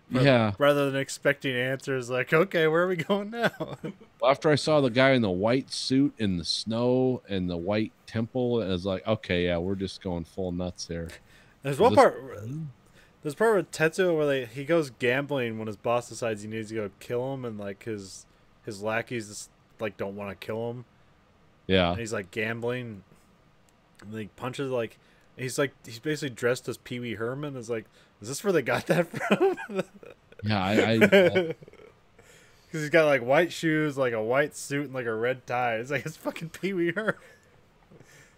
rather than expecting answers like, okay, where are we going now? After I saw the guy in the white suit in the snow and the white temple, it was like, okay, yeah, we're just going full nuts here. There's one part. There's part with Tetsuo where he goes gambling when his boss decides he needs to go kill him, and like his lackeys just, like don't want to kill him. Yeah, and he's like gambling, and he punches like he's basically dressed as Pee Wee Herman. Is like, is this where they got that from? Yeah, Because he's got like white shoes, like a white suit, and like a red tie. It's like it's fucking Pee Wee Herman.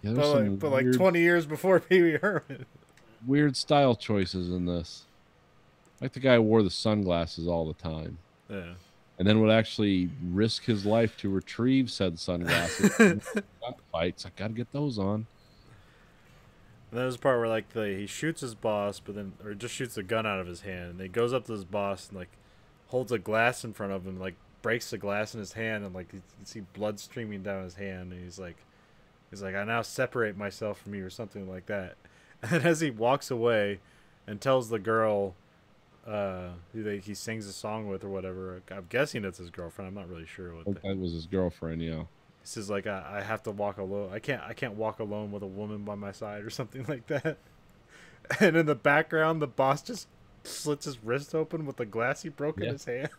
Yeah, there's some But like weird, 20 years before Pee Wee Herman. weird style choices in this. Like the guy who wore the sunglasses all the time. Yeah. And then would actually risk his life to retrieve said sunglasses. Fights. I gotta get those on. And then there's a part where like he shoots his boss, but then or just shoots the gun out of his hand, and he goes up to his boss and like holds a glass in front of him, like breaks the glass in his hand, and like you can see blood streaming down his hand, and he's like, I now separate myself from you, or something like that. And then as he walks away, and tells the girl, who he sings a song with or whatever, I'm guessing it's his girlfriend. I'm not really sure what. That was his girlfriend, yeah. He says like I have to walk alone. I can't walk alone with a woman by my side or something like that. And in the background, the boss just slits his wrist open with the glass he broke in his hand.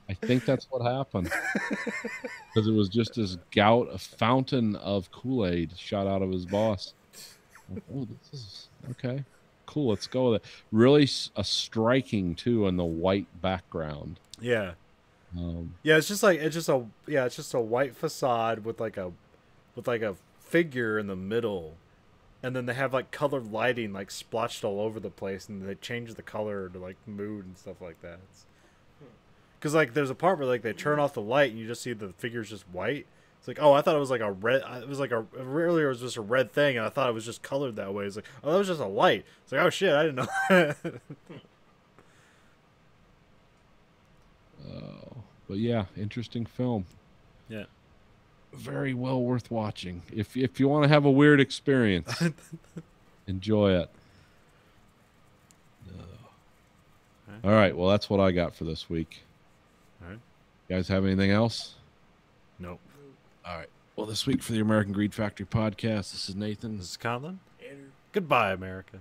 I think that's what happened. Because it was just this gout, a fountain of Kool-Aid shot out of his boss. Like, oh, this is okay. Cool, let's go with it. Really a striking too in the white background. Yeah. Yeah, it's just a white facade with like a figure in the middle, and then they have like colored lighting like splotched all over the place, and they change the color to like mood and stuff like that. Because like there's a part where like they turn off the light and you just see the figure's just white. It's like, oh, I thought it was like a red. It was like earlier it was just a red thing, and I thought it was just colored that way. It's like, oh, that was just a light. It's like, oh shit, I didn't know that. But yeah, interesting film. Yeah. Very well worth watching. If you want to have a weird experience, enjoy it. All right, well, that's what I got for this week. All right. You guys have anything else? Nope. All right. Well, this week for the American Greed Factory podcast, this is Nathan. This is Conlon. Andrew. Goodbye, America.